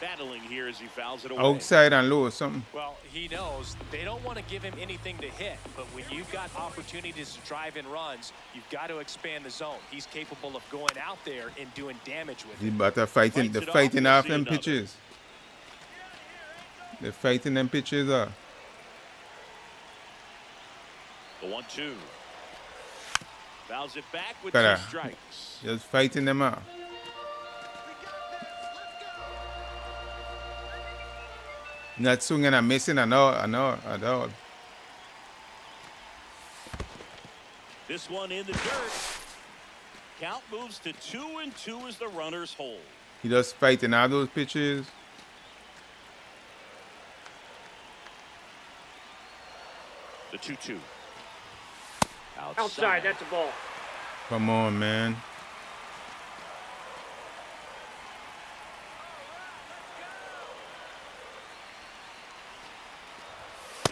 Battling here as he fouls it away. Outside and low or something. Well, he knows they don't want to give him anything to hit, but when you've got opportunities to drive in runs, you've got to expand the zone. He's capable of going out there and doing damage with The it. batter fighting, Fights the it off, fighting we'll off see them another. pitches. They're fighting them pitches are. The 1-2. Fouls it back with Look at 2 that. strikes. Just fighting them off. Not swinging and missing at all. This one in the dirt. Count moves to 2-2 as the runners hold. He just fighting all those pitches. The 2-2. Outside, that's a ball. Come on, man.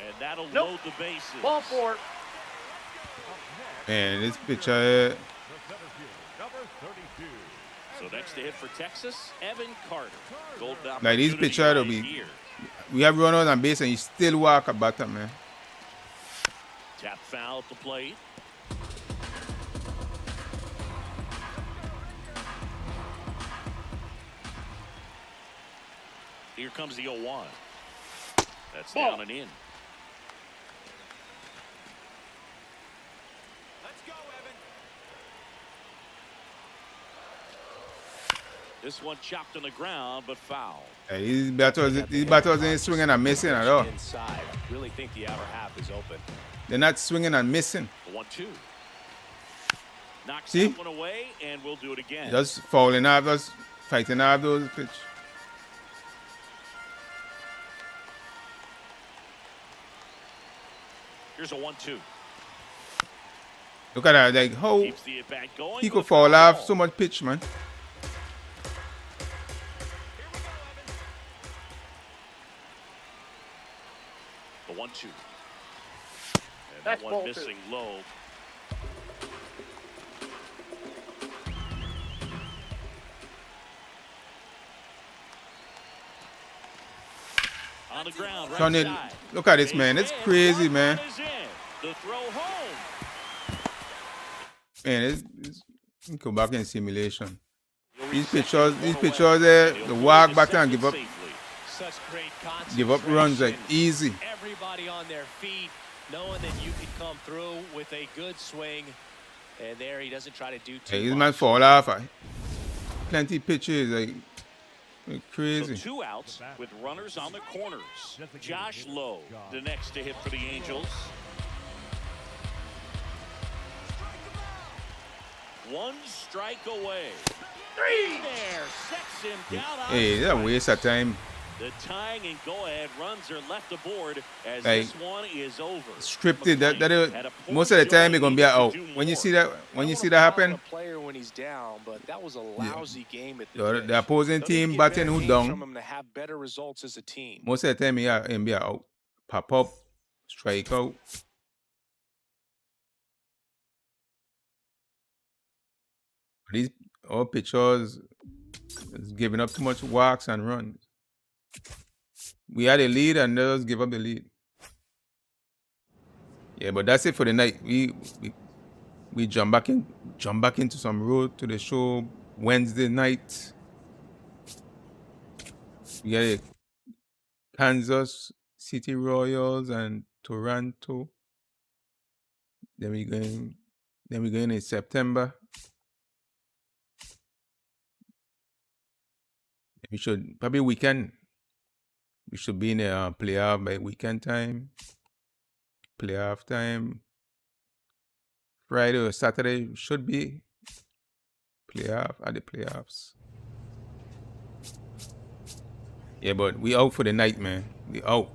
And that'll Nope. load the bases. Ball four. Man, this pitcher, the center fielder, number 32. So next to hit for Texas, Evan Carter. Golden like this opportunity pitcher, will right be. here. We have runners on base and you still walk a batter, man. Tap foul at the plate. Here comes the 0-1. That's Ball. down and in. Let's go, Evan. This one chopped on the ground, but foul. Hey, these batters ain't swinging and missing at all. Inside. Really think the outer half is open. They're not swinging and missing. The 1-2. Knocks See? that one away, and we'll do it again. Just fouling off, just fighting off those pitch. Here's a 1-2. Look at that, like how Keeps the at-bat going. he with could a fall foul off ball. so much pitch, man. The 1-2. And That's that one ball two. missing low. On the ground, right Sonny, side. look at this, man. It's Base hit, crazy, one man. run is in. The throw home. Man, it's go back in simulation. He'll These reset pitchers, this these one away. pitchers there, He'll the move walk to back and second give up, safely. Such great concentration. give up runs like easy. Everybody on their feet, knowing that you can come through with a good swing. And there he doesn't try to do too Hey, this much. man fall off. Plenty pitches, like So crazy. 2 outs with runners on the corners. Josh Lowe, the next to hit for the Angels. 1 strike away. In there, sets him down on Hey, that's a strike. waste of time. The tying and go-ahead runs are left aboard as Like, this one is over. Scripted. McLean That had a poor most of the time it's gonna be showing, out. needed to do When you more. see that, when you see that happen, A player when he's down, but that was a lousy game at the the finish. opposing They'll need to team get batting better who games down. from him to have better results as a team. Most of the time he be out. Pop up, strike out. These all pitchers is giving up too much walks and runs. We had a lead and they just give up the lead. Yeah, but that's it for the night. We jump back into some road to the show Wednesday night. We got a Kansas City Royals and Toronto. Then we going in September. We should probably weekend. We should be in a playoff by weekend time. Playoff time. Friday or Saturday should be playoff at the playoffs. Yeah, but we out for the night, man. We out.